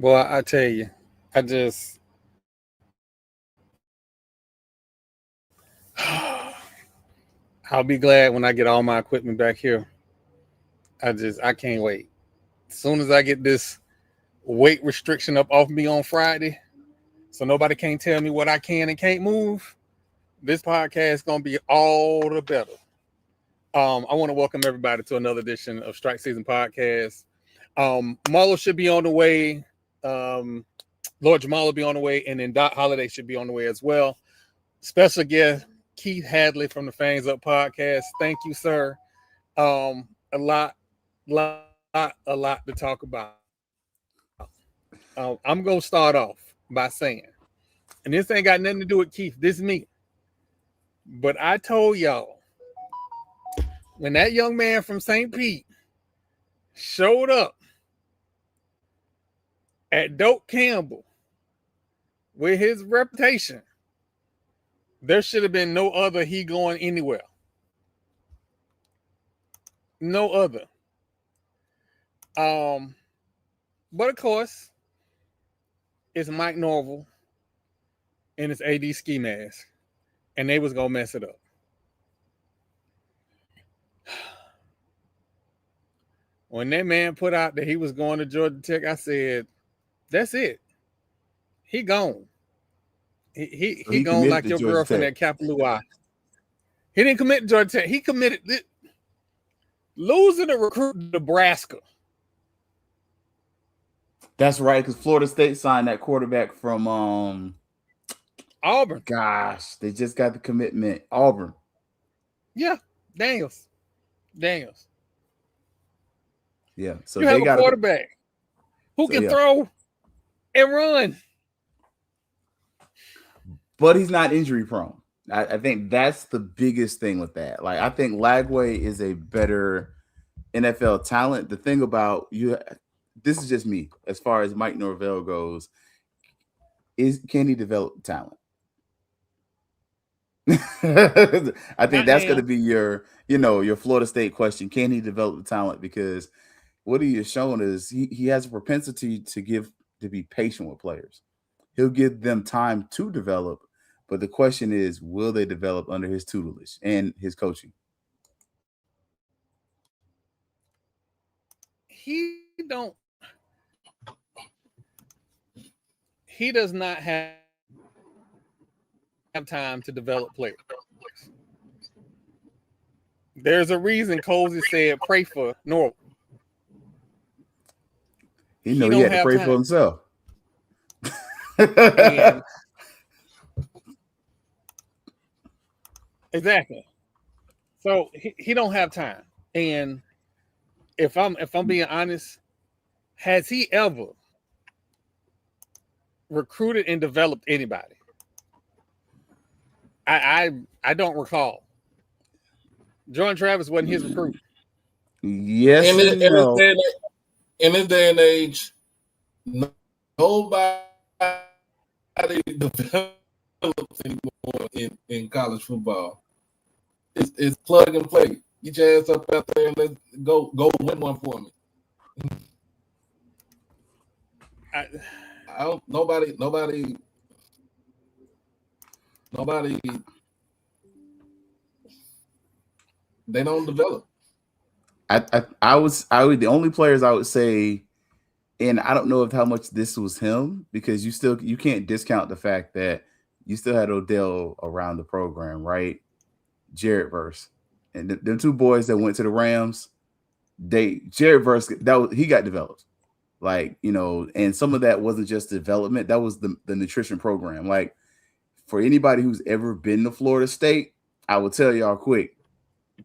Boy, I tell you, I just I'll be glad when I get all my equipment back here. I can't wait. As soon as I get this weight restriction up off me on Friday, so nobody can't tell me what I can and can't move, this podcast is gonna be all the better. I want to welcome everybody to another edition of Strike Season Podcast. Marlo should be on the way. Lord Jamal will be on the way, and then Doc Holiday should be on the way as well. Special guest Keith Hadley from the Fangs Up Podcast. Thank you, sir. A lot to talk about. I'm gonna start off by saying, and this ain't got nothing to do with Keith. This is me. But I told y'all when that young man from St. Pete showed up at Doak Campbell with his reputation, there should have been no other he going anywhere. No other. But of course, it's Mike Norville and his AD ski mask, and they was gonna mess it up. When that man put out that he was going to Georgia Tech, I said, "That's it. He gone. He gone like your girlfriend at Kapalua." He didn't commit to Georgia Tech. He committed losing a recruit to Nebraska. That's right, because Florida State signed that quarterback from Auburn. Gosh, they just got the commitment. Auburn. Yeah, Daniels. Yeah, so you have a quarterback who can throw and run, but he's not injury prone. I think that's the biggest thing with that. Like, I think Lagway is a better NFL talent. The thing about you, this is just me, as far as Mike Norvell goes, can he develop talent? I think that's going to be your Florida State question. Can he develop the talent? Because what he has shown is he has a propensity to be patient with players. He'll give them time to develop, but the question is, will they develop under his tutelage and his coaching? He does not have time to develop players. There's a reason Cozy said pray for Norwell. He had to pray for himself. Exactly. So he don't have time. And if I'm being honest, has he ever recruited and developed anybody? I don't recall. Jordan Travis wasn't his recruit. Yes, in this day and age, nobody develops anymore in college football. It's plug and play. Get your ass up out there and let's go win one for me. Nobody. They don't develop. I would the only players I would say, and I don't know how much this was him, because you can't discount the fact that you still had Odell around the program, right? Jared Verse and the two boys that went to the Rams, Jared Verse he got developed, and some of that wasn't just development, that was the nutrition program. Like, for anybody who's ever been to Florida State, I will tell y'all quick,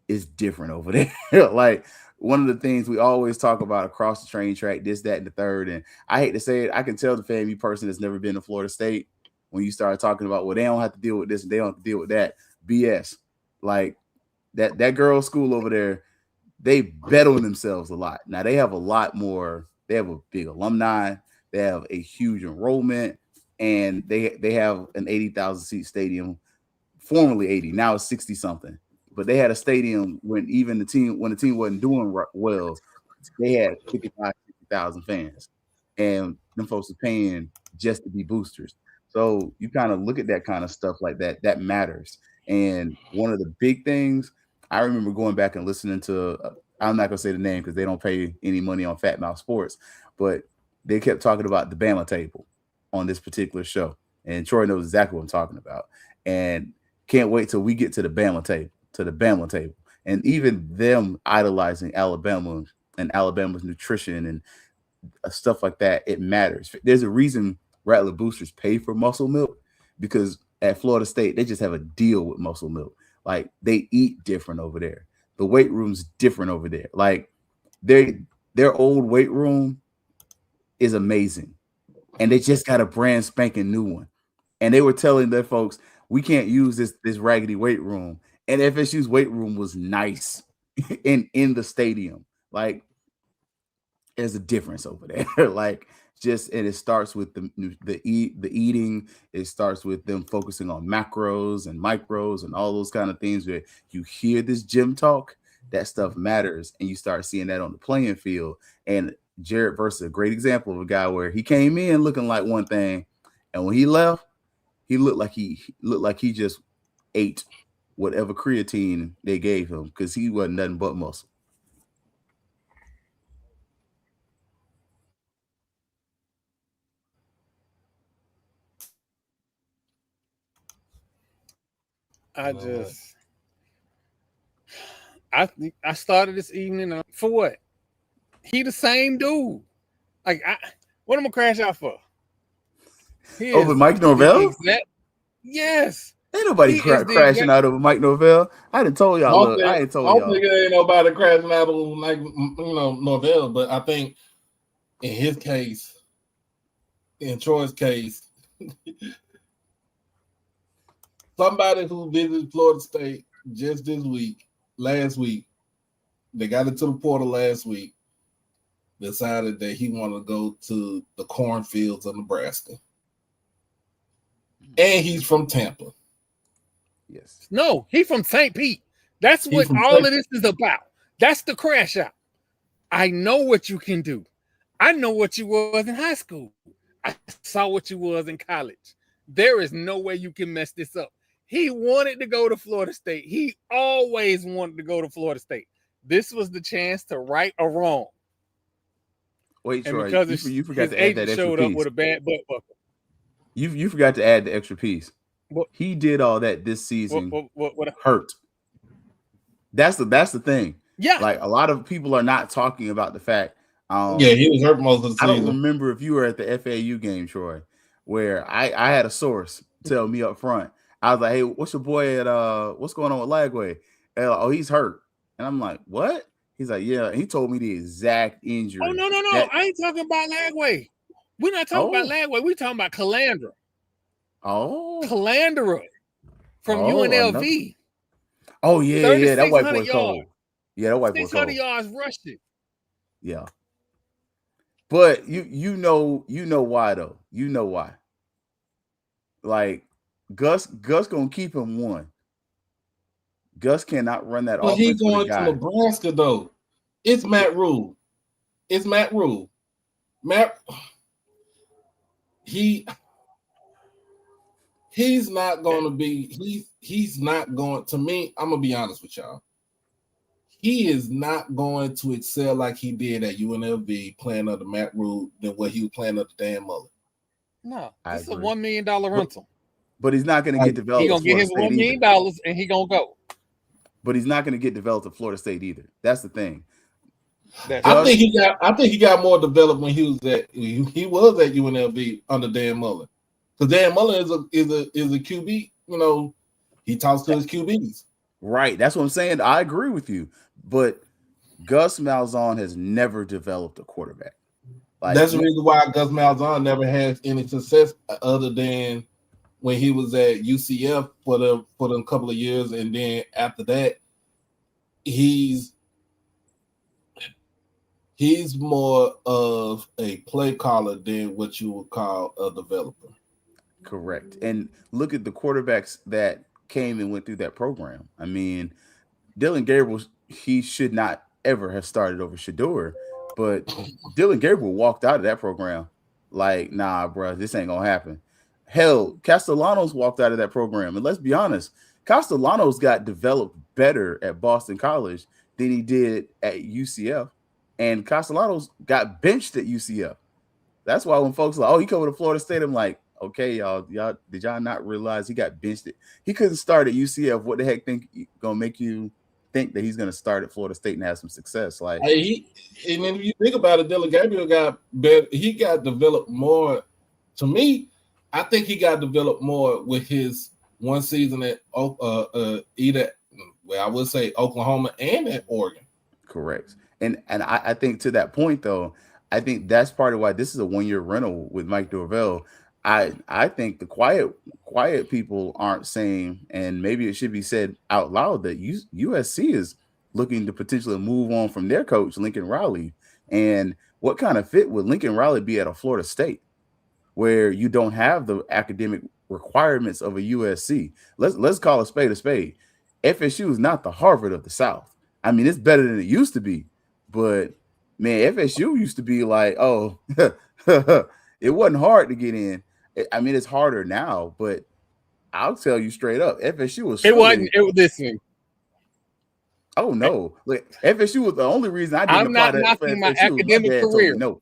it's different over there. Like, one of the things we always talk about across the train track, this, that, and the third. And I hate to say it, I can tell the FAMU person that's never been to Florida State, when you start talking about, well, they don't have to deal with this and they don't have to deal with that. BS. Like, that girls' school over there, they bet on themselves a lot. Now, they have a lot more. They have a big alumni. They have a huge enrollment, and they have an 80,000 seat stadium, formerly 80, now it's 60 something. But they had a stadium when the team wasn't doing well, they had 55,000, 60,000 fans. And them folks are paying just to be boosters. So you kind of look at that kind of stuff like that. That matters. And one of the big things I remember going back and listening to, I'm not gonna say the name because they don't pay any money on Fat Mouth Sports, but they kept talking about the Bama table on this particular show. And Troy knows exactly what I'm talking about. And can't wait till we get to the Bama table, and even them idolizing Alabama and Alabama's nutrition and stuff like that. It matters. There's a reason Rattler boosters pay for muscle milk, because at Florida State, they just have a deal with muscle milk. Like, they eat different over there. The weight room's different over there. Like, their old weight room is amazing. And they just got a brand spanking new one. And they were telling their folks, we can't use this raggedy weight room. And FSU's weight room was nice in the stadium. Like, there's a difference over there. Like, and it starts with the eating. It starts with them focusing on macros and micros and all those kind of things where you hear this gym talk, that stuff matters, and you start seeing that on the playing field. And Jared Verse is a great example of a guy where he came in looking like one thing, and when he left, he looked like he just ate whatever creatine they gave him, because he wasn't nothing but muscle. I started this evening for what? He the same dude. Like, what am I crash out for? Over Mike Norvell? Yes. Ain't nobody crashing out over Mike Norvell. I didn't told y'all. I ain't told y'all. I don't think there ain't nobody crashing out over like Norvell, but I think in his case, in Troy's case, somebody who visited Florida State just last week, they got into the portal last week, decided that he wanted to go to the cornfields of Nebraska. And he's from Tampa. Yes. No, he's from St. Pete. That's what all of this is about. That's the crash out. I know what you can do. I know what you was in high school. I saw what you was in college. There is no way you can mess this up. He wanted to go to Florida State. He always wanted to go to Florida State. This was the chance to right a wrong. Wait, and Troy, because you forgot to add that extra showed piece. Up with a bad butt buckle. You forgot to add the extra piece. He did all that this season. What hurt. That's the thing. Yeah. Like, a lot of people are not talking about the fact. He was hurt most of the season. I don't remember if you were at the FAU game, Troy, where I had a source tell me up front. I was like, hey, what's your boy at what's going on with Lagway? And like, oh, he's hurt. And I'm like, what? He's like, yeah. He told me the exact injury. Oh, no. I ain't talking about Lagway. We're not talking about Lagway. We're talking about Calandra. Oh. Calandra from UNLV. Oh, yeah. That white boy cold. Yeah, that white boy cold. 600 yards rushing. Yeah. But you know why, though. You know why. Like, Gus gonna keep him one. Gus cannot run that offense. But he's going to Nebraska, though. It's Matt Rule. He's not going to be. He's not going to me. I'm gonna be honest with y'all. He is not going to excel like he did at UNLV playing under Matt Rule than what he was playing under Dan Mullen. No, this is a $1 million rental. But he's not going to get developed. He's going to get his $1 million and he's going to go. But he's not going to get developed at Florida State either. That's the thing. I think he got more developed when he was at UNLV under Dan Mullen. Because Dan Mullen is a QB. You know, he talks to his QBs. Right. That's what I'm saying. I agree with you. But Gus Malzahn has never developed a quarterback. Like, that's the reason why Gus Malzahn never had any success other than when he was at UCF for them couple of years, and then after that, he's more of a play caller than what you would call a developer. Correct. And look at the quarterbacks that came and went through that program. I mean, Dylan Gabriel, he should not ever have started over Shedeur, but Dylan Gabriel walked out of that program Like, nah, bro, this ain't gonna happen. Hell, Castellanos walked out of that program, and let's be honest, Castellanos got developed better at Boston College than he did at UCF, and Castellanos got benched at UCF. That's why when folks are like, "Oh, he coming to Florida State," I'm like, "Okay, y'all, did y'all not realize he got benched? He couldn't start at UCF. What the heck think gonna make you think that he's gonna start at Florida State and have some success?" Like, and then if you think about it, Dylan Gabriel got better. He got developed more. To me, I think he got developed more with his one season at either, well, I would say Oklahoma and at Oregon. correct. And I think to that point though, I think that's part of why this is a 1-year rental with Mike Norvell. I think the quiet people aren't saying, and maybe it should be said out loud, that USC is looking to potentially move on from their coach Lincoln Riley. And what kind of fit would Lincoln Riley be at a Florida State, where you don't have the academic requirements of a USC? Let's call a spade a spade. FSU is not the Harvard of the South. I mean, it's better than it used to be, but man, FSU used to be like, oh, it wasn't hard to get in. I mean, it's harder now, but I'll tell you straight up, FSU was. It wasn't. It was listening. Oh no! Like, FSU was the only reason I didn't. I'm not knocking my academic career. No.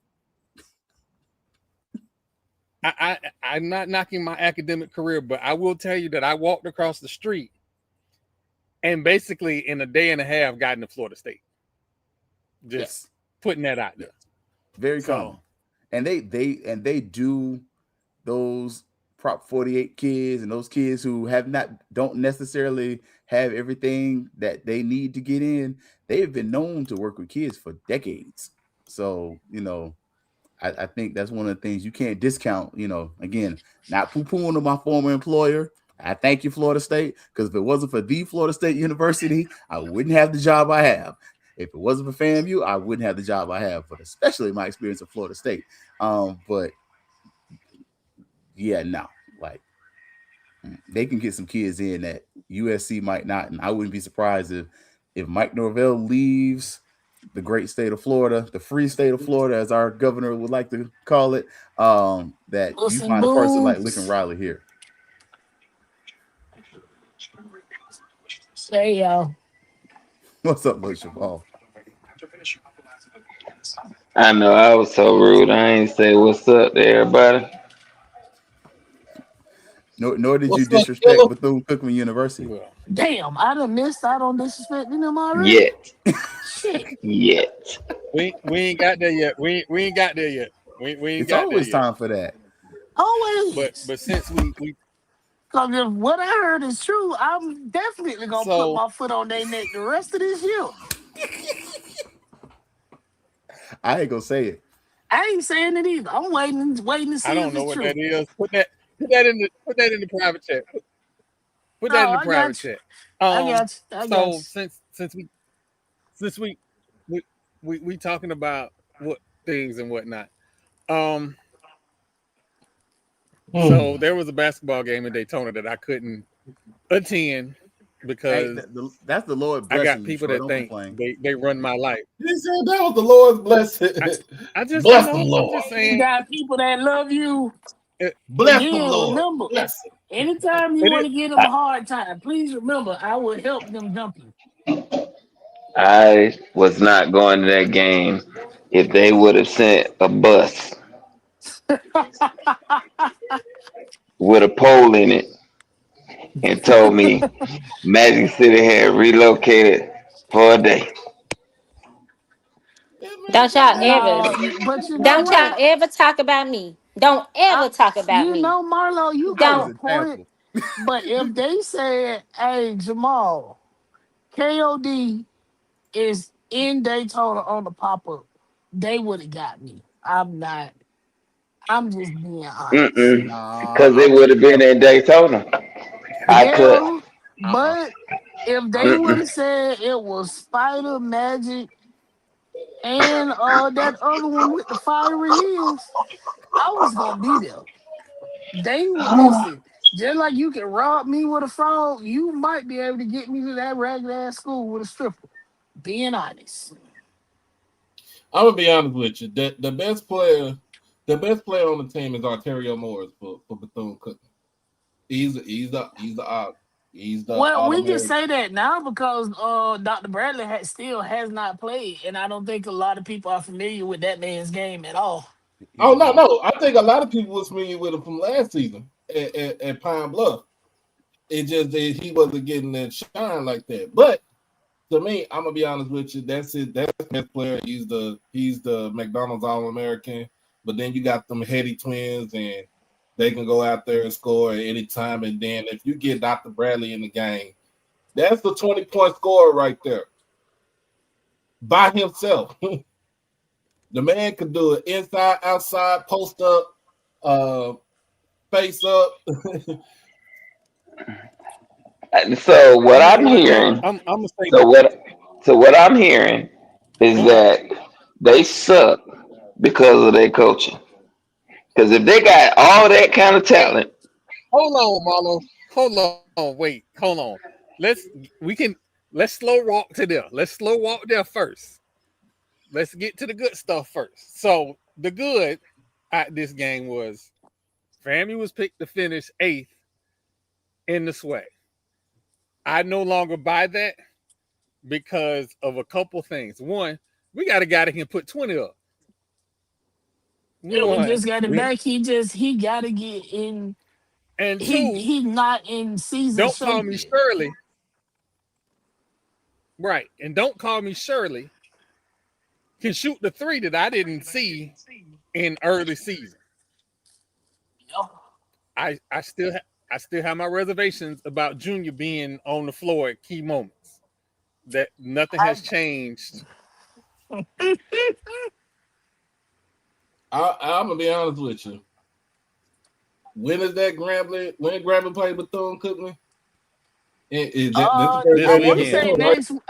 I'm not knocking my academic career, but I will tell you that I walked across the street and basically in a day and a half got into Florida State. Just putting that out there. Very common. And they do those Prop 48 kids and those kids who don't necessarily have everything that they need to get in. They've been known to work with kids for decades. So, I think that's one of the things you can't discount. Again, not poo-pooing on my former employer. I thank you, Florida State, because if it wasn't for the Florida State University, I wouldn't have the job I have. If it wasn't for FAMU, I wouldn't have the job I have, but especially my experience at Florida State. But yeah, no, like they can get some kids in that USC might not, and I wouldn't be surprised if Mike Norvell leaves the great state of Florida, the free state of Florida, as our governor would like to call it, that you find a person like Lincoln Riley here. Hey, y'all. What's up, Motion Ball? I know I was so rude. I ain't say what's up to everybody. Nor did you disrespect Bethune-Cookman University. Damn, I done missed out on disrespecting them already. Yet. Shit. Yet. We ain't got there yet. We ain't got there yet. We ain't it's got always there yet. time for that. Always. But since we because if what I heard is true, I'm definitely gonna put my foot on their neck the rest of this year. I ain't gonna say it. I ain't saying it either. I'm waiting to see. I don't know what that is. Put that in the private chat. Put that in the private chat. I got you. So since we talking about what things and whatnot. So there was a basketball game in Daytona that I couldn't attend because that's the Lord. I got people that think they run my life. He said that was the Lord's blessing. I just bless the Lord. I'm just saying, you got people that love you. Bless the Lord. Remember, anytime you want to give them a hard time, please remember I will help them jump you. I was not going to that game if they would have sent a bus with a pole in it and told me Magic City had relocated for a day. Don't y'all ever talk about me. Don't ever talk about me. You know, Marlo, you got a point. But if they said, hey, Jamal, KOD is in Daytona on the pop-up, they would have got me. I'm just being honest. Because it would have been in Daytona. I could. But if they would have said it was Spider, Magic, and that other one with the fiery heels, I was gonna be there. They listen, just like you can rob me with a frog, you might be able to get me to that ragged ass school with a stripper. Being honest. I'm gonna be honest with you. The best player The best player on the team is Arterio Morris for Bethune-Cookman. He's the Well, we can All-American. say that now because Dr. Bradley still has not played, and I don't think a lot of people are familiar with that man's game at all. Oh no! I think a lot of people was familiar with him from last season at Pine Bluff. It just that he wasn't getting that shine like that. But to me, I'm gonna be honest with you. That's it. That's the best player. He's the McDonald's All-American. But then you got them Hetty twins, and they can go out there and score at any time. And then if you get Dr. Bradley in the game, that's the 20-point scorer right there by himself. The man could do it inside, outside, post up, face up. So what I'm hearing, I'm gonna say so what I'm hearing is that they suck because of their coaching. Because if they got all that kind of talent, hold on, Marlo. Hold on, wait, hold on. Let's slow walk to there. Let's slow walk there first. Let's get to the good stuff first. So the good at this game was FAMU was picked to finish 8th in the SWAC. I no longer buy that because of a couple things. One, we got a guy that can put 20 up. Yeah, we just got him back. He got to get in. And he's not in season. Don't call me Shirley. Right. And don't call me Shirley. Can shoot the 3 that I didn't see in early season. I still have my reservations about Junior being on the floor at key moments. That nothing has changed. I'm gonna be honest with you. When is that Grambling? When Grambling played Bethune-Cookman? I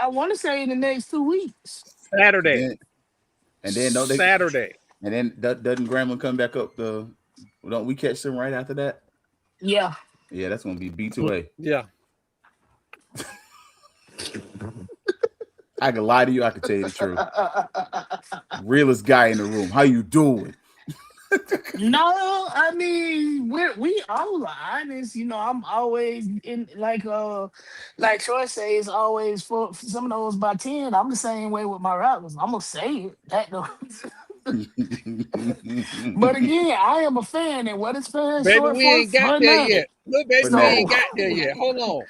want to say in the next 2 weeks. Saturday. And then don't they Saturday. And then doesn't Grambling come back up? Don't we catch them right after that? Yeah. Yeah, that's gonna be B2A. Yeah. I can lie to you. I can tell you the truth. Realest guy in the room. How you doing? No, I mean we all are honest. You know, I'm always in like Troy says, always for some of those by 10. I'm the same way with my rappers. I'm gonna say it. That goes. But again, I am a fan, and what is fan baby, short we for? ain't got there yet. Look, baby, we ain't got there yet. Hold on.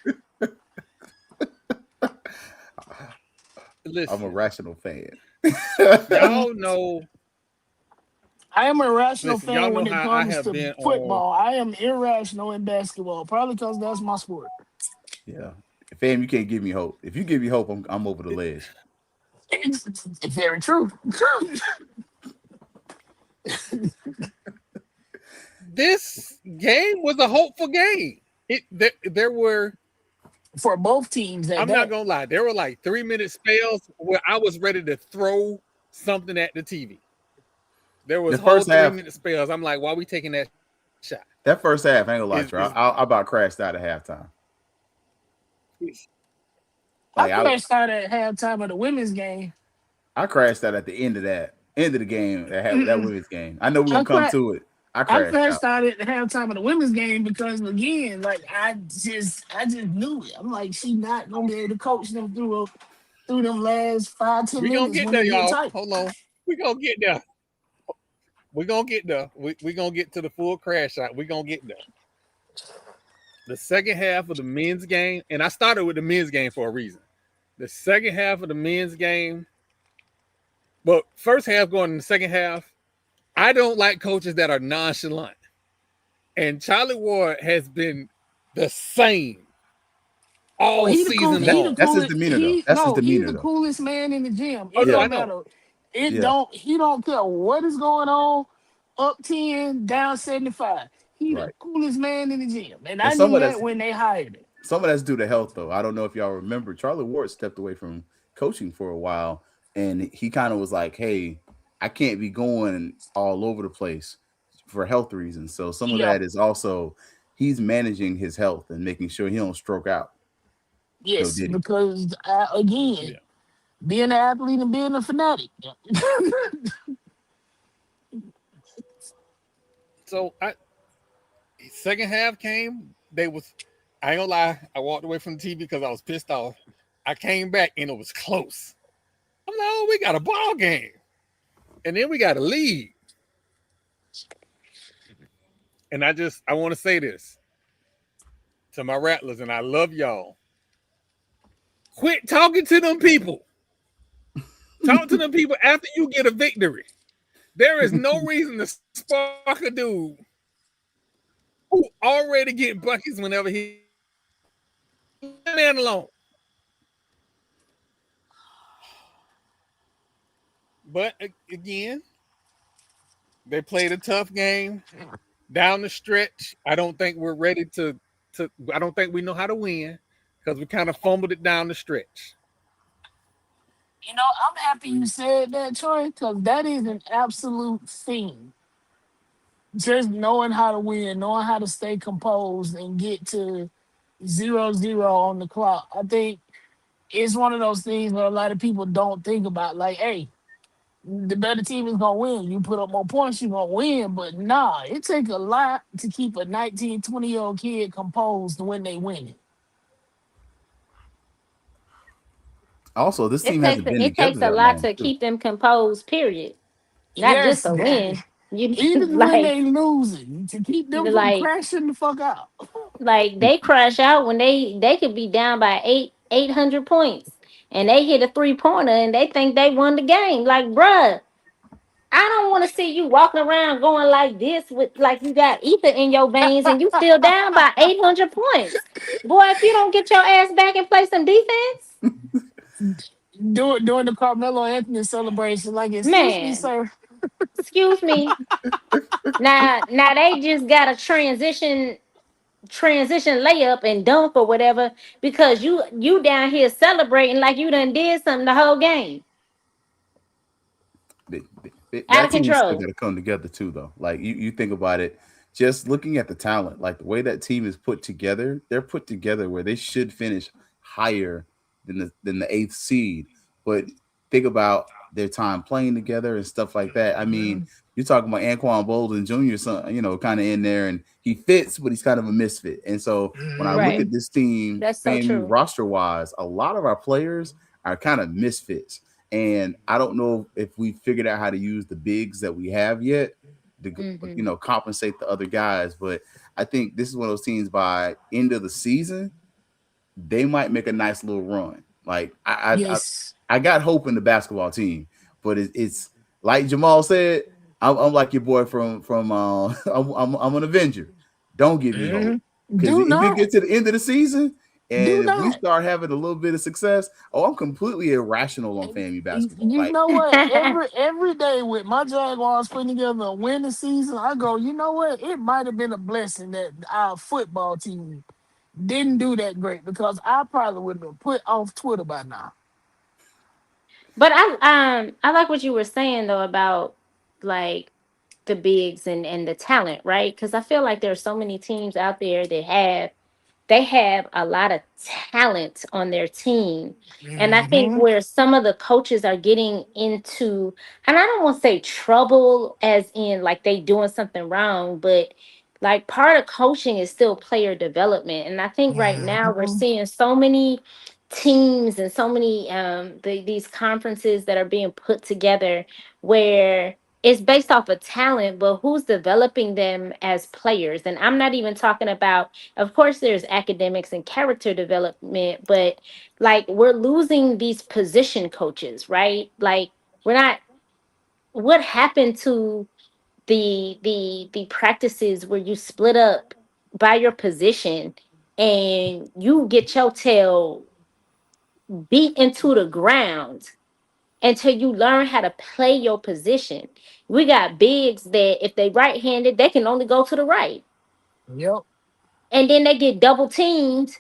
Listen, I'm a rational fan. Y'all know. I am a rational fan when it comes to football. I am irrational in basketball, probably because that's my sport. Yeah, fam, you can't give me hope. If you give me hope, I'm over the ledge. It's very true. This game was a hopeful game. There were for both teams. I'm not gonna lie. There were like 3-minute spells where I was ready to throw something at the TV. There was whole 3-minute spells. I'm like, why are we taking that shot? That first half, I ain't gonna lie, Troy. I about crashed out at halftime. I crashed out at halftime of the women's game. I crashed out at the end of the game that women's game. I know we're gonna come to it. I crashed out at the halftime of the women's game because again, like I just knew it. I'm like, she not gonna be able to coach them through them last 5-10 minutes. We gonna get there, y'all. Hold on. We gonna get there. We're gonna get there. We're gonna get to the full crash out. We're gonna get there. The second half of the men's game, and I started with the men's game for a reason. The second half of the men's game, but first half going in the second half, I don't like coaches that are nonchalant. And Charlie Ward has been the same all season long. That's his demeanor, though. That's his demeanor, he's the coolest man in the gym. It don't matter. He don't care what is going on, up 10, down 75. He's the coolest man in the gym. And I knew that when they hired him. Some of that's due to health, though. I don't know if y'all remember. Charlie Ward stepped away from coaching for a while, and he kind of was like, hey, I can't be going all over the place for health reasons. So some of that is also he's managing his health and making sure he don't stroke out. Yes, because again, being an athlete and being a fanatic. So second half came. I ain't gonna lie. I walked away from the TV because I was pissed off. I came back and it was close. I'm like, oh, we got a ball game, and then we got a lead. And I want to say this to my Rattlers, and I love y'all. Quit talking to them people. Talk to them people after you get a victory. There is no reason to spark a dude who already get buckets whenever he man alone. But again, they played a tough game down the stretch. I don't think we're ready to I don't think we know how to win because we kind of fumbled it down the stretch. You know, I'm happy you said that, Troy, because that is an absolute thing. Just knowing how to win, knowing how to stay composed and get to 0-0 on the clock. I think it's one of those things where a lot of people don't think about. Like, hey, the better team is gonna win. You put up more points, you're gonna win. But nah, it takes a lot to keep a 19, 20-year-old kid composed when they win it. Also, this team hasn't been It together takes a that lot long, to too. keep them composed, period. Not Yes, just a win. You even when like they losing, to keep them from like crashing the fuck out. like they crash out when they could be down by 800 points and they hit a 3-pointer and they think they won the game. Like, bruh, I don't want to see you walking around going like this with like you got ether in your veins and you still down by 800 points. Boy, if you don't get your ass back and play some defense, During the Carmelo Anthony celebration, like, excuse me, man, sir. excuse me. Now they just got a transition layup and dunk or whatever because you down here celebrating like you done did something the whole game. Out That of team is still control. got to come together too, though. Like you think about it, just looking at the talent, like the way that team is put together, they're put together where they should finish higher than the eighth seed. But think about their time playing together and stuff like that. I mean, you're talking about Anquan Bolden Jr., son, kind of in there, and he fits, but he's kind of a misfit. And so when I look Right. at this team, That's so FAMU true. roster wise, a lot of our players are kind of misfits. And I don't know if we figured out how to use the bigs that we have yet to, compensate the other guys. But I think this is one of those teams by end of the season, they might make a nice little run. Like Yes. I got hope in the basketball team, but it's like Jamal said, I'm like your boy from I'm an Avenger. Don't give me hope because Do if we not. get to the end of the season Do and if we not. start having a little bit of success, I'm completely irrational on FAMU basketball. You Like know what? Every day with my Jaguars putting together a winning season, I go, you know what? It might have been a blessing that our football team didn't do that great because I probably would have been put off Twitter by now. But I like what you were saying though about like the bigs and the talent, right? Because I feel like there's so many teams out there that have a lot of talent on their team. And I think Mm-hmm. where some of the coaches are getting into, and I don't want to say trouble as in like they doing something wrong, but like part of coaching is still player development. And I think right now we're Mm-hmm. seeing so many teams and so many these conferences that are being put together where it's based off of talent, but who's developing them as players? And I'm not even talking about, of course, there's academics and character development, but like we're losing these position coaches, right? Like we're not. What happened to the practices where you split up by your position and you get your tail beat into the ground until you learn how to play your position? We got bigs that if they right-handed, they can only go to the right. Yep. And then they get double teamed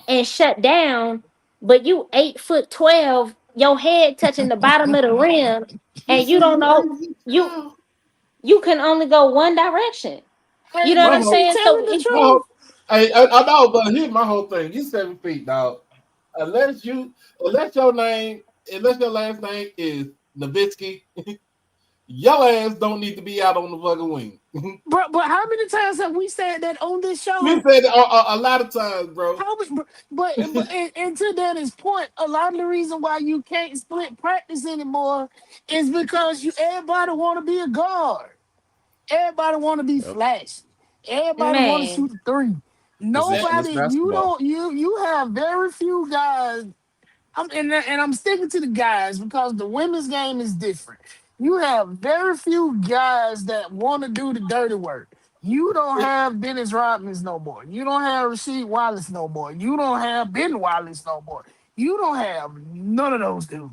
and shut down, but you 8'12", your head touching the bottom of the rim, and This you is don't know crazy. you can only go one direction. You Hey, know what My I'm but whole, she saying? So telling the it, my whole, truth. I know, but here's my whole thing. You 7 feet, dog. Unless your last name is Nowitzki, Your ass don't need to be out on the fucking wing. But how many times have we said that on this show? We said it a lot of times, bro. How many, and to Dennis' point, a lot of the reason why you can't split practice anymore is because everybody want to be a guard. Everybody want to be Yep. flashy. Everybody want to Man, shoot the three. Positionless Nobody, basketball. you have very few guys. I'm sticking to the guys because the women's game is different. You have very few guys that want to do the dirty work. You don't have Dennis Rodman no more. You don't have Rasheed Wallace no more. You don't have Ben Wallace no more. You don't have none of those dudes.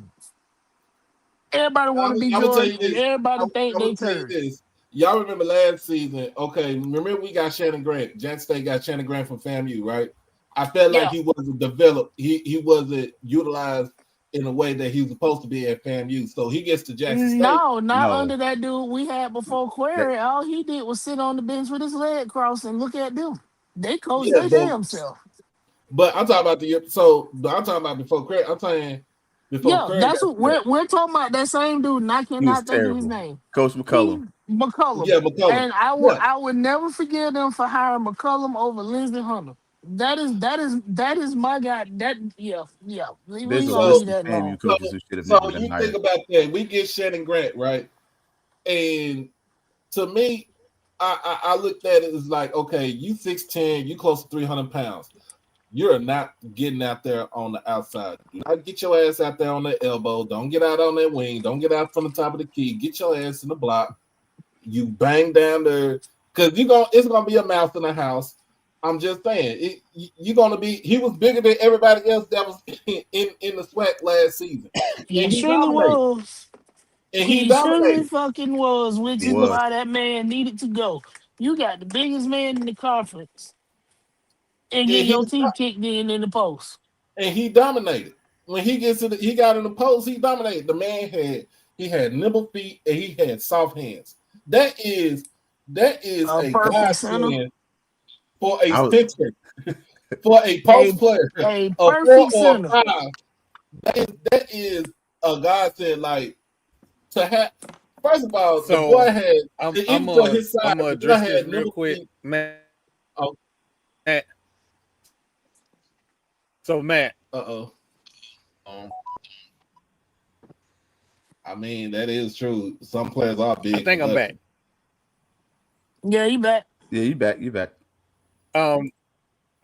Everybody want to be I'm gonna tell Jordan, you and this. everybody I'm think gonna they tell you Curry. this. Y'all remember last season? Okay, remember we got Shannon Grant. Jackson State got Shannon Grant from FAMU, right? I felt like Yeah. he wasn't developed. He wasn't utilized in a way that he was supposed to be at FAMU. So he gets to Jackson State. No, not No, under that dude we had before that, Query. All he did was sit on the bench with his leg crossed and look at them. They coached Yeah, their damn self. but I'm talking about I'm talking about before Craig. I'm saying before Yeah, Craig that's got what there. we're talking about. That same dude, and I he was cannot think of his terrible. name. Coach He McCullum. McCullum, Yeah, McCollum. and Yeah, I would never forgive them for hiring McCullum over Lindsey Hunter. That is my guy. Yeah. We There's ain't a gonna list leave of that FAMU alone. so coaches who should have so never been you think hired. about that. We get Shannon Grant, right? And to me, I looked at it as like, okay, you 6'10", you close to 300 pounds. You're not getting out there on the outside. Do not get your ass out there on the elbow. Don't get out on that wing. Don't get out from the top of the key. Get your ass in the block. You bang down there because it's gonna be a mouse in the house. I'm just saying, you're gonna be. He was bigger than everybody else that was in the SWAC last season, He and he surely dominated. was. And he He surely dominated. fucking was, which He is was. why that man needed to go. You got the biggest man in the conference and get And your teeth kicked in the post. he dominated. When he got in the post, he dominated. The man had nimble feet and he had soft hands. That is A a perfect center. godsend for a I was center, for a post A player, a a 4 perfect or a center. 5. That is a godsend. Like to have. First of all, the boy So had even for his size, I'm gonna the boy address this had real nimble quick, feet. Matt. Oh, So Matt, uh-oh. um, I mean, that is true. Some players are I big. think I'm back. Yeah, you bet. yeah, you back. You back.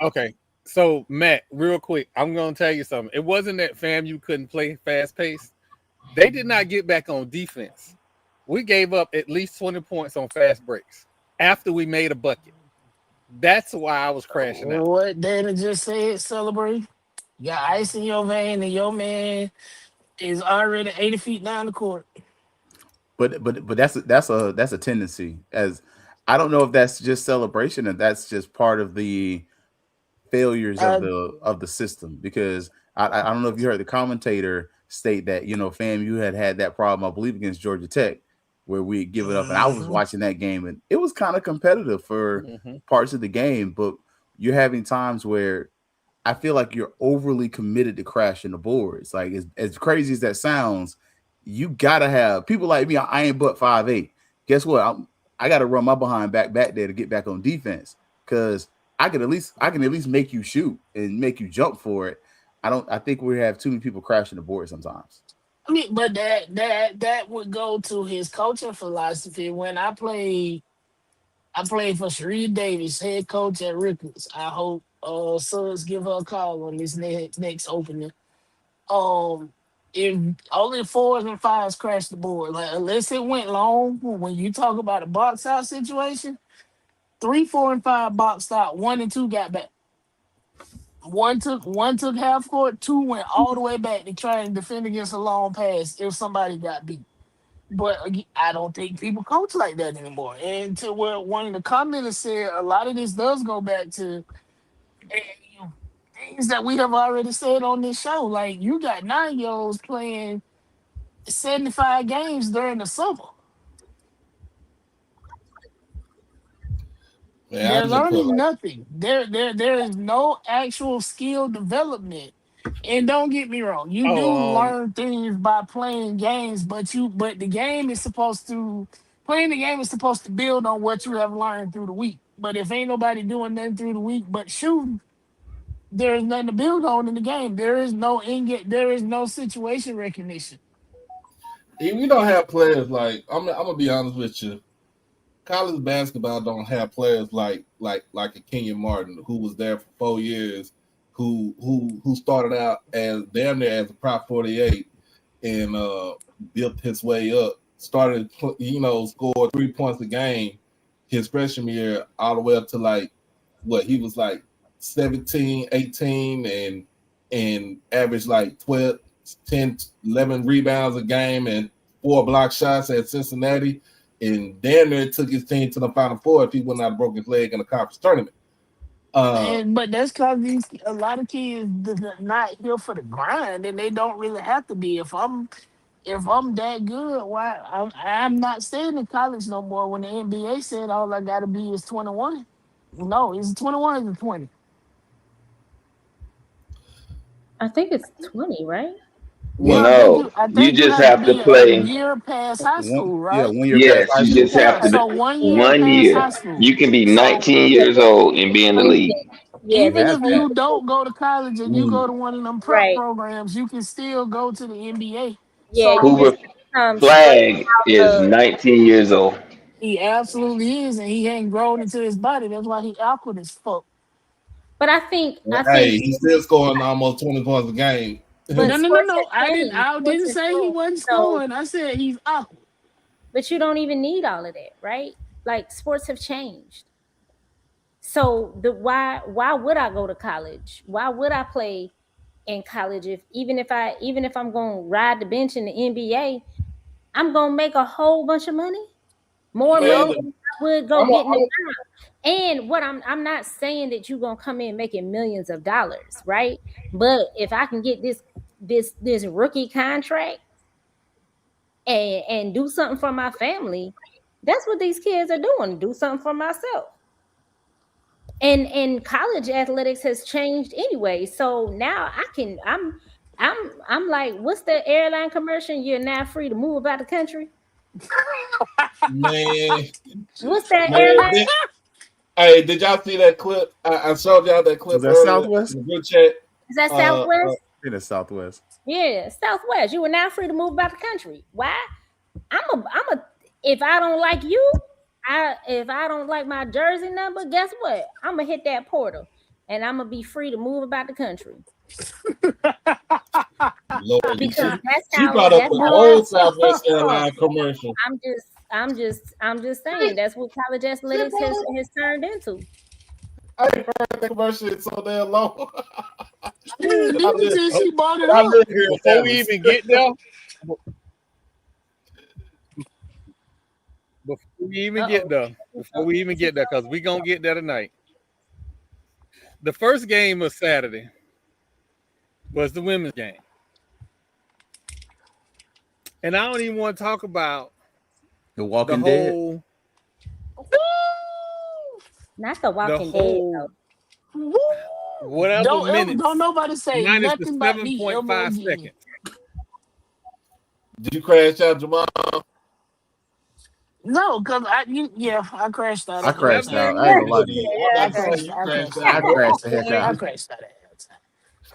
Okay. So Matt, real quick, I'm gonna tell you something. It wasn't that FAMU couldn't play fast pace. They did not get back on defense. We gave up at least 20 points on fast breaks after we made a bucket. That's why I was crashing out. What Dana just said, celebrate. You got ice in your vein, and your man is already 80 feet down the court. But that's a tendency. As I don't know if that's just celebration or that's just part of the failures Uh, of the system. Because I don't know if you heard the commentator state that FAMU had that problem, I believe, against Georgia Tech, where we had given up. And I was mhm. watching that game, and it was kind of competitive for Mhm. parts of the game. But you're having times where I feel like you're overly committed to crashing the boards. Like as crazy as that sounds, you gotta have people like me. I ain't but 5'8". Guess what? I gotta run my behind back there to get back on defense because I can at least make you shoot and make you jump for it. I think we have too many people crashing the board sometimes. I mean, but that would go to his coaching philosophy. When I played for Sheree Davis, head coach at Ricketts. I hope Suggs give her a call on this next opening. Um, if only fours and fives crash the board, like unless it went long, when you talk about a box out situation, 3, 4, and 5 boxed out. 1 and 2 got back. One took half court. 2 went all the way back to try and defend against a long pass if somebody got beat. But I don't think people coach like that anymore. And to where one of the commenters said, a lot of this does go back to things that we have already said on this show. Like you got 9-year-olds playing 75 games during the summer. Man, I They're just put learning like nothing. There is no actual skill development And don't get me wrong, you do Oh, learn things by playing games, but the game is supposed to playing the game is supposed to build on what you have learned through the week. But if ain't nobody doing nothing through the week but shooting, there is nothing to build on in the game. There is no situation recognition. If we don't have players like I'm gonna be honest with you, college basketball don't have players like a Kenyon Martin who was there for 4 years, who started out as damn near as a Prop 48 and built his way up. Started scored 3 points a game his freshman year all the way up to like what he was like 17, 18 and averaged like 12, 10, 11 rebounds a game and 4 block shots at Cincinnati. And damn near took his team to the Final Four if he would not have broke his leg in the conference tournament. But that's because a lot of kids not here for the grind, and they don't really have to be. If I'm that good, why I'm not staying in college no more. When the NBA said all I gotta be is 21. No, is it 21 or is it 20? I think it's 20, right? Yeah, No, I you think you just have to have to be a play. year past high school, Yeah, right? 1 year past Yes, high you school. just have Yeah, to so be 1 year 1 past high year. school. You can be So 19 years old and be in the league. Yeah, even the That's if 20, you don't go to college and you go to one of them prep right. programs, you can still go to the NBA. Yeah, you So can Hoover still come straight Flag out is of 19 years old. he absolutely is, and he ain't grown into his body. That's why he awkward as fuck. but I think Hey, he's still scoring almost 20 points a game. but No. sports have No. I didn't. changed. I Sports didn't have say he changed. wasn't So, scoring. I said he's awkward. but you don't even need all of that, right? Like sports have changed. So why would I go to college? Why would I play in college if even if I'm going to ride the bench in the NBA, I'm going to make a whole bunch of money, more money Man, than I would go I'm a, get in the I'm a, job. And what I'm not saying that you're going to come in making millions of dollars, right? But if I can get this rookie contract and do something for my family, that's what these kids are doing. Do something for myself. And college athletics has changed anyway. So now I'm like, what's the airline commercial? You're now free to move about the country. man, What's that man. airline? Hey, did y'all see that clip? I showed y'all that was clip that earlier Southwest? in the group chat. Is that Uh, Southwest? In the Southwest. Yeah, Southwest. You are now free to move about the country. Why? I'm a if I don't like you, if I don't like my jersey number, guess what? I'm gonna hit that portal and I'm gonna be free to move about the country. Lord, Because she brought up the old Southwest boy, Airline commercial. I'm just saying that's what college athletics has turned into. I ain't heard that commercial in so damn long. Nigga said she bought it I up. live here in before we Dallas. even get there, because we gonna get there tonight. The first game of Saturday was the women's game, and I don't even want to talk about The Walking Dead. whole, Not the Walking whole Dead. whatever minutes Don't nobody say minus the nothing about me ever 7.5 again. seconds. Did you crash out, Jamal? No, because I crashed out. I at crashed halftime. out. I ain't gonna lie to Yeah, you. I'm I not saying crashed. you I crashed crashed. I out. crashed the heck I out. crashed out at halftime.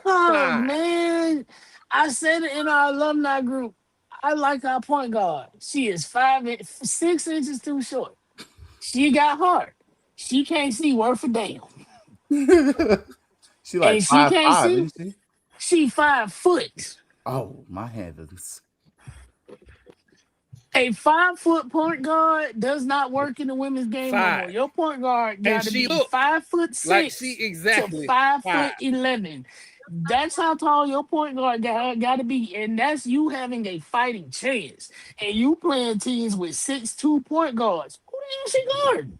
Oh Why? man, I said it in our alumni group. I like our point guard. She is 6 inches too short. She got heart. She can't see worth a damn. She like And she can't 5'5", see. isn't she? She 5 foot. Oh, my heavens. A 5 foot point guard does not work in the women's game no more. 5, Your point guard and got to she be looked 5'6" like she to exactly 5. 5'11". That's how tall your point guard got to be, and that's you having a fighting chance. And you playing teams with 6'2" point guards. Who the hell she guarding?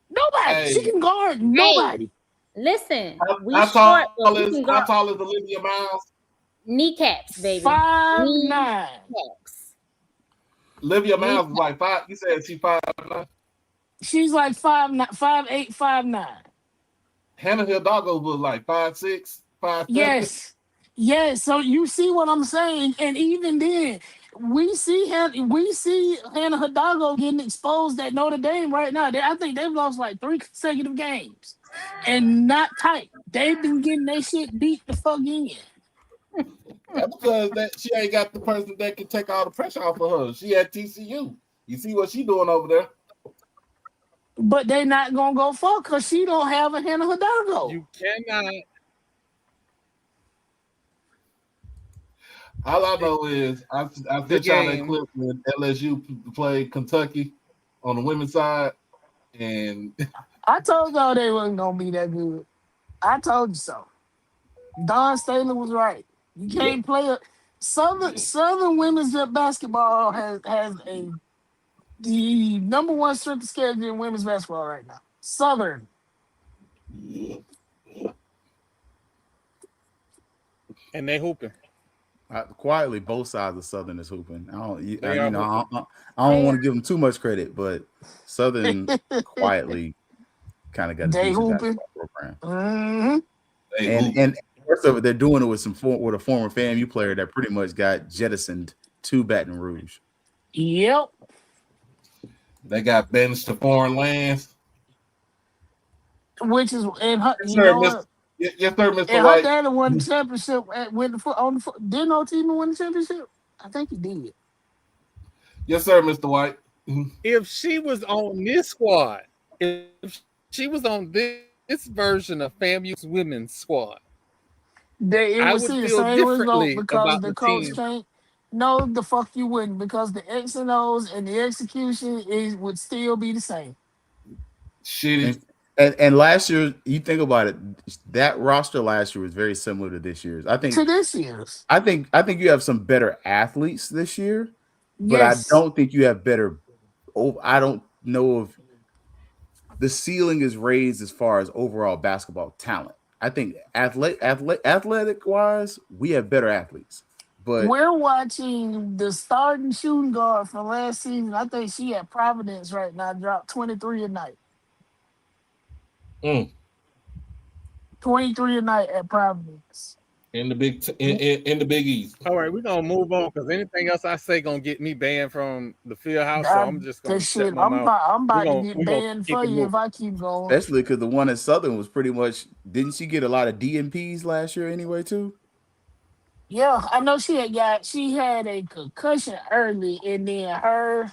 Nobody. She Hey, can guard Hey, nobody. listen, we how short, tall but we is can how go tall is Olivia Miles? kneecaps, baby. 5'9". Kneecaps. Olivia Miles is Kneecaps. like 5. You said she 5'9". She's like 5'9", 5'8", 5'9". Hannah Hidalgo was like 5'6", 5'7". Yes. Yeah, so you see what I'm saying, and even then, we see Hannah Hidalgo getting exposed at Notre Dame right now. I think they've lost like 3 consecutive games, and not tight. They've been getting their shit beat the fuck in. That's because that she ain't got the person that can take all the pressure off of her. She at TCU. You see what she doing over there? But they not gonna go fuck because she don't have a Hannah Hidalgo. You cannot. All I know is I The sent y'all that game. clip when LSU played Kentucky on the women's side, and I told y'all they wasn't gonna be that good. I told you so. Don Staley was right. You can't play a Southern women's basketball has the number one strength of schedule in women's basketball right now. Southern. And they hooping. Quietly, both sides of Southern is hooping. I don't, you, They you are know, hooping. I don't want to give them too much credit, but Southern quietly kind of got a They decent hooping. basketball program. Mm-hmm. And first of it, they're doing it with with a former FAMU player that pretty much got jettisoned to Baton Rouge. Yep. they got banished to foreign lands. Which is and her, Yes, you sir, know Mr. what? Yes, sir, Mr. And her White. daddy won the championship with the on the didn't no team win the championship? I think he did. Yes, sir, Mr. White. If she was on this squad, if she was on this version of FAMU's women's squad, It I would would see the feel same result differently because about the the coach team. can't. No, the fuck you wouldn't because the X and O's and the execution would still be the same. Shitty. And last year, you think about it, that roster last year was very similar to this year's. To this year's, I think you have some better athletes this year, but I yes. don't think you have better. Oh, I don't know if the ceiling is raised as far as overall basketball talent. I think athletic wise, we have better athletes, but We're watching the starting shooting guard from last season. I think she at Providence right now, dropped 23 a night. Mm. 23 a night at Providence. In the in the Big East. All right, we're gonna move on because anything else I say gonna get me banned from the field house. So I, I'm just that gonna shut shit, my mouth. I'm We're about to gonna get we're gonna banned keep for it you if moving. I keep going. especially because the one at Southern was pretty much. Didn't she get a lot of DMPs last year anyway too? Yeah, I know she had a concussion early, and then her,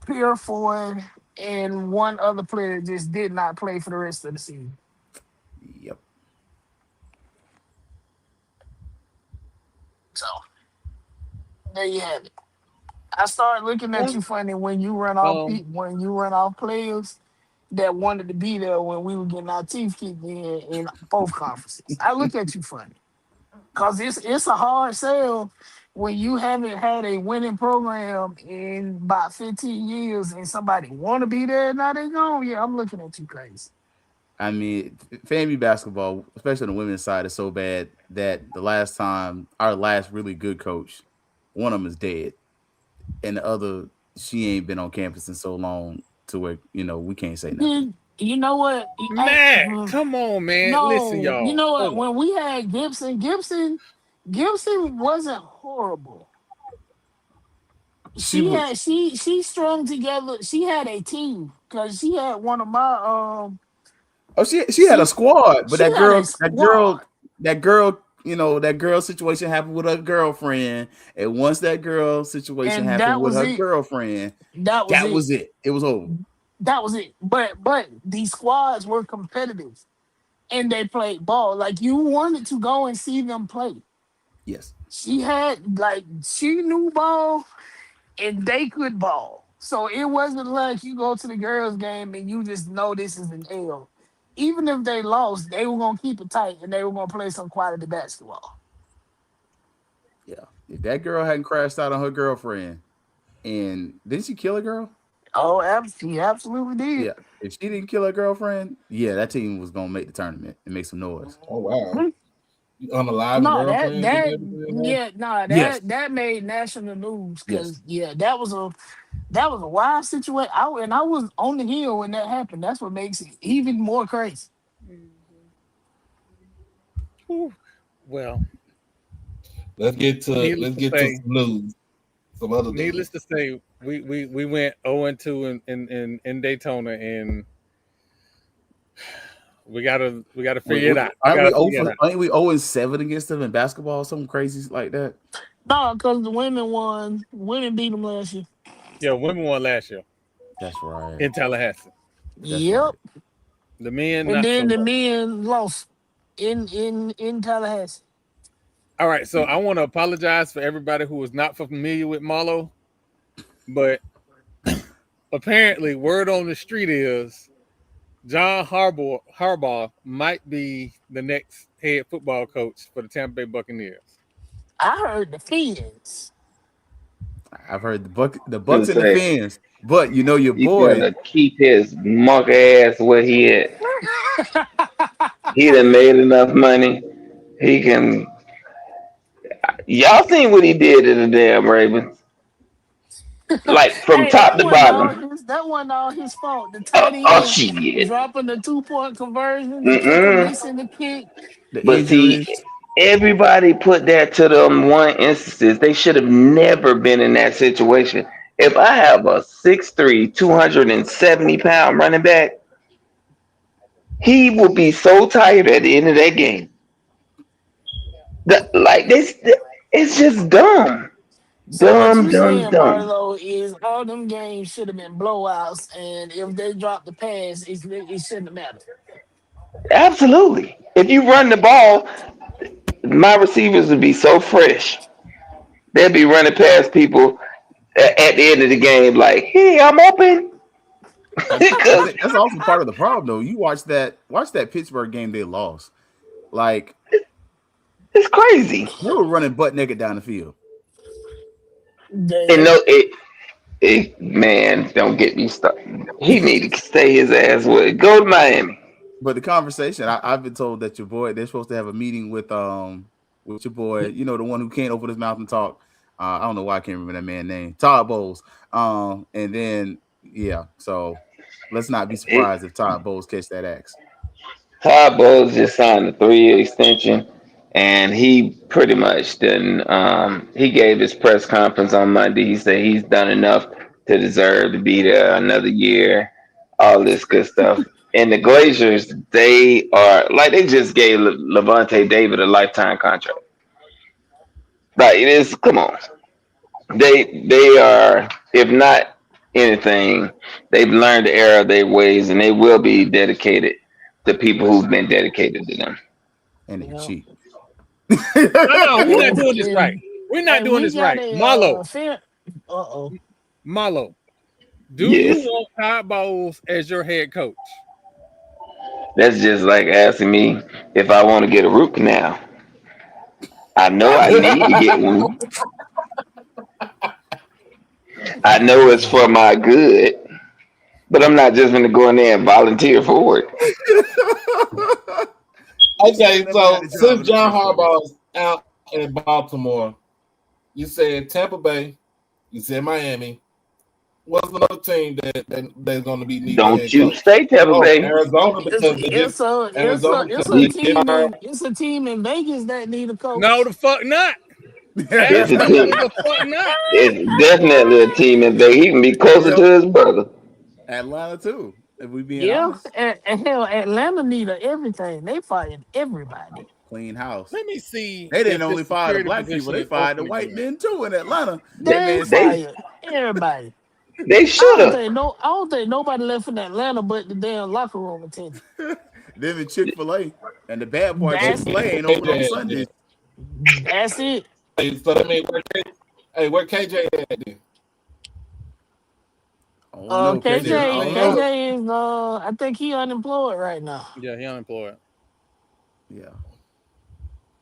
Pierre Ford, and one other player just did not play for the rest of the season. Yep. So there you have it. I started looking at you funny when you run off Um, players that wanted to be there when we were getting our teeth kicked in both conferences. I look at you funny because it's a hard sell when you haven't had a winning program in about 15 years and somebody want to be there now they gone. Yeah, I'm looking at you crazy. I mean, FAMU basketball, especially on the women's side, is so bad that the last time our last really good coach, one of them is dead, and the other she ain't been on campus in so long to where we can't say nothing. You know what? Matt, come on, man. Listen, No, you y'all. know what? Hold on. When we had Gibson wasn't horrible. She was. She strung together. She had a team because she had one of my Oh, she had a squad, but she had a squad. that girl situation happened with her girlfriend, and once that girl situation And happened that with was her it. girlfriend, That was that it. was it. It was over. That was it. But these squads were competitive and they played ball. Like you wanted to go and see them play. Yes. She knew ball and they could ball. So it wasn't like you go to the girls' game and you just know this is an L. Even if they lost, they were gonna keep it tight and they were gonna play some quality basketball. Yeah. If that girl hadn't crashed out on her girlfriend, and didn't she kill a girl? Oh, he absolutely did. Yeah. If she didn't kill her girlfriend, yeah, that team was gonna make the tournament and make some noise. Oh wow. You unalive No, that girlfriend did that everything. yeah, no, Yes. that made national news Yes. because that was a wild situation. I was on the hill when that happened. That's what makes it even more crazy. Whew. Well, let's get to some news. Some other news. Needless to say, we went 0-2 in Daytona, and we gotta figure it out. Ain't we 0-7 against them in basketball or something crazy like that? No, because the women won. Women beat them last year. Yeah, women won last year. That's right. In Tallahassee. Yep. Right. The men, and then the men lost in Tallahassee. All right, so I want to apologize for everybody who was not familiar with Marlo, but apparently word on the street is John Harbaugh might be the next head football coach for the Tampa Bay Buccaneers. I heard the Fins. I've heard the Bucks and the Fins, but your boy better keep his monk ass where he at. He done made enough money. He can. Y'all seen what he did to the damn Ravens? Like from top to bottom. That wasn't all his fault. The tight end dropping the 2-point conversion, missing the kick. But see, everybody put that to them one instances. They should have never been in that situation. If I have a 6'3", 270-pound running back, he will be so tired at the end of that game. It's just dumb. Dumb. Marlo, is all them games should have been blowouts, and if they dropped the pass, it shouldn't have mattered. Absolutely. If you run the ball, my receivers would be so fresh. They'd be running past people at the end of the game like, hey, I'm open. That's also part of the problem, though. You watch that Pittsburgh game they lost. Like, it's crazy. They were running butt naked down the field. And man, don't get me started. He need to stay his ass with. Go to Miami. But the conversation, I've been told that your boy, they're supposed to have a meeting with your boy, the one who can't open his mouth and talk. I don't know why I can't remember that man's name. Todd Bowles. And then so let's not be surprised if Todd Bowles catch that axe. Todd Bowles just signed a 3-year extension, and he pretty much didn't. He gave his press conference on Monday. He said he's done enough to deserve to be there another year. All this good stuff. And the Glazers, they just gave Levante David a lifetime contract. Like it is. Come on, they are. If not anything, they've learned the error of their ways, and they will be dedicated to people who've been dedicated to them. And they cheat. No, we're not doing this right. We're not doing this right. Marlo. Marlo. Do you want Todd Bowles as your head coach? That's just like asking me if I want to get a root canal. I know I need to get one. I know it's for my good, but I'm not just going to go in there and volunteer for it. Okay, so since John Harbaugh is out in Baltimore, you said Tampa Bay, you said Miami. What's another team that's going to be needed? Don't you say Tampa Bay? Arizona, because it's a team in Vegas that need a coach. No, the fuck not. It's definitely a team in Vegas. He can be closer to his brother. Atlanta too. If we being honest. And hell, Atlanta need everything. They fired everybody. Clean house. Let me see. They didn't only fire the black people; they fired the white men too in Atlanta. They fired everybody. They should have. I don't think nobody left in Atlanta but the damn locker room attendant. Them in Chick-fil-A. And the bad part, Chick-fil-A ain't open on Sundays. That's it. So I mean, where KJ at then? KJ is I think he unemployed right now. Yeah, he unemployed. Yeah.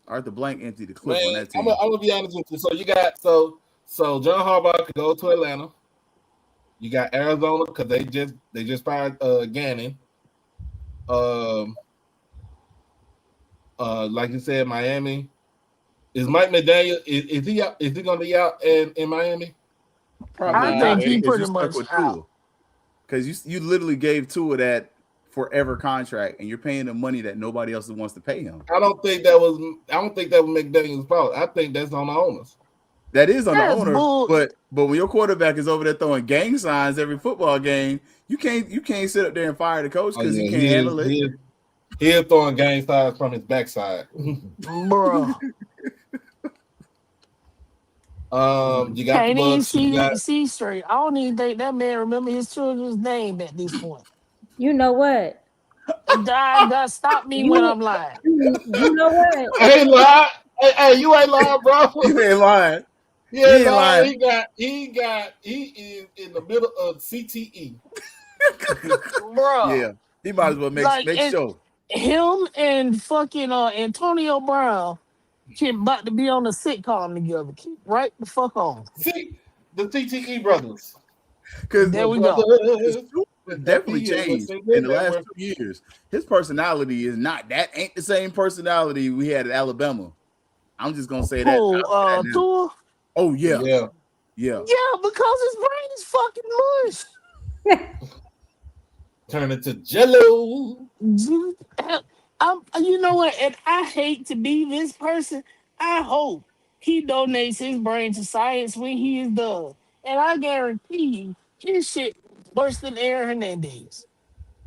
Arthur Blank emptied the clip on that team. I'm gonna be honest with you. So you got so John Harbaugh could go to Atlanta. You got Arizona because they just fired Gannon. Like you said, Miami. Is Mike McDaniel is he gonna be out in Miami? Probably. I think he pretty much out. Because you literally gave Tua that forever contract, and you're paying him money that nobody else wants to pay him. I don't think that was McDaniel's fault. I think that's on the owners. That is on the That's owner, bull- but when your quarterback is over there throwing gang signs every football game, you can't sit up there and fire the coach because he can't handle it. He is throwing gang signs from his backside. Bro. You got Can't the even Bucks. see straight. I don't even think that man remember his children's name at this point. You know what? God stop me when I'm lying. You know what? I ain't lying. Hey, you ain't lying, bro. You ain't lying. He ain't lying. He is in the middle of CTE. Bro. Yeah, he might as well make sure. Him and fucking Antonio Brown about to be on a sitcom together. Keep right the fuck on. See, the CTE brothers. Because There we go. Definitely changed in the last 2 years. His personality is not that. Ain't the same personality we had at Alabama. I'm just gonna say that. Tua? Oh yeah. Yeah, because his brain is fucking mush. Turn it to jello. You know what? And I hate to be this person. I hope he donates his brain to science when he is done. And I guarantee you, his shit worse than Aaron Hernandez.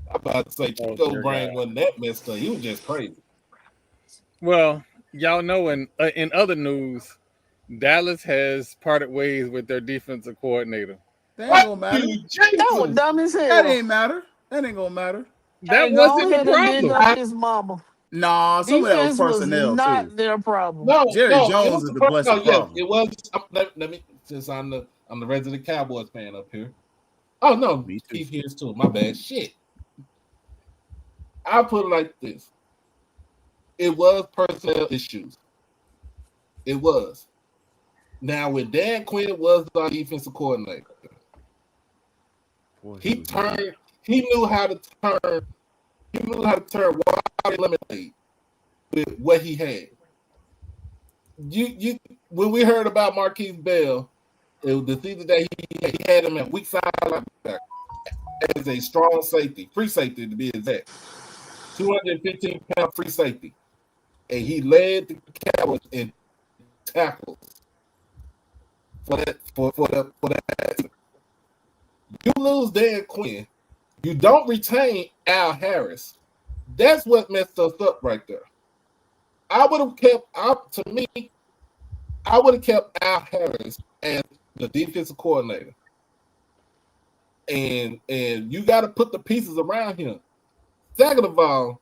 I'm about to say Chico's brain wasn't that messed up. He was just crazy. Well, y'all know in other news, Dallas has parted ways with their defensive coordinator. That ain't gonna matter. That was dumb as hell. That ain't matter. That ain't gonna matter. That wasn't the problem. His mama. Nah, some of that was personnel was not too. their problem. No, Jerry Jones is the blessed problem. Yes, it was. Let me, since I'm the resident Cowboys fan up here. Oh no, me too. Keith here's too. My bad. Shit. I'll put it like this. It was personnel issues. It was. Now, when Dan Quinn was our defensive coordinator, he knew how to turn water lemonade with what he had. When we heard about Marquise Bell, it was the season that he had him at weak side linebacker as a strong safety, free safety to be exact, 215-pound free safety, and he led the Cowboys in tackles for that. You lose Dan Quinn, you don't retain Al Harris. That's what messed us up right there. I would have kept Al Harris as the defensive coordinator. And you got to put the pieces around him. Second of all,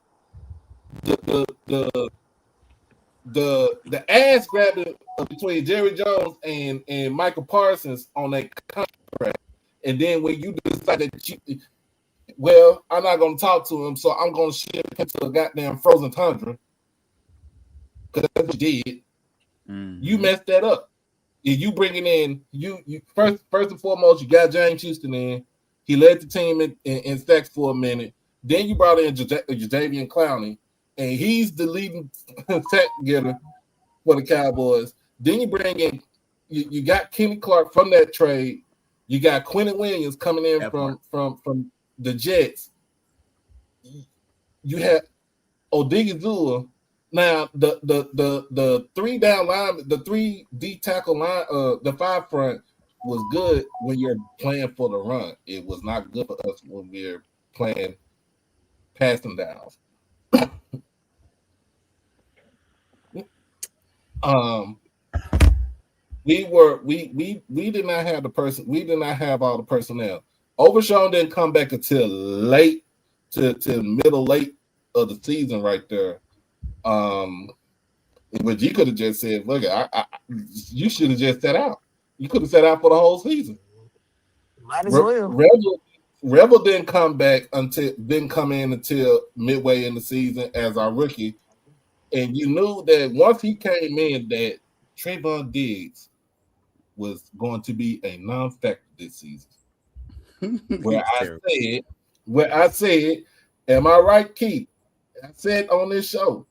the ass grabbing between Jerry Jones and Michael Parsons on that contract, and then when you decide that I'm not going to talk to him, so I'm going to ship him to a goddamn frozen tundra because that's what you did. Mm-hmm. You messed that up. If you bringing in you first and foremost, you got James Houston in. He led the team in sacks for a minute. Then you brought in Jadeveon Clowney, and he's the leading sack getter for the Cowboys. Then you bring in you got Kenny Clark from that trade. You got Quentin Williams coming in from the Jets. You have Odigizua. Now the 3 down line, the 3 D tackle line, the 5 front was good when you're playing for the run. It was not good for us when we're playing passing downs. We did not have the person. We did not have all the personnel. Overshawn didn't come back until late to middle late of the season right there. Which you could have just said, look, you should have just sat out. You could have sat out for the whole season. Might as well. Rebel didn't come in until midway in the season as our rookie. And you knew that once he came in that Trayvon Diggs was going to be a non-factor this season. Where I said, am I right, Keith? I said on this show,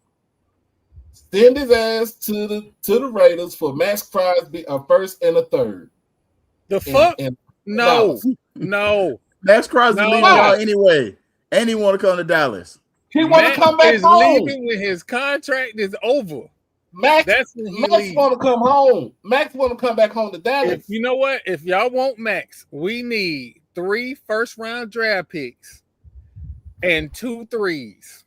send his ass to the Raiders for Max Crosby, a first and a third. The fuck? No. Max Crosby leaving y'all anyway. And he want to come to Dallas. He want to Max come back is home. leaving when his contract is over. Max when he Max leaves. want to come home. Max want to come back home to Dallas. If you know what, if y'all want Max, we need 3 first-round draft picks and 2 threes.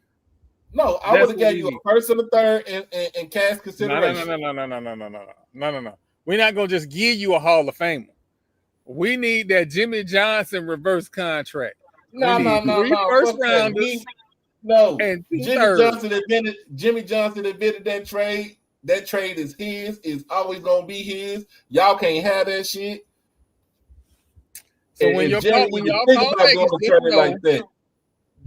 No, I would have gave you a first and a third and cash consideration. No. We're not gonna just give you a Hall of Famer. We need that Jimmy Johnson reverse contract. No. 3 first rounders. No, and 2 Jimmy thirds. Johnson invented that trade. That trade is his. It's always gonna be his. Y'all can't have that shit. So when y'all call Vegas, like that,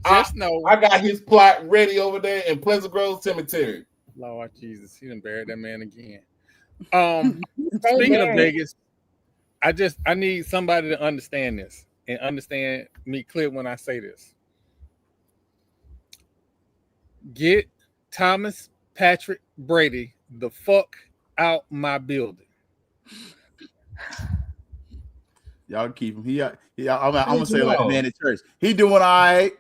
just know I got his plot ready over there in Pleasant Grove Cemetery. Lord Jesus, he done buried that man again. Speaking of Vegas, I need somebody to understand this and understand me clear when I say this. Get Thomas Patrick Brady the fuck out my building. Y'all keep him. I'm gonna say like the man in church. He doing all right.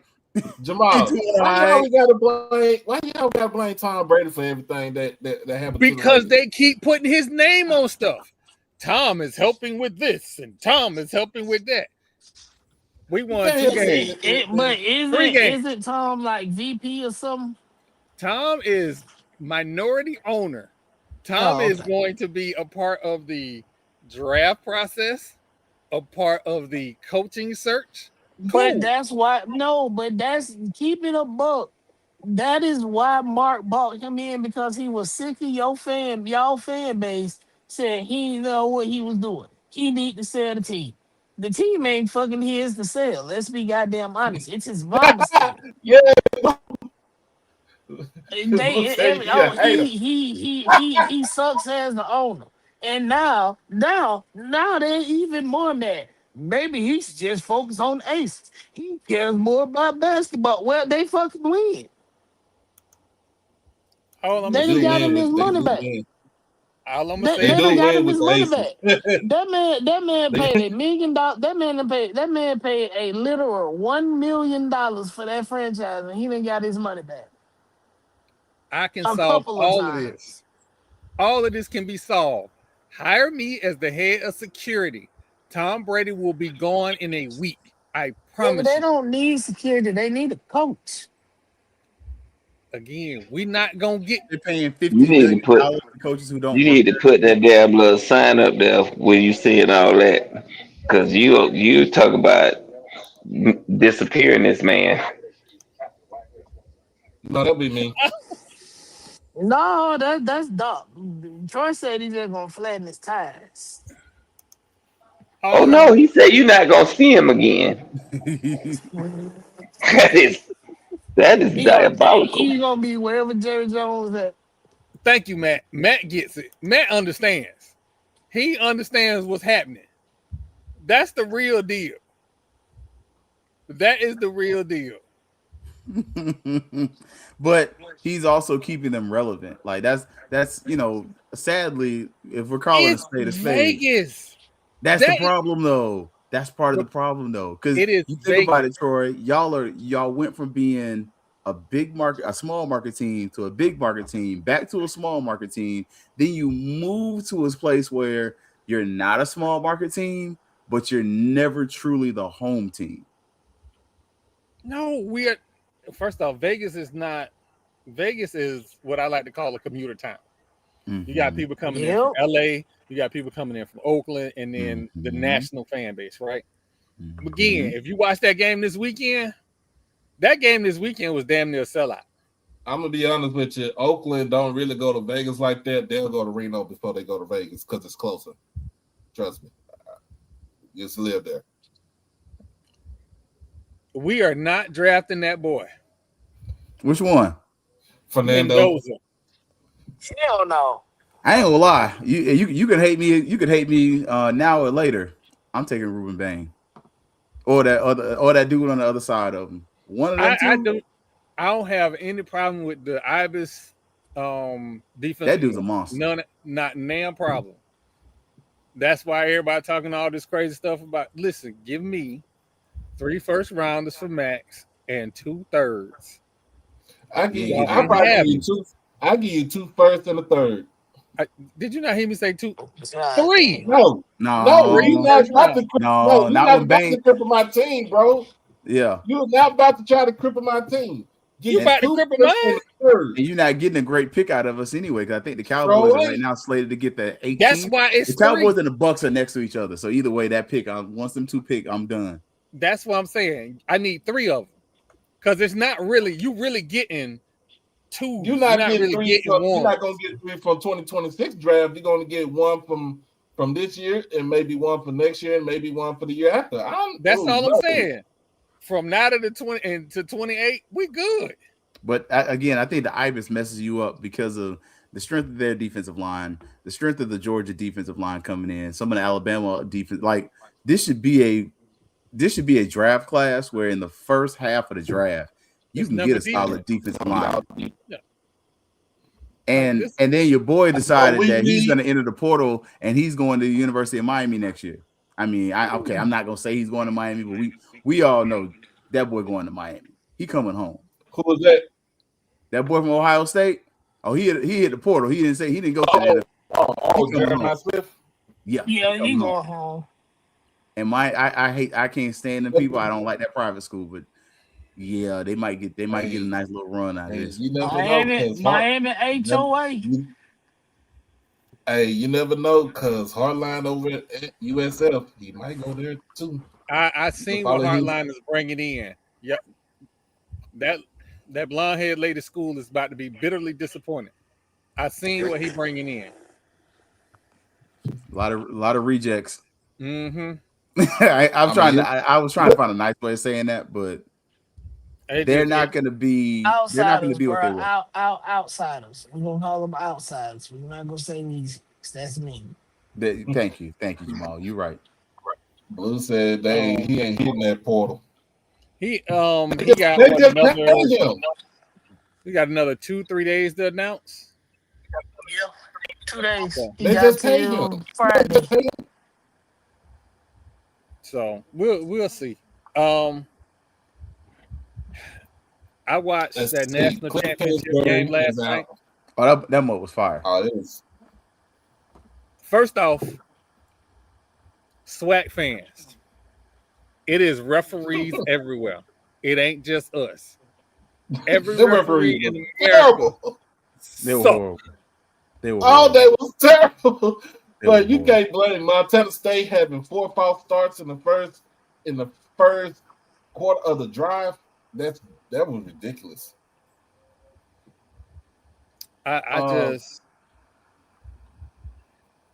Jamal, why y'all gotta blame Tom Brady for everything that happened? Because they keep putting his name on stuff. Tom is helping with this, and Tom is helping with that. We won 2 games. But isn't Tom like VP or something? Tom is minority owner. Tom is going to be a part of the draft process, a part of the coaching search. But that's why that's keep it a buck. That is why Mark bought him in, because he was sick of y'all fan base said he didn't know what he was doing. He need to sell the team. The team ain't fucking his to sell. Let's be goddamn honest. It's his mom's team. Yeah. He sucks as the owner. And now they're even more mad. Maybe he's just focused on aces. He cares more about basketball. Well, they fucking win. They got him his money back. All I'm gonna say, they got him his money back. That man paid $1 million. That man paid a literal $1 million for that franchise, and he didn't got his money back. I can solve all of this. All of this can be solved. Hire me as the head of security. Tom Brady will be gone in a week. I promise. They don't need security. They need a coach. Again, we not gonna get. They're paying $50 million to coaches who don't. You need to put that damn little sign up there when you see it all that, because you talk about disappearing this man. No, that'll be me. No, that's dumb. Troy said he's just gonna flatten his tires. Oh no, he said you're not gonna see him again. That is diabolical. He's gonna be wherever Jerry Jones at. Thank you, Matt. Matt gets it. Matt understands. He understands what's happening. That's the real deal. That is the real deal. But he's also keeping them relevant. Like that's sadly, if we're calling a spade a spade, Vegas. That's the problem, though. That's part of the problem, though, because you think about it, Troy. Y'all went from being a small market team to a big market team, back to a small market team. Then you move to a place where you're not a small market team, but you're never truly the home team. No, we are. First off, Vegas is not. Vegas is what I like to call a commuter town. Mm-hmm. You got people coming in from LA, you got people coming in from Oakland, and then the national fan base, right? Mm-hmm. Again, if you watch that game this weekend was damn near a sellout. I'm gonna be honest with you. Oakland don't really go to Vegas like that. They'll go to Reno before they go to Vegas because it's closer. Trust me. Just live there. We are not drafting that boy. Which one? Fernando. Mendoza. Hell no. I ain't gonna lie. You can hate me. You can hate me now or later. I'm taking Ruben Bain, or that dude on the other side of him. One of them two. I don't have any problem with the Ibis defense. That dude's a monster. Not damn problem. That's why everybody talking all this crazy stuff about. Listen, give me 3 first rounders for Max and 2/3. I give Yeah, you. I probably give you two. I give you 2 firsts and a third. Did you not hear me say 2? God 3. damn. No, no, you're not about to. no, You're not not when about to Bang. cripple my team, bro. Yeah, You're not about to try to cripple my team. Give You you about to 2 cripple firsts mine? and a third. and you're not getting a great pick out of us anyway. Because I think the Cowboys Bro, are right now slated to get the 18th. That's why it's The Cowboys 3. and the Bucks are next to each other. So either way, that pick, once them 2 pick, I'm done. That's what I'm saying. I need 3 of them. Because it's not really, you really getting 2. You're not getting really 3. getting You're 1. not gonna get 3 from 2026 draft. You're gonna get 1 from this year, and maybe 1 for next year, and maybe 1 for the year after. That's all I'm saying. From now to the 20 and to 28, we good. But again, I think the Ibis messes you up because of the strength of their defensive line, the strength of the Georgia defensive line coming in, some of the Alabama defense. Like this should be a draft class where in the first half of the draft you can get a solid defensive line. Yeah. And then your boy decided that he's going to enter the portal and he's going to the University of Miami next year. I mean, I'm not going to say he's going to Miami, but we all know that boy going to Miami. He coming home. Who was that? That boy from Ohio State. Oh, he hit the portal. He didn't go to the Jeremiah Smith. Yeah, he going home. And I can't stand them people. I don't like that private school, but yeah, they might get a nice little run out of this. You never know. Miami HOA. You never know because Hardline over at USF, he might go there too. I seen what Hardline is bringing in. Yep, that blonde haired lady school is about to be bitterly disappointed. I seen what he bringing in. A lot of rejects. Mm-hmm. I was trying to find a nice way of saying that, but they're not going to be. They're not going to be what they were. Outsiders. We're gonna call them outsiders. We're not gonna say these. That's me. Thank you, Jamal. You're right. Blue said he ain't hitting that portal. He got another 2-3 days to announce. Yeah, 2 days. So, they just paid him Friday. So we'll see. I watched that national championship game last night. Oh, that mode was fire. Oh, it was. First off, SWAC fans. It is referees everywhere. It ain't just us. Every referee in America. They were horrible. They was terrible. But you can't blame Montana State having 4 false starts in the first quarter of the drive. That was ridiculous.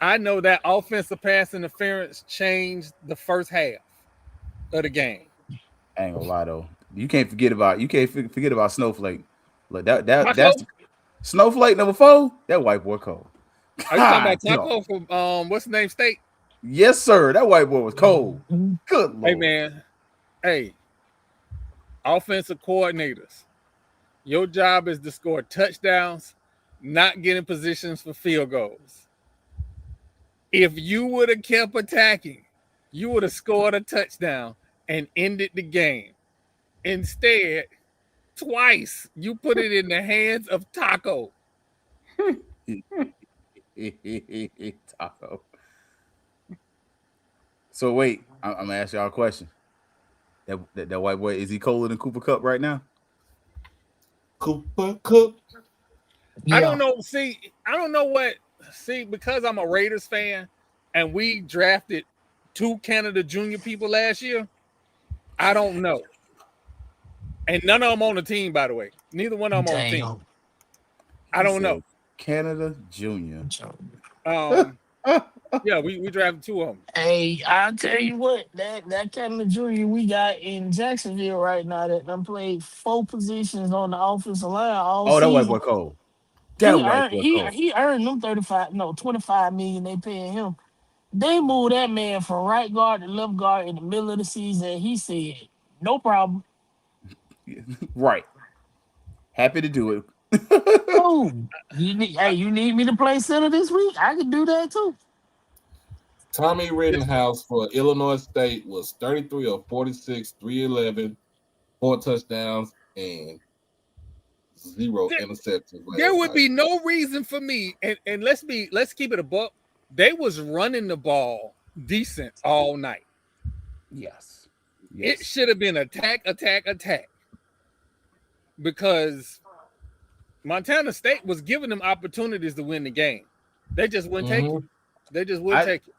I know that offensive pass interference changed the first half of the game. I ain't gonna lie though. You can't forget about Snowflake. Like that's Snowflake number 4. That white boy cold. Are you talking about Taco from what's the name State? Yes, sir. That white boy was cold. Good Lord. Hey man. Hey, offensive coordinators. Your job is to score touchdowns, not get in positions for field goals. If you would have kept attacking, you would have scored a touchdown and ended the game. Instead, twice you put it in the hands of Taco. Taco. So wait, I'm gonna ask y'all a question. That white boy, is he colder than Cooper Kupp right now? Cooper Kupp. Yeah. I don't know. Because I'm a Raiders fan and we drafted 2 Canada Junior people last year, I don't know. And none of them on the team, by the way. Neither one of them on the team. I don't know. Canada Junior. Yeah, we drafted 2 of them. Hey, I'll tell you what, that Canada Junior we got in Jacksonville right now that done played 4 positions on the offensive line all season. That white boy cold. He earned them 25 million they paying him. They moved that man from right guard to left guard in the middle of the season. He said, no problem. Right. Happy to do it. Oh, you need me to play center this week? I can do that too. Tommy Rittenhouse for Illinois State was 33 of 46, 311, 4 touchdowns and 0 interceptions. There would be no reason for me, and let's keep it a buck. They was running the ball decent all night. Yes. It should have been attack, because Montana State was giving them opportunities to win the game. They just wouldn't take it. They just wouldn't take it.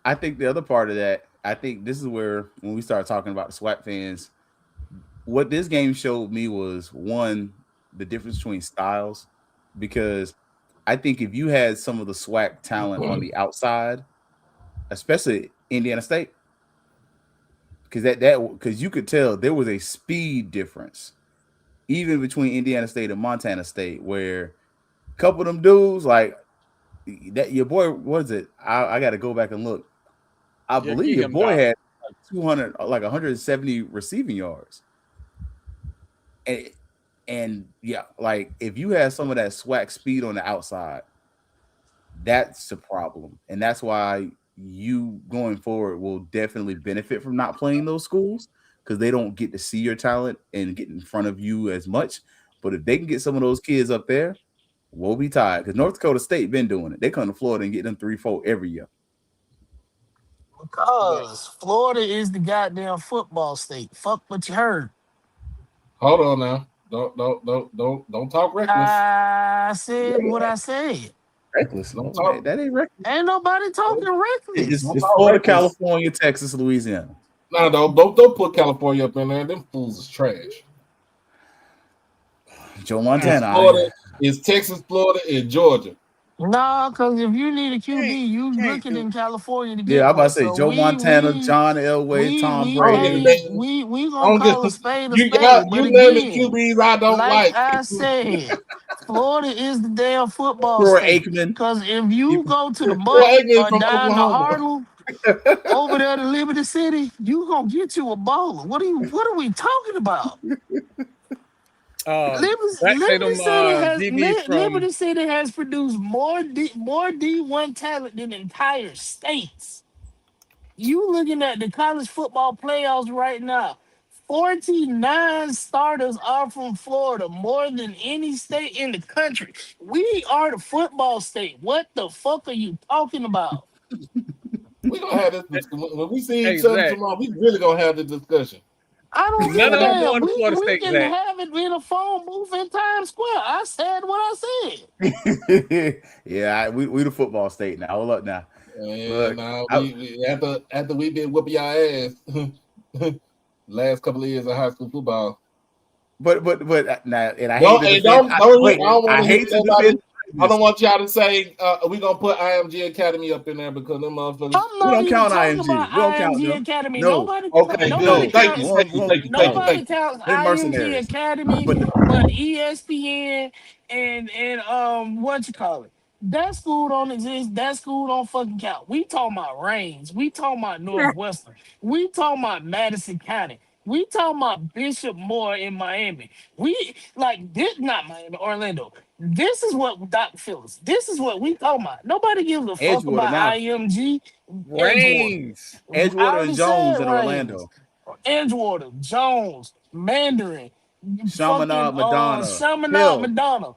I think the other part of that, I think this is where when we start talking about the SWAC fans, what this game showed me was, one, the difference between styles, because I think if you had some of the SWAC talent on the outside, especially Indiana State, because you could tell there was a speed difference even between Indiana State and Montana State, where a couple of them dudes, like that, your boy, what is it? I got to go back and look. I believe your boy had like 200, like 170 receiving yards. And yeah, like if you have some of that SWAC speed on the outside, that's a problem. And that's why you going forward will definitely benefit from not playing those schools, because they don't get to see your talent and get in front of you as much. But if they can get some of those kids up there, we'll be tired. Because North Dakota State been doing it. They come to Florida and get them 3-4 every year. Because Florida is the goddamn football state. Fuck what you heard. Hold on now. Don't talk reckless. I said what I said. Reckless. No, that ain't reckless. Ain't nobody talking reckless. It's Florida, California, Texas, Louisiana. No, don't put California up in there. Them fools is trash. Joe Montana. It's Texas, Florida, and Georgia. No, because if you need a QB, you looking in California to get I'm about to say so Joe Montana, John Elway, Tom Brady. We gonna call a spade a spade. You naming QBs I don't like. I said, Florida is the damn football state. Because if you go to the Buck or down to Harlem, over there to Liberty City, you gonna get you a bowler. What are we talking about? Liberty City has produced more D1 talent than entire states. You looking at the college football playoffs right now. 49 starters are from Florida, more than any state in the country. We are the football state. What the fuck are you talking about? We're gonna have this when we see each other tomorrow. We really gonna have this discussion. I don't give a damn. We can have it in a phone booth in Times Square. I said what I said. Yeah, we the football state now. Hold up now. Look, after we been whooping y'all ass last couple of years of high school football. But now, and I don't want y'all to say we're gonna put IMG Academy up in there because them motherfuckers. We don't count IMG. We don't count IMG Academy. No. Nobody Thank you. Nobody counts IMG Academy, but ESPN and what you call it. That school don't exist. That school don't fucking count. We talking about Reigns. We talking about Northwestern. We talking about Madison County. We talking about Bishop Moore in Miami. We like this, not Miami, Orlando. This is what Dr. Phillips. This is what we talking about. Nobody gives a fuck about IMG. Reigns, Edgewater and Jones in Orlando. Edgewater, Jones, Mandarin. Chaminade, Madonna. Madonna.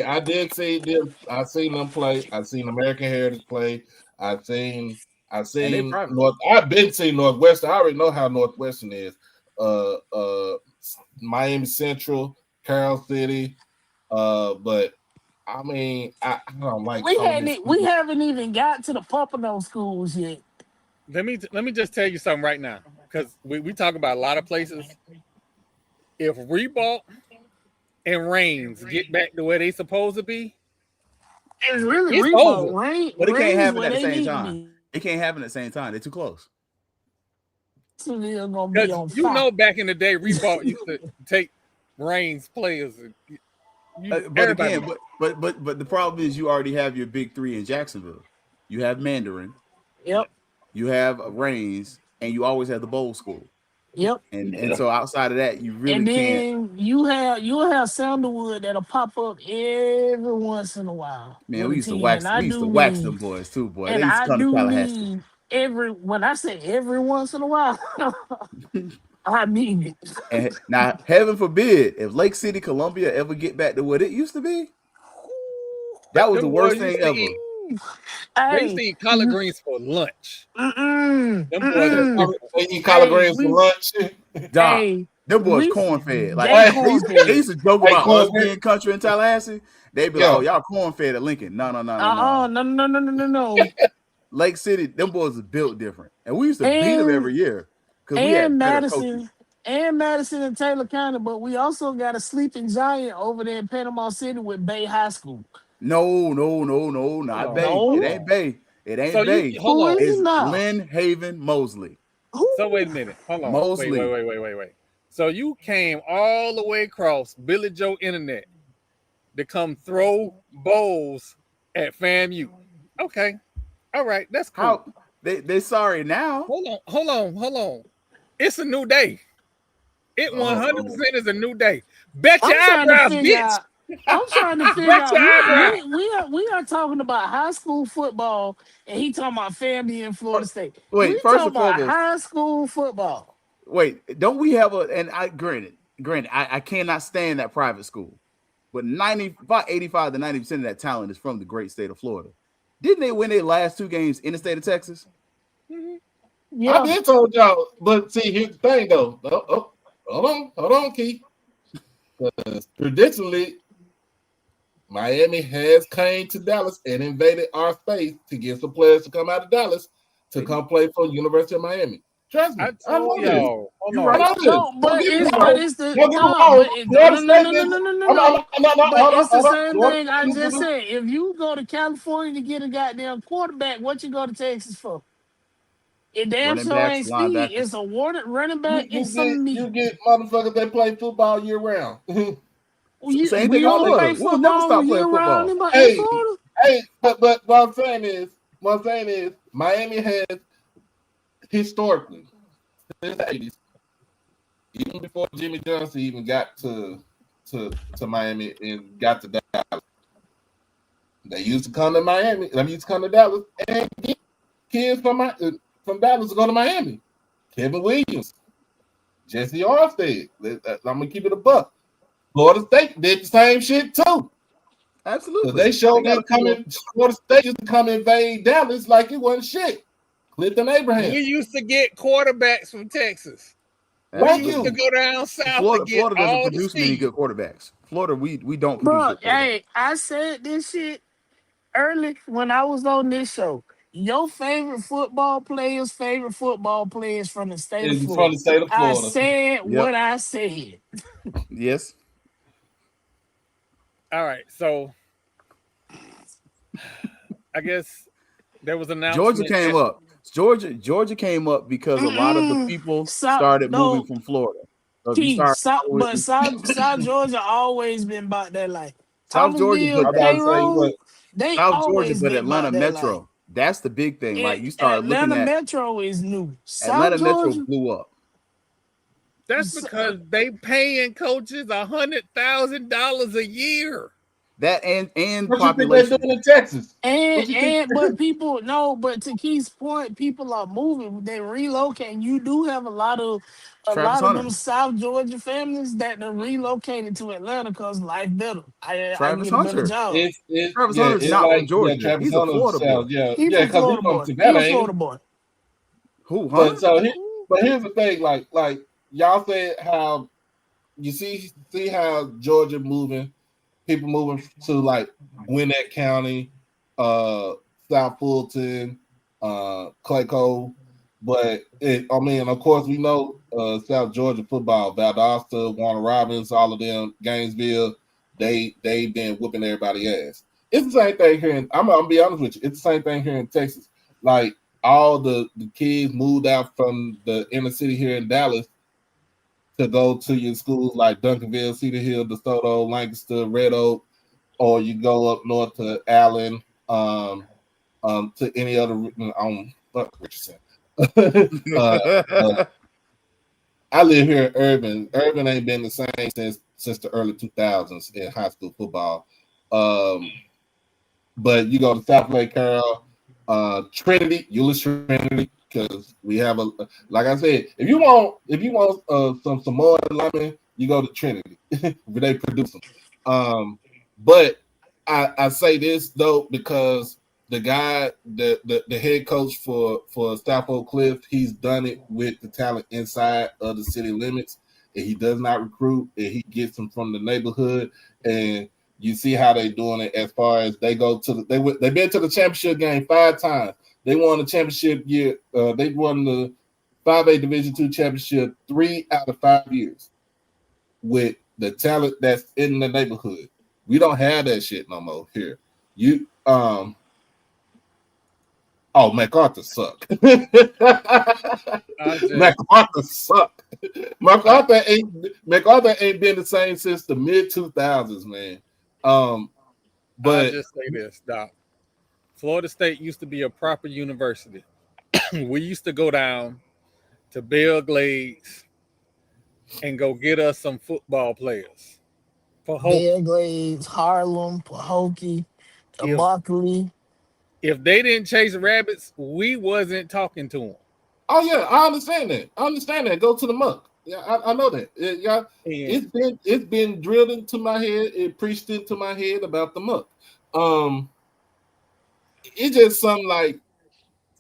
I did see this. I seen them play. I seen American Heritage play. I've been seeing Northwestern. I already know how Northwestern is. Miami Central, Carroll City. But I mean, I don't like. We haven't even got to the Pompano schools yet. Let me just tell you something right now, because we talk about a lot of places. If Reebok and Reigns get back to where they supposed to be, it's really over. But it can't happen at the same time. It can't happen at the same time. They're too close. So they're gonna be on you know, back in the day, Reebok used to take Reigns players. But the problem is you already have your big three in Jacksonville. You have Mandarin. Yep. You have Reigns, and you always have the bowl school. Yep. And so outside of that, you really can't. You'll have Sandalwood that'll pop up every once in a while. Man, we used to wax them boys too, boy. They used to come to Tallahassee. when I say every once in a while, I mean it. And now, heaven forbid, if Lake City, Columbia ever get back to what it used to be, that was the Them worst boys thing used to ever. eat. They used Hey, to eat collard greens for lunch. mm-mm, Them boys was mm-mm. different. They eat collard greens for we, lunch. Doc, hey, them boys we, corn fed. Like they Hey, corn they fed. used to joke hey, about corn us being country in Tallahassee. They'd be like, Yo, "Oh, y'all corn fed at Lincoln." No. No. Lake City, them boys is built different, and we used to beat them And every year because we and had better coaches. Madison and Taylor County, but we also got a sleeping giant over there in Panama City with Bay High School. No, Hold not on, Bay. hold It No, ain't on. Bay. It So ain't you Bay. hold who on. is it It's now? Glen Haven Mosley. So wait a Who? minute. Hold on. Mosley. Wait. So you came all the way across Billy Joe Internet to come throw bowls at FAMU. Okay. All right. That's cool. How they sorry now? Hold on. It's a new day. It oh, Lord. 100% is a new day. Bet your I'm trying to eyebrows, figure bitch. out. I'm trying to figure Bet out. your eyebrows. We are talking about high school football, and he talking about family in Florida State. We Wait, first talking and about foremost, high school football. wait, don't we have a and I granted, I cannot stand that private school. But about 85 to 90% of that talent is from the great state of Florida. Didn't they win their last two games in the state of Texas? Mhm. I Yeah, did told y'all, but see, here's the thing though. Hold on, Keith. Traditionally, Miami has came to Dallas and invaded our space to get some players to come out of Dallas to come play for University of Miami. Trust me, I I told know this. y'all. Hold You're I on. right. know this. no, Don't but get me wrong. it's the Don't get me no, wrong. but it Florida no no State no no did. no no no No, no. But hold on, it's the hold on. same Florida thing I State just did. said. If you go to California to get a goddamn quarterback, what you go to Texas for? It damn Running sure backs, ain't speed. linebackers. It's a water running back and some You meat. get motherfuckers that play football year round. Same thing We in only College. play Florida. We'll never football stop year playing round football. in Hey, Florida. but what I'm saying is, Miami has historically since the 80s, even before Jimmy Johnson even got to Miami and got to Dallas, they used to come to Miami. They used to come to Dallas and get kids from Dallas to go to Miami. Kevin Williams, Jesse Armstead. I'm gonna keep it a buck. Florida State did the same shit too. Because Absolutely. they They showed got me a few. coming, Florida State used to come invade Dallas like it wasn't shit. Clifton Abraham. We used to get quarterbacks from Texas. We Thank used to Absolutely. you. go down south to get Florida doesn't all the produce many speed. good quarterbacks. Florida, we don't produce Bro, good quarterbacks. hey, I said this shit early when I was on this show. Your favorite football players from the state of It's from Florida. the state of I Florida. said Yep. what I said. Yes. All right. So I guess there was an Georgia announcement came that up. Georgia came up because a lot of the people South, started moving no, from Florida. So if you Key, start South, but with South Georgia always been about that life. South Georgia, Thomasville, I'm but about to tell you what. payroll, they South Georgia, always but been Atlanta about that life. Metro. That's the big thing. Like you start looking Atlanta at Metro is new. South Atlanta Metro Georgia, blew up. that's because they paying coaches $100,000 a year. That and What you think they're population. doing in Texas? What you think? but people no, but to Keith's point, people are moving. They relocate. You do have a Travis lot of Hunter. them South Georgia families that are relocated to Atlanta because life better. I can Travis get a better Hunter. job. Travis Hunter is It's not like from Georgia. Travis He's a Hunter Florida boy. sounds He yeah, from because he's Florida from boy. He Savannah, a ain't Florida he? boy. Who But Hunter? but here's the thing, like y'all said how you see how Georgia moving, people moving to like Gwinnett County, South Fulton, Clayco. But of course, we know South Georgia football, Valdosta, Warner Robins, all of them, Gainesville, they've been whooping everybody ass. It's the same thing here. I'm gonna be honest with you. It's the same thing here in Texas. Like all the kids moved out from the inner city here in Dallas to go to your schools like Duncanville, Cedar Hill, DeSoto, Lancaster, Red Oak, or you go up north to Allen, to any other Richardson. But I live here in Urban. Urban ain't been the same since the early 2000s in high school football. But you go to South Lake Carroll, Trinity, Euless Trinity, because we have a, like I said, if you want some Samoan linemen, you go to Trinity. They produce them. But I say this though because the guy, the head coach for South Oak Cliff, he's done it with the talent inside of the city limits, and he does not recruit, and he gets them from the neighborhood, and you see how they doing it as far as they go to they've been to the championship game 5 times. They won the championship year. They won the 5A Division II championship 3 out of 5 years with the talent that's in the neighborhood. We don't have that shit no more here. MacArthur suck. MacArthur suck. MacArthur ain't been the same since the mid 2000s, man. But I'll just say this, Doc. Florida State used to be a proper university. We used to go down to Belle Glades and go get us some football players. Belle Glades, Harlem, Pahokee, Immokalee. If they didn't chase rabbits, we wasn't talking to them. Oh yeah, I understand that. Go to the muck. Yeah, I know that. It's been drilled into my head. It preached into my head about the muck. It's just something like,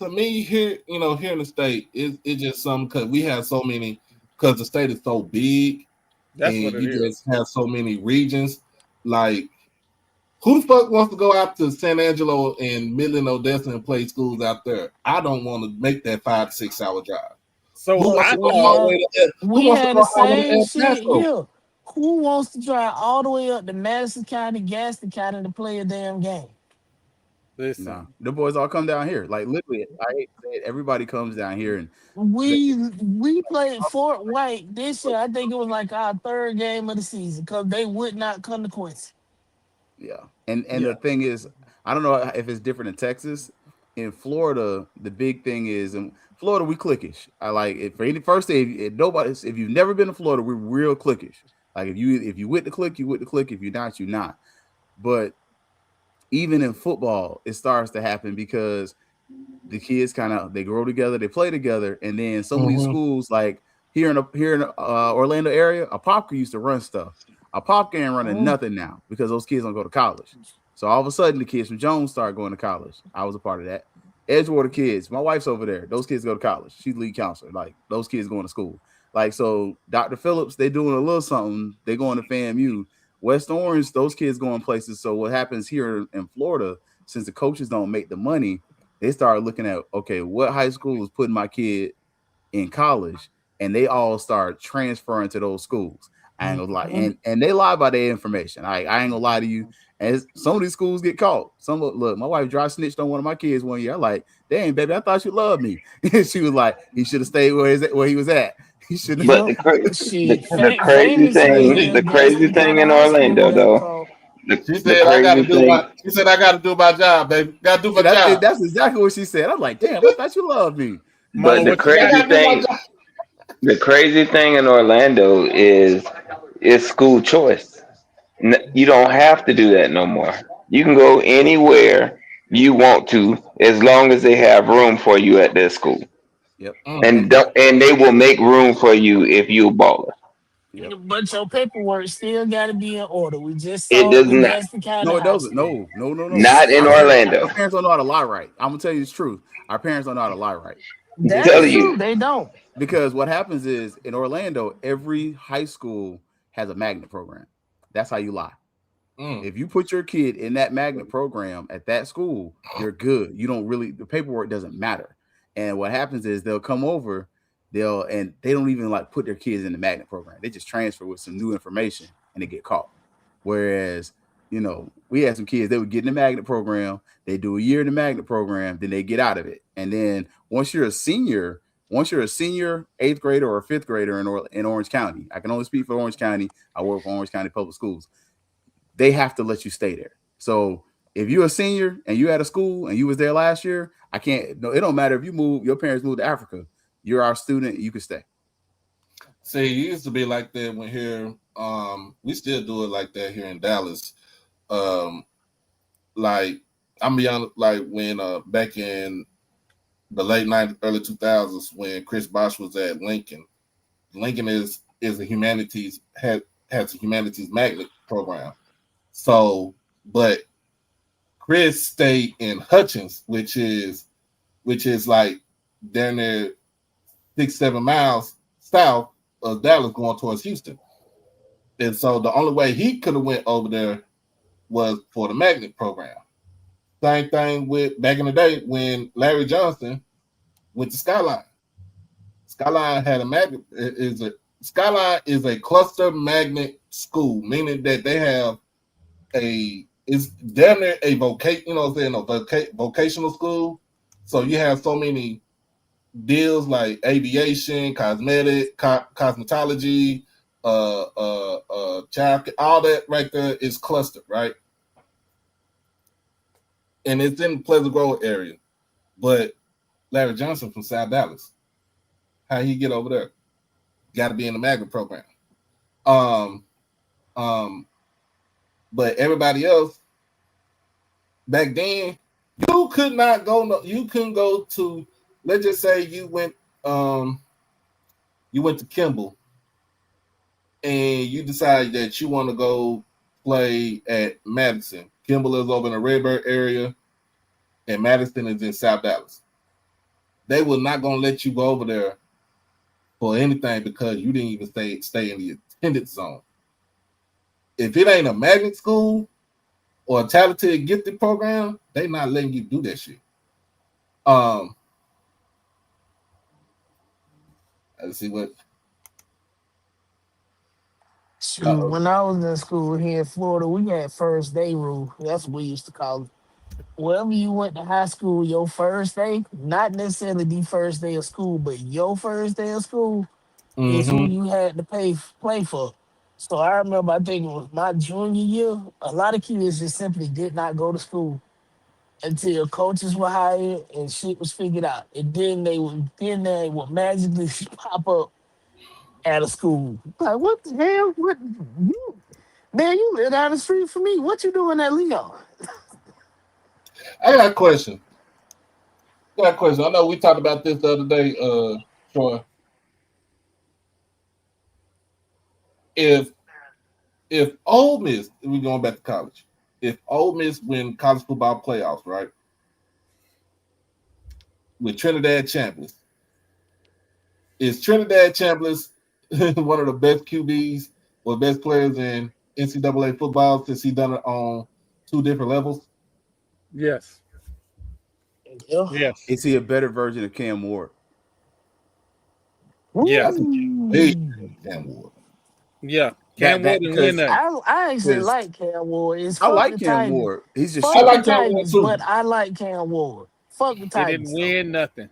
to me here, here in the state, it's just something because we have so many, because the state is so big. That's and what it you is. just have so many regions. Like, who the fuck wants to go out to San Angelo and Midland, Odessa and play schools out there? I don't want to make that 5 to 6 hour drive. So we had the same shit here. Who wants to drive all the way up to Madison County, Gaston County to play a damn game? Listen, no, the boys all come down here. Like literally, I hate to say it, everybody comes down here, and we played Fort White this year. I think it was like our 3rd game of the season because they would not come to Quincy. Yeah, and the thing is, I don't know if it's different in Texas. In Florida, the big thing is in Florida we cliquish. I like it for any first day. If you've never been to Florida, we're real cliquish. Like if you with the click, you with the click. If you're not, you're not. But even in football, it starts to happen because the kids they grow together, they play together, and then some of these schools, like here in Orlando area, a Apopka used to run stuff. A Apopka ain't running nothing now because those kids don't go to college. So all of a sudden, the kids from Jones started going to college. I was a part of that. Edgewater kids, my wife's over there. Those kids go to college. She's lead counselor. Like those kids going to school. Like so, Dr. Phillips, they doing a little something. They going to FAMU. West Orange, those kids going places. So what happens here in Florida, since the coaches don't make the money, they start looking at, okay, what high school is putting my kid in college? And they all start transferring to those schools. I ain't gonna lie. And they lie by their information. I ain't gonna lie to you. And some of these schools get caught. Look, my wife dry snitched on one of my kids one year. I'm like, dang, baby, I thought you loved me. She was like, he should have stayed where he was at. He should have. But the crazy thing in Orlando, though. She said, I got to do my job, baby. Got to do my job. That's exactly what she said. I'm like, damn, I thought you loved me. But the crazy thing in Orlando is school choice. You don't have to do that no more. You can go anywhere you want to as long as they have room for you at their school. Yep. And they will make room for you if you a baller. Yep. But your paperwork still got to be in order. We just saw it doesn't. No, it doesn't. No. Not in Orlando. Our parents don't know how to lie right. I'm gonna tell you the truth. Our parents don't know how to lie right. That's true. They don't. Because what happens is in Orlando, every high school has a magnet program. That's how you lie. If you put your kid in that magnet program at that school, you're good. You don't really, the paperwork doesn't matter. And what happens is they'll come over, they don't even like put their kids in the magnet program. They just transfer with some new information and they get caught. Whereas, we had some kids, they would get in the magnet program, they do a year in the magnet program, then they get out of it. And then once you're a senior, 8th grader or a 5th grader in Orange County, I can only speak for Orange County. I work for Orange County Public Schools. They have to let you stay there. So if you're a senior and you at a school and you was there last year, it don't matter if your parents moved to Africa. You're our student, you can stay. See, it used to be like that when here. We still do it like that here in Dallas. Like I'm be honest, like when back in the late 90s, early 2000s, when Chris Bosh was at Lincoln. Lincoln is a humanities has a humanities magnet program. So, but Chris stayed in Hutchins, which is like down there 6-7 miles south of Dallas, going towards Houston. And so the only way he could have went over there was for the magnet program. Same thing with back in the day when Larry Johnson went to Skyline. Skyline had a magnet. Skyline is a cluster magnet school, meaning that they have it's damn near a vocational school. So you have so many deals like aviation, cosmetology, child, all that right there is clustered, right? And it's in the Pleasant Grove area. But Larry Johnson from South Dallas, how he get over there? Got to be in the magnet program. But everybody else back then, you could not go. No, you couldn't go to. Let's just say you went to Kimball, and you decide that you want to go play at Madison. Kimball is over in the Redbird area, and Madison is in South Dallas. They were not going to let you go over there for anything because you didn't even stay in the attendance zone. If it ain't a magnet school or a talented gifted program, they not letting you do that shit. Let's see what. Shoot, when I was in school here in Florida, we had first day rule. That's what we used to call it. Wherever you went to high school, your first day, not necessarily the first day of school, but your first day of school is who you had to play for. So I remember, I think it was my junior year, a lot of kids just simply did not go to school until coaches were hired and shit was figured out. And then they would magically pop up at a school. Like, what the hell? What you man, you live down the street from me. What you doing at Leon? I got a question. I know we talked about this the other day, Troy. If Ole Miss, we're going back to college. If Ole Miss win college football playoffs, right? With Trinidad Chambliss, is Trinidad Chambliss one of the best QBs or best players in NCAA football since he done it on 2 different levels? Yes. Yeah. Yes. Is he a better version of Cam Ward? Yeah. Cam Ward. Yeah. Cam Ward didn't win that. I actually like Cam Ward. I like Cam Ward. He's just I like Cam Ward too. But I like Cam Ward. Fuck the Titans. He didn't win nothing.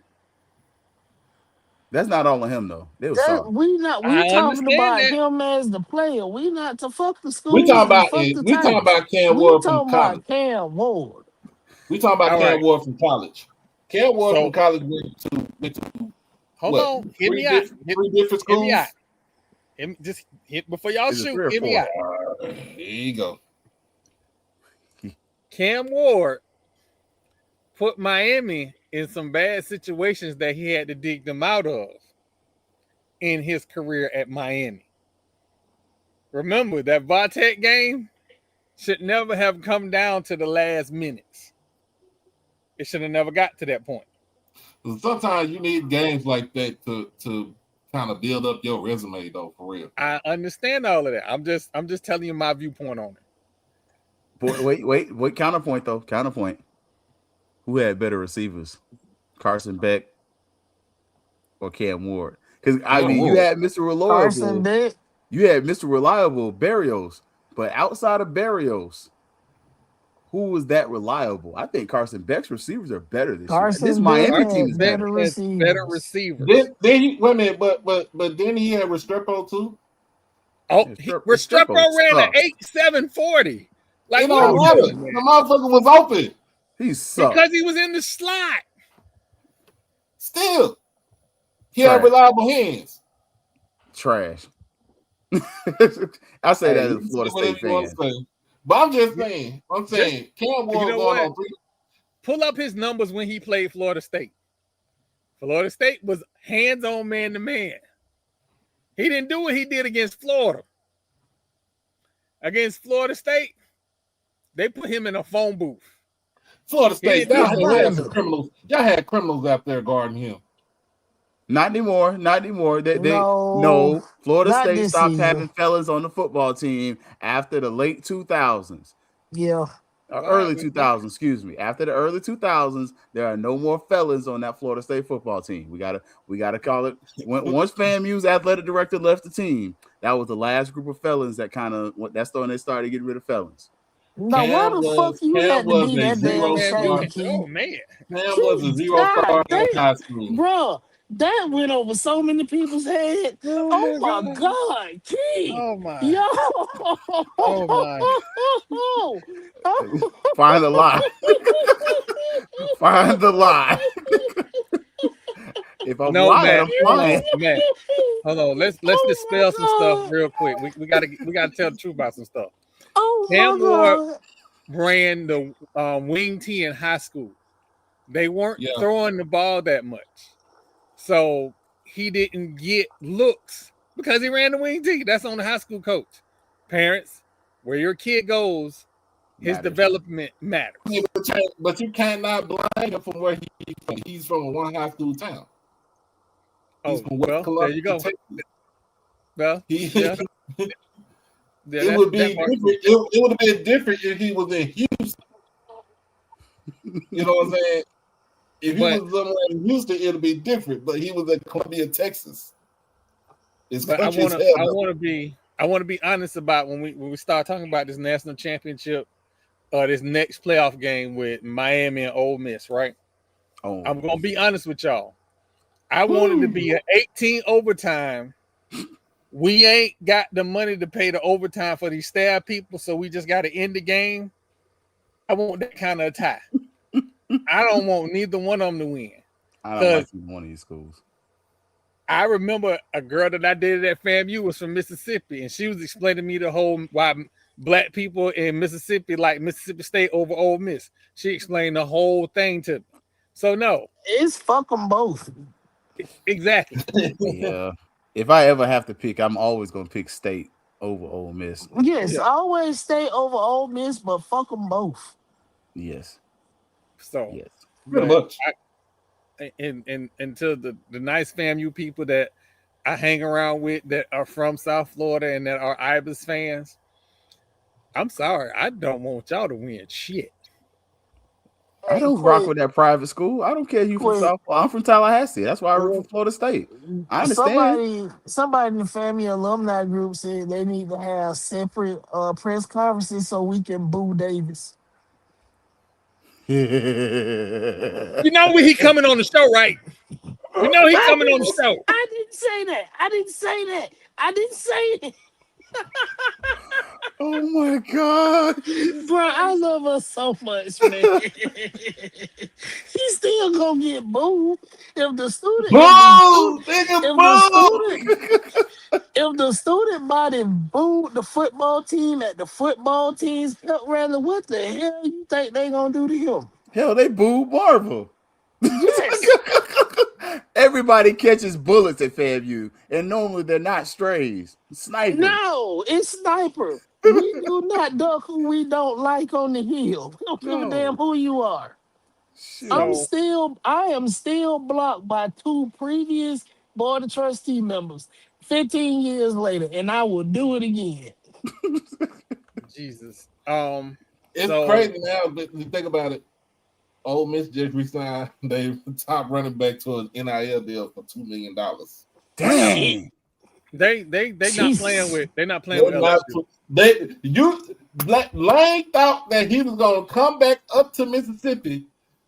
That's not all of him though. They was soft. We talking about him as the player. We not to fuck the school. We talking about Cam Ward from college. Cam Ward. We talking about Cam Ward from college. Cam Ward from college went to hold on. Hit me out. 3 different schools. Hit me out. Just hit before y'all shoot. Hit me out. Here you go. Cam Ward put Miami in some bad situations that he had to dig them out of in his career at Miami. Remember, that Vatek game should never have come down to the last minutes. It should have never got to that point. Sometimes you need games like that to kind of build up your resume, though, for real. I understand all of that. I'm just telling you my viewpoint on it. Wait. Counterpoint, though. Counterpoint. Who had better receivers, Carson Beck or Cam Ward? Because you had Mr. Reliable. Carson Beck. You had Mr. Reliable, Barrios, but outside of Barrios, who was that reliable? I think Carson Beck's receivers are better this year. This Miami team is better receivers. Then he, wait a minute, but then he had Restrepo too. Oh, Restrepo ran an 8.740. Like, the motherfucker was open. He sucked because he was in the slot. Still, he had reliable hands. Trash. I say that as a Florida State fan. But I'm just saying. Cam Ward going on 3. pull up his numbers when he played Florida State. Florida State was hands-on man-to-man. He didn't do what he did against Florida. Against Florida State, they put him in a phone booth. Florida State, didn't y'all do had some criminals. Y'all had criminals out there guarding him. Not anymore. Not anymore. No, Florida not State this stopped season. having felons on the football team after the late 2000s. Yeah. Early 2000s, excuse me. After the early 2000s, there are no more felons on that Florida State football team. We gotta call it. Once FAMU's athletic director left the team, that was the last group of felons that that's when they started getting rid of felons. Now, why the fuck you had to be that damn shady, Oh King? man, Cam was a zero God star in damn. high school. Bro, that went over so many people's head. Oh my God, King. Oh my. Yo. Oh my. Find the lie. Find the lie. If I'm lying, I'm lying. Man. Hold on. Let's dispel some stuff real quick. We gotta tell the truth about some stuff. Oh Cam my Ward God. ran the wing T in high school. They weren't throwing the ball that much. So he didn't get looks because he ran the wing T. That's on the high school coach. Parents, where your kid goes, his development matters. Yeah, but you cannot blame him from where he's from one high school town. He's from West Columbia, there you go. Texas. Well, it would be different. It would have been different if he was in Houston. You know what I'm saying? If he was somewhere in Houston, it would be different. But he was in Columbia, Texas. But I want to be honest about when we start talking about this national championship, this next playoff game with Miami and Ole Miss, right? Oh, I'm gonna be honest with y'all. I wanted to be an 18 overtime. We ain't got the money to pay the overtime for these staff people, so we just got to end the game. I want that kind of tie. I don't want neither one of them to win. I don't like one of these schools. I remember a girl that I dated at FAMU was from Mississippi, and she was explaining to me the whole why black people in Mississippi like Mississippi State over Ole Miss. She explained the whole thing to me. So no, it's fuck them both. Exactly. Yeah. If I ever have to pick, I'm always gonna pick State over Ole Miss. Yes, always State over Ole Miss, but fuck them both. Yes. So yes, pretty much. And to the nice FAMU people that I hang around with that are from South Florida and that are Ibis fans, I'm sorry, I don't want y'all to win shit. I don't rock with that private school. I don't care if you from South Florida. I'm from Tallahassee. That's why I root for Florida State. I understand. Somebody in the family alumni group said they need to have separate press conferences so we can boo Davis. You know when he coming on the show, right? We know he coming on the show. I didn't say that. Oh my God, bro! I love her so much, man. He's still gonna get booed if the student. If the student body booed the football team at the football team's pep rally, what the hell you think they gonna do to him? Hell, they booed Marvel. Yes. Everybody catches bullets at FAMU, and normally they're not strays. Sniper. No, it's sniper. We do not duck who we don't like on the hill. We don't give a damn who you are. Shit. I am still blocked by 2 previous board of trustee members 15 years later, and I will do it again. Jesus. It's crazy now, but you think about it. Ole Miss just resigned their top running back to an NIL deal for $2 million. Dang. They not playing with LSU. Lane thought that he was gonna come back up to Mississippi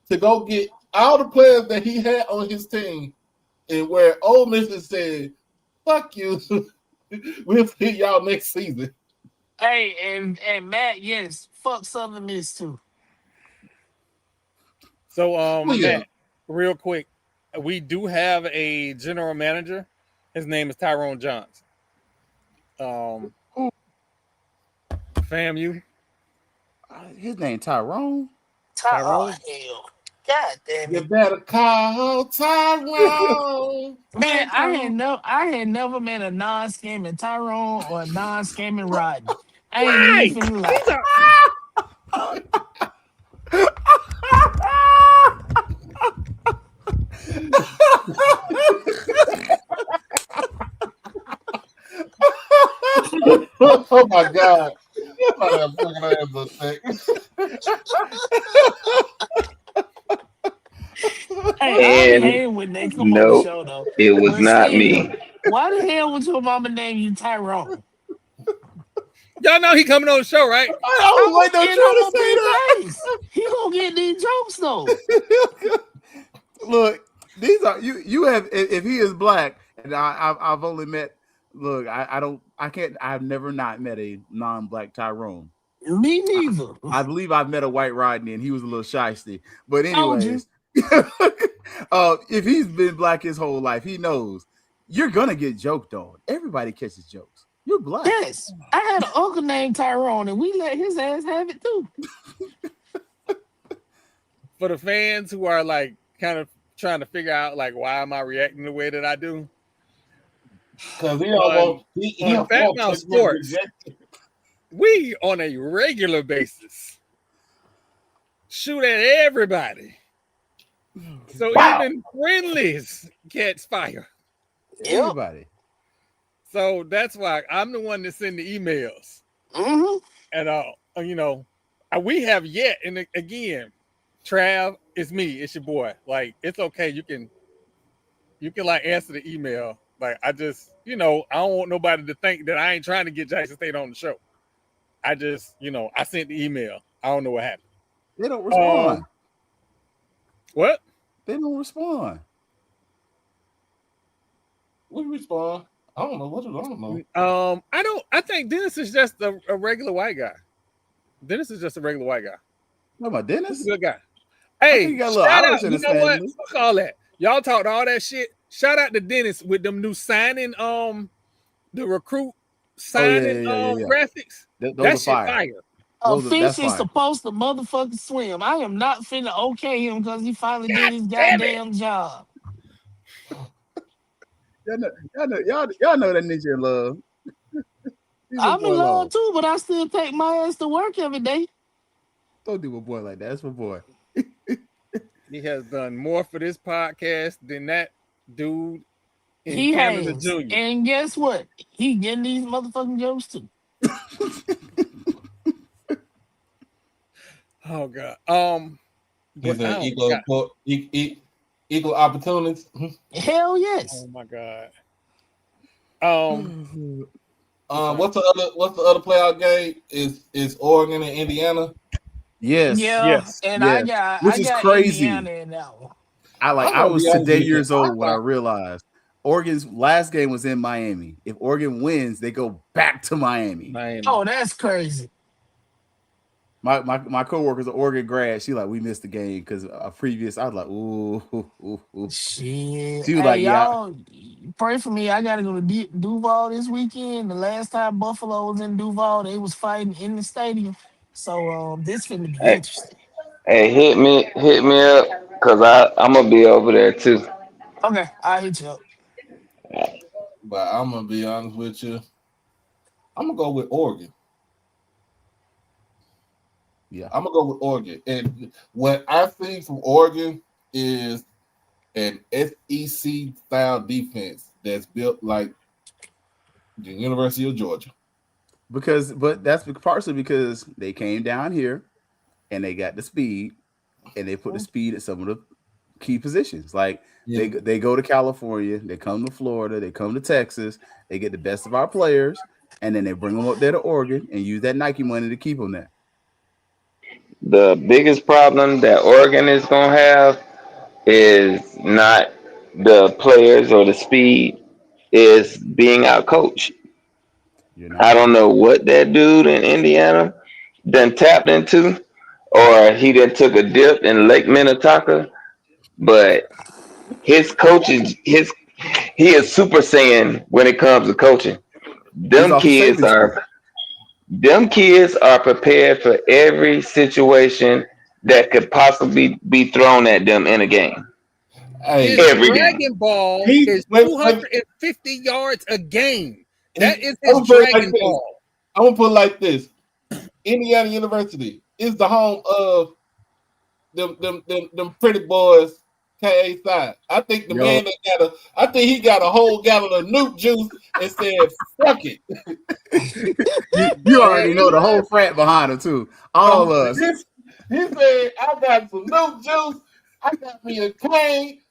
to go get all the players that he had on his team, and where Ole Miss has said, "Fuck you, we'll see y'all next season." Hey, and Matt, yes, fuck Southern Miss too. So Matt, real quick, we do have a general manager. His name is Tyrone Johnson. FAMU. His name Tyrone. Oh, hell. God damn You it. better call Tyrone. Man, I had never met a non-scamming Tyrone or a non-scamming Rodney. I ain't Right. even finna lie. These are Oh my God. Somebody have fucking hands on Hey, I be And hating when they come on the nope, show though. it was But not still, me. why the hell would your mama name you Tyrone? y'all know he coming on the show, right? I was waiting on And I'm gonna trying be to say nice. He gonna get these jokes though. that. Look, these are you. You have if he is black, and I've only met. Look, I can't. I've never not met a non-black Tyrone. Me neither. I believe I've met a white Rodney, and he was a little shysty. But Told you. anyways, if he's been black his whole life, he knows you're gonna get joked on. Everybody catches jokes. You're black. Yes. I had an uncle named Tyrone and we let his ass have it too. For the fans who are like kind of trying to figure out like why am I reacting the way that I do? Because he don't want he on don't Fat want Mouth to get Sports. rejected. We on a regular basis shoot at everybody. So Wow. even friendlies catch fire. Yep. Everybody. So that's why I'm the one that send the emails. Mm-hmm. And we have yet, and again, Trav, it's me, it's your boy. Like, it's okay. You can like answer the email. Like, I just, I don't want nobody to think that I ain't trying to get Jackson State on the show. I just, I sent the email. I don't know what happened. They don't respond. What? They don't respond. We respond. I don't know what I don't know. I think Dennis is just a regular white guy. Dennis is just a regular white guy. What about Dennis? He's a good guy. I Hey, think he got a little shout Irish out, in you his know what? family. Fuck all that. Y'all talked all that shit. Shout out to Dennis with them new signing, the recruit signing graphics. Those That are shit fire. fire. That's Fish is fire. supposed to motherfucking swim. I am not finna okay him because he finally did his damn it. goddamn job. Y'all know that ninja in love. I'm in love too, but I still take my ass to work every day. Don't do a boy like that. That's my boy. He has done more for this podcast than that dude in He Canada has. Junior. And guess what? He getting these motherfucking jokes too. Oh God. Is there God. equal opportunities? Hell yes. Oh my God. What's the other playoff game? Is Oregon and Indiana? Yes. Yeah, Yes. and Yes. Which is crazy. Indiana in that one. I was today years old when I realized Oregon's last game was in Miami. If Oregon wins, they go back to Miami. Oh, that's crazy. My coworker's an Oregon grad. She like, we missed the game because a previous. I was like, ooh. Shit. She was Hey, like, y'all pray for me. I gotta go to Duval this weekend. The last time Buffalo was in Duval, they was fighting in the stadium. So this finna be interesting. Hey, hit me up because I'm gonna be over there too. Okay, I'll hit you up. But I'm gonna be honest with you. I'm gonna go with Oregon. Yeah, I'm gonna go with Oregon. And what I see from Oregon is an SEC style defense that's built like the University of Georgia. but that's partially because they came down here and they got the speed and they put the speed at some of the key positions. Like they go to California, they come to Florida, they come to Texas, they get the best of our players, and then they bring them up there to Oregon and use that Nike money to keep them there. The biggest problem that Oregon is gonna have is not the players or the speed, is being out coached. I don't know what that dude in Indiana done tapped into, or he done took a dip in Lake Minnetonka, but his coaches, he is Super Saiyan when it comes to coaching. Them kids are prepared for every situation that could possibly be thrown at them in a game. Hey, His Every game. Dragon Ball He- is wait, 250 yards a game. That is I'm his gonna put it Dragon like this. Ball. I'm gonna put it like this: Indiana University is the home of them pretty boys. KA side. I think the man that he got a whole gallon of Nuke juice and said, "Fuck it." You already know the whole frat behind him too. All of us. He said, "I got some Nuke juice. I got me a cane.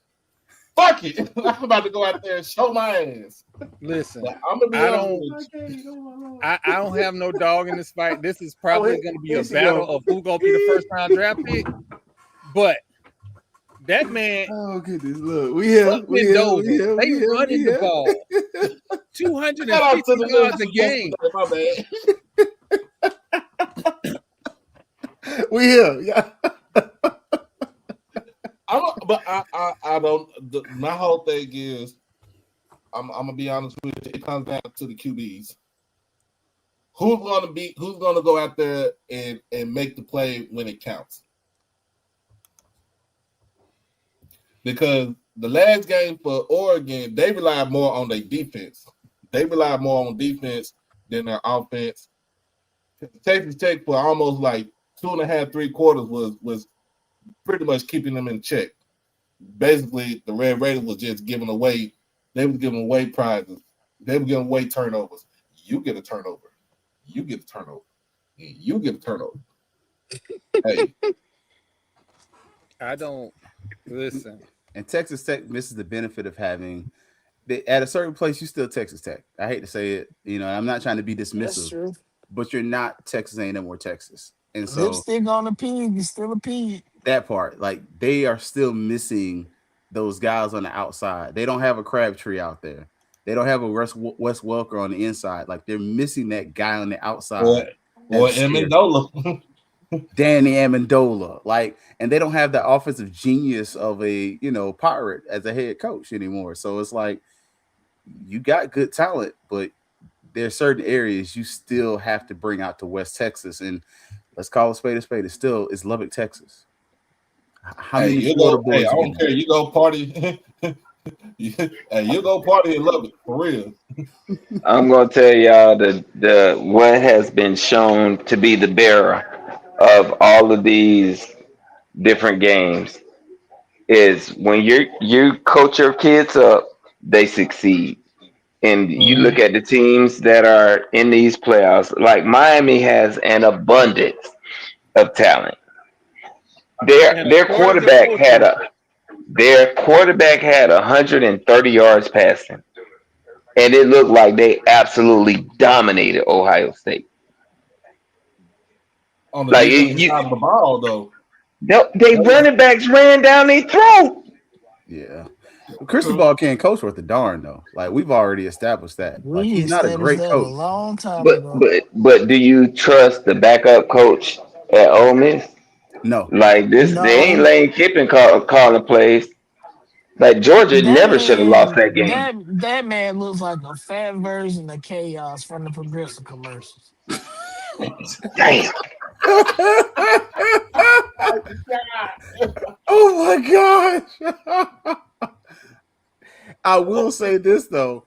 Fuck it. I'm about to go out there and show my ass." Listen, I'm gonna be I honest with you. I don't have no dog in this fight. This is probably going to be a battle of who going to be the first round draft pick. But that man, Oh goodness! Look, we here. they running the ball 250 yards a game. My bad. We here. Yeah. I don't. My whole thing is, I'm gonna be honest with you. It comes down to the QBs. Who's gonna go out there and make the play when it counts? Because the last game for Oregon, they relied more on their defense. They relied more on defense than their offense. Texas Tech for almost like 2.5, 3 quarters was pretty much keeping them in check. Basically, the Red Raiders was just giving away. They were giving away prizes. They were giving away turnovers. You get a turnover. You get a turnover. You get a turnover. Hey, I don't listen. And Texas Tech misses the benefit of having at a certain place. You still Texas Tech. I hate to say it. I'm not trying to be That's dismissive, true. but you're not Texas A&M or Texas, and so Lipstick on a pig is still a pig. that part, like they are still missing those guys on the outside. They don't have a Crabtree out there. They don't have a Wes Welker on the inside. Like they're missing that guy on the outside. or Amendola. Danny Amendola, and they don't have the offensive genius of a Pirate as a head coach anymore. So it's like you got good talent, but there's certain areas you still have to bring out to West Texas, and let's call a spade a spade. It's Lubbock, Texas. How many Florida boys? I don't care. You go party. You go party and love it for real. I'm gonna tell y'all the what has been shown to be the bearer of all of these different games is when you coach your kids up, they succeed. And you look at the teams that are in these playoffs, like Miami has an abundance of talent. Their quarterback had 130 yards passing, and it looked like they absolutely dominated Ohio State. On the defensive side of the ball, though, They running backs ran down their throat. Yeah. Cristobal can't coach worth a darn though. Like we've already established that. Like, he's not a great coach. A long time ago. But But do you trust the backup coach at Ole Miss? No. Like this, they ain't Lane Kiffin calling plays. Like Georgia never should have lost that game. That man looks like a fat version of Chaos from the Progressive commercials. Damn. Oh my gosh. I will say this though.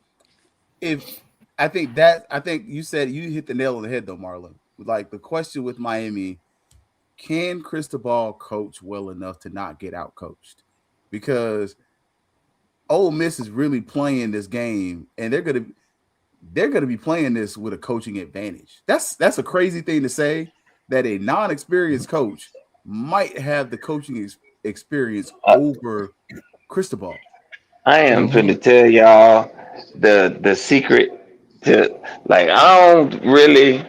I think you said you hit the nail on the head though, Marlon. Like the question with Miami, can Cristobal coach well enough to not get out coached? Because Ole Miss is really playing this game, and they're gonna be playing this with a coaching advantage. That's a crazy thing to say, that a non-experienced coach might have the coaching experience over Cristobal. I am going to tell y'all the secret to, like, I don't really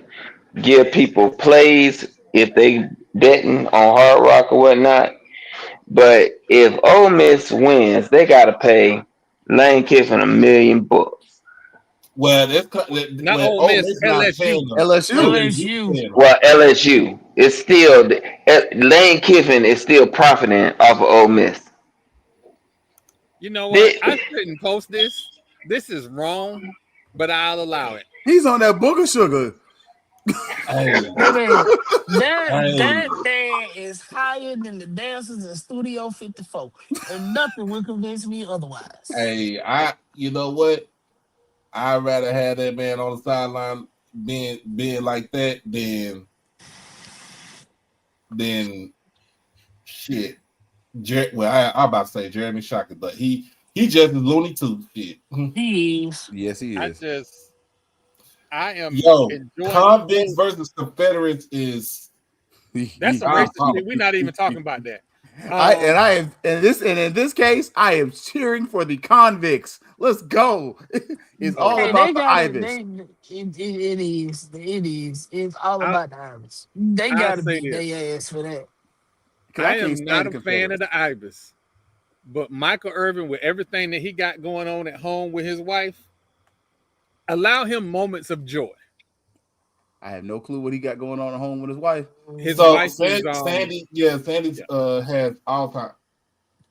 give people plays if they betting on Hard Rock or whatnot. But if Ole Miss wins, they got to pay Lane Kiffin $1 million. Well, not Ole Miss, LSU. Well, LSU is still Lane Kiffin is still profiting off of Ole Miss. You know what? I shouldn't post this. This is wrong, but I'll allow it. He's on that booger sugar. That man is is higher than the dancers in Studio 54, and nothing will convince me otherwise. Hey, you know what? I'd rather have that man on the sideline being like that than shit. I'm about to say Jeremy Shockey, but he just a Looney Tunes shit. He is. Yes, he is. I am enjoying convicts so, versus Confederates is that's a racist shit. We're not even talking about that. In this case, I am cheering for the convicts. Let's go. It's all about the Ibis. It is. It's all about the Ibis. They gotta beat their ass for that. I am not a fan of the Ibis, but Michael Irvin, with everything that he got going on at home with his wife, allow him moments of joy. I have no clue what he got going on at home with his wife. His wife Sandy has Alzheimer's.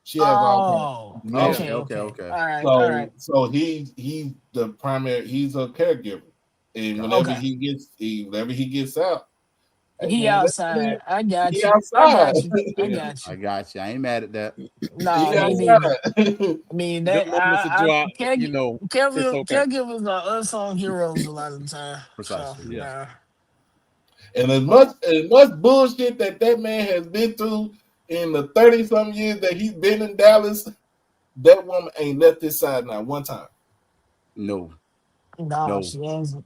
She has Alzheimer's. Okay. All right. So he's the primary. He's a caregiver, and whenever he gets out, he outside. I got you. I got you. I ain't mad at that. No, I mean that. Caregivers are unsung heroes a lot of the time. Precisely. So, yeah. And as much bullshit that man has been through in the 30-something years that he's been in Dallas, that woman ain't left his side not one time. No, she hasn't.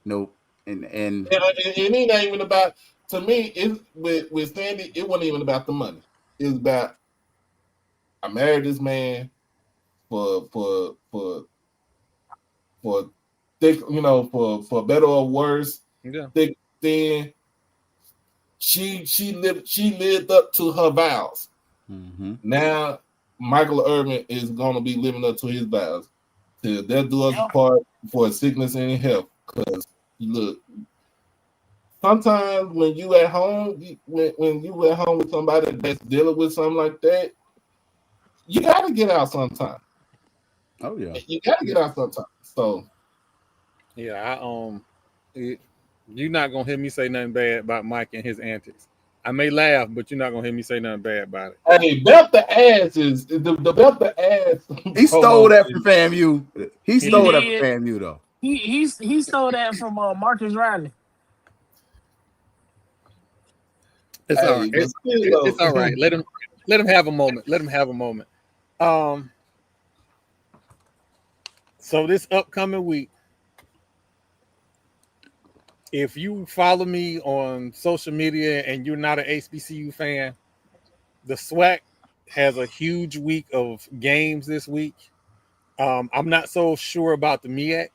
Nope. And it ain't even about. To me, with Sandy, it wasn't even about the money. It was about I married this man for thick, for better or worse. Yeah. Thick, thin. She lived up to her vows. Mm-hmm. Now Michael Irvin is gonna be living up to his vows. They'll do us apart for sickness and health. Because look, sometimes when you at home, when you at home with somebody that's dealing with something like that, you gotta get out sometime. Oh yeah, you gotta get out sometime. So yeah, you're not gonna hear me say nothing bad about Mike and his antics. I may laugh, but you're not gonna hear me say nothing bad about it. Hey, Belt the Ass is the Belt the Ass. He stole that from FAMU. He stole that from FAMU though. He stole that from Marcus Riley. It's all right. It's all right. Let him have a moment. Let him have a moment. So this upcoming week, if you follow me on social media and you're not an HBCU fan, the SWAC has a huge week of games this week. I'm not so sure about the MEAC.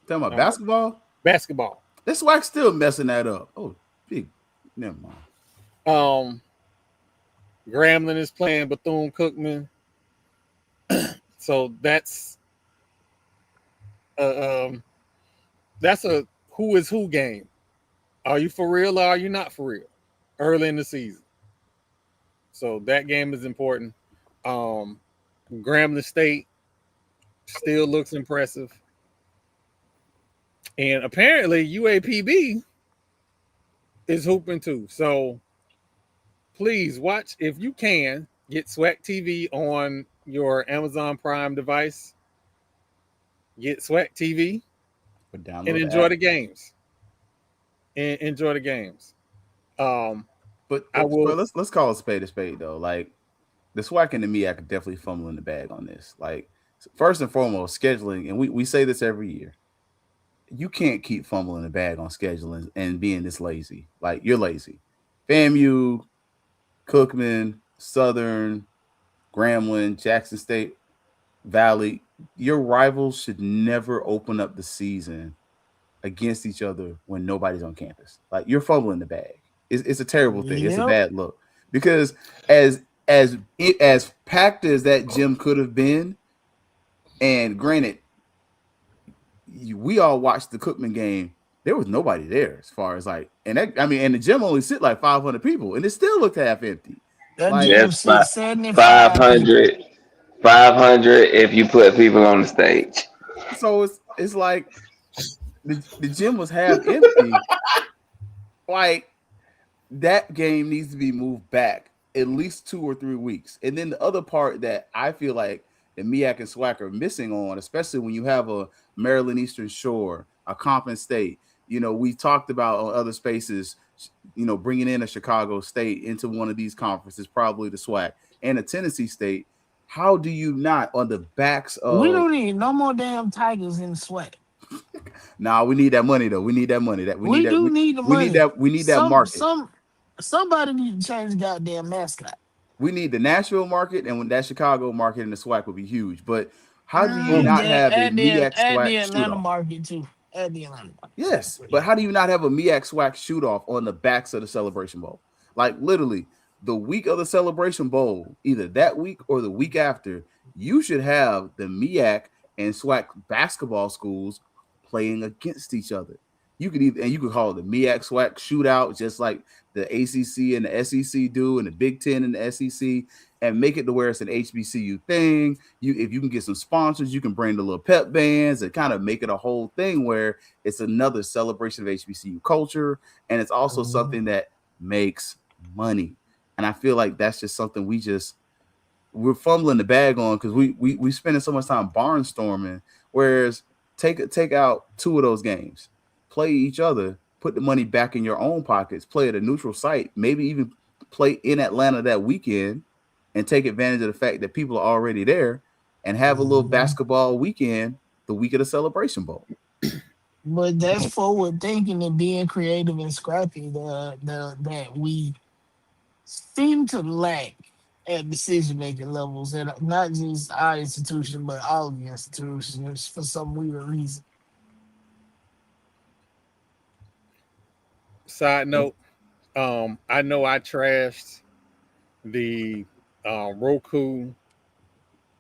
Talking about basketball? Basketball. This SWAC's still messing that up. Oh, big. Never mind. Grambling is playing Bethune-Cookman. So that's a who is who game. Are you for real or are you not for real? Early in the season. So that game is important. Grambling State still looks impressive. And apparently UAPB is hooping too. So please watch, if you can, get SWAC TV on your Amazon Prime device. Get SWAC TV and enjoy the games. And enjoy the games. But let's call a spade though. Like the SWAC and the MEAC are definitely fumbling the bag on this. Like first and foremost, scheduling, and we say this every year. You can't keep fumbling the bag on scheduling and being this lazy. Like you're lazy. FAMU, Cookman, Southern, Grambling, Jackson State, Valley, your rivals should never open up the season against each other when nobody's on campus. Like you're fumbling the bag. It's a terrible thing. It's a bad look because as packed as that gym could have been, and granted, we all watched the Cookman game. There was nobody there as far as like, and the gym only sit like 500 people, and it still looked half empty. That gym sit 500 if you put people on the stage. So it's like the gym was half empty. Like that game needs to be moved back at least 2 or 3 weeks. And then the other part that I feel like the MEAC and SWAC are missing on, especially when you have a Maryland Eastern Shore, a Compton State. We talked about on other spaces, bringing in a Chicago State into one of these conferences, probably the SWAC, and a Tennessee State. How do you not, on the backs of... We don't need no more damn Tigers in the SWAC. Nah, we need that money though. We need that money. We need the money. We need that market. Somebody need to change the goddamn mascot. We need the Nashville market, and when that Chicago market and the SWAC would be huge. But how do you not have a MEAC SWAC the Atlanta shoot-off? market too? Add the Atlanta market. Yes, but how do you not have a MEAC SWAC shoot-off on the backs of the Celebration Bowl? Like literally, the week of the Celebration Bowl, either that week or the week after, you should have the MEAC and SWAC basketball schools playing against each other. You could call it the MEAC SWAC shootout, just like the ACC and the SEC do, and the Big Ten and the SEC, and make it to where it's an HBCU thing. If you can get some sponsors, you can bring the little pep bands and kind of make it a whole thing where it's another celebration of HBCU culture, and it's also something that makes money. And I feel like that's just something we're fumbling the bag on, because we spending so much time barnstorming, whereas take out 2 of those games, play each other, put the money back in your own pockets, play at a neutral site, maybe even play in Atlanta that weekend, and take advantage of the fact that people are already there, and have a little basketball weekend the week of the Celebration Bowl. But that's forward thinking and being creative and scrappy that we seem to lack at decision making levels, and not just our institution, but all of the institutions for some weird reason. Side note, I know I trashed the Roku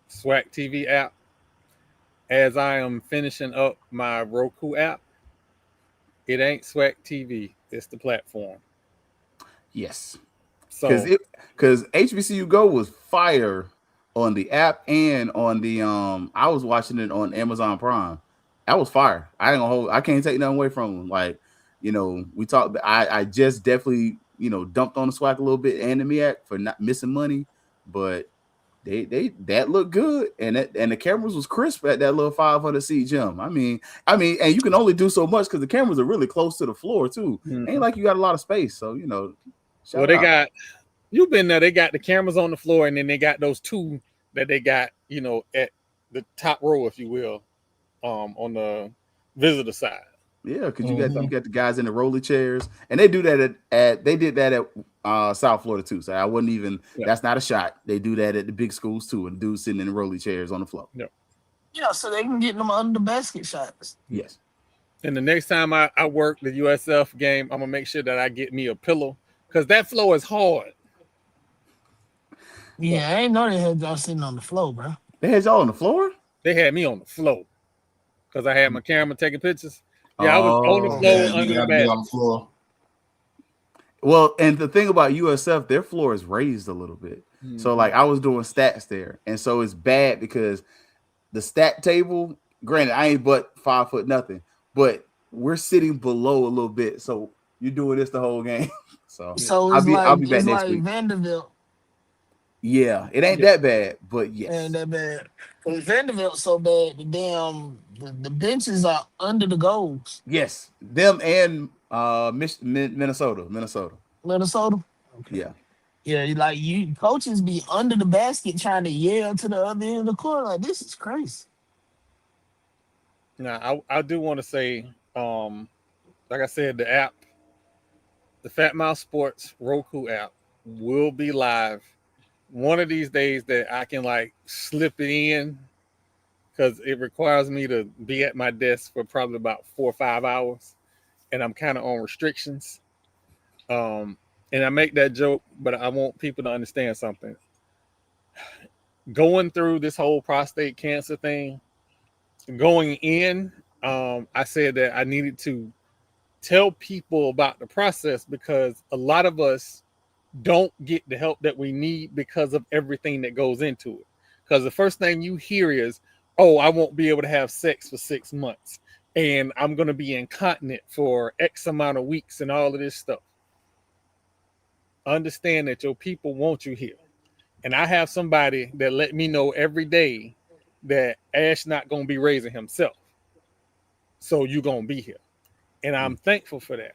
SWAC TV app. As I am finishing up my Roku app, it ain't SWAC TV, it's the platform. Yes. So because HBCU Go was fire on the app and on the I was watching it on Amazon Prime. That was fire. I can't take nothing away from them. Like, we talked. I just definitely dumped on the SWAC a little bit and the MEAC for not missing money, but they that looked good, and the cameras was crisp at that little 500 seat gym. I mean, and you can only do so much because the cameras are really close to the floor too. Ain't like you got a lot of space, so well, they got, you've been there. They got the cameras on the floor, and then they got those 2 that they got, at the top row, if you will, on the visitor side. Yeah, because you got the guys in the roller chairs, and they do that at South Florida too. So I wouldn't even. Yeah. That's not a shot. They do that at the big schools too, and dudes sitting in the roller chairs on the floor. Yeah, so they can get them under the basket shots. Yes. And the next time I work the USF game, I'm gonna make sure that I get me a pillow, because that floor is hard. Yeah, I ain't know they had y'all sitting on the floor, bro. They had y'all on the floor? They had me on the floor because I had my camera taking pictures. Yeah, I was on the floor under the basket. On the floor. Well, and the thing about USF, their floor is raised a little bit. So like I was doing stats there, and so it's bad because the stat table, granted, I ain't but 5 foot nothing, but we're sitting below a little bit. So you're doing this the whole game. So I'll be back next week. Vanderbilt. Yeah, it ain't that bad, but yes. It ain't that bad. Because Vanderbilt's so bad, the benches are under the goals. Yes, them and Minnesota. Okay. Yeah. Yeah, like coaches be under the basket trying to yell to the other end of the court. Like, this is crazy. Now, I do want to say, like I said, the app, the Fat Mouse Sports Roku app will be live one of these days, that I can like slip it in, because it requires me to be at my desk for probably about 4 or 5 hours, and I'm kind of on restrictions. And I make that joke, but I want people to understand something. Going through this whole prostate cancer thing, going in, I said that I needed to tell people about the process, because a lot of us don't get the help that we need because of everything that goes into it. Because the first thing you hear is, oh, I won't be able to have sex for 6 months, and I'm going to be incontinent for X amount of weeks and all of this stuff. understand that your people want you here. And I have somebody that let me know every day that Ash not gonna be raising himself. So you gonna be here. And I'm thankful for that.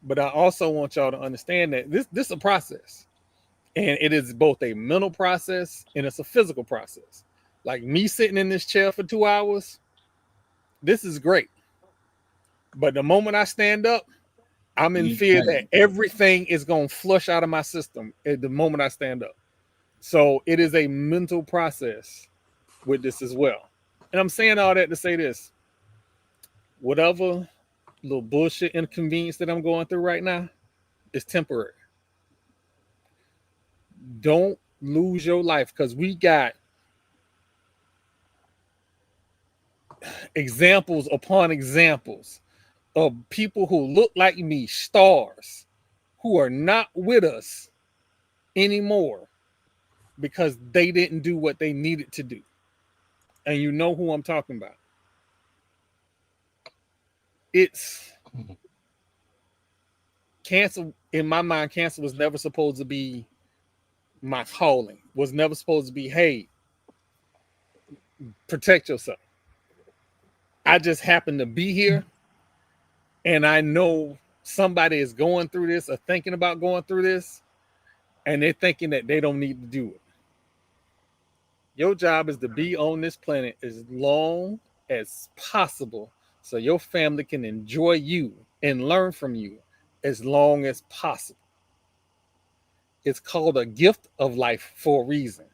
But I also want y'all to understand that this is a process. And it is both a mental process and it's a physical process. Like me sitting in this chair for 2 hours, this is great. But the moment I stand up, I'm in fear that everything is going to flush out of my system at the moment I stand up. So it is a mental process with this as well. And I'm saying all that to say this. Whatever little bullshit inconvenience that I'm going through right now is temporary. Don't lose your life because we got examples upon examples of people who look like me, stars, who are not with us anymore because they didn't do what they needed to do. And you know who I'm talking about. It's cancer. In my mind, cancer was never supposed to be my calling, was never supposed to be, hey, protect yourself. I just happen to be here, and I know somebody is going through this or thinking about going through this, and they're thinking that they don't need to do it. Your job is to be on this planet as long as possible so your family can enjoy you and learn from you as long as possible. It's called a gift of life for a reason.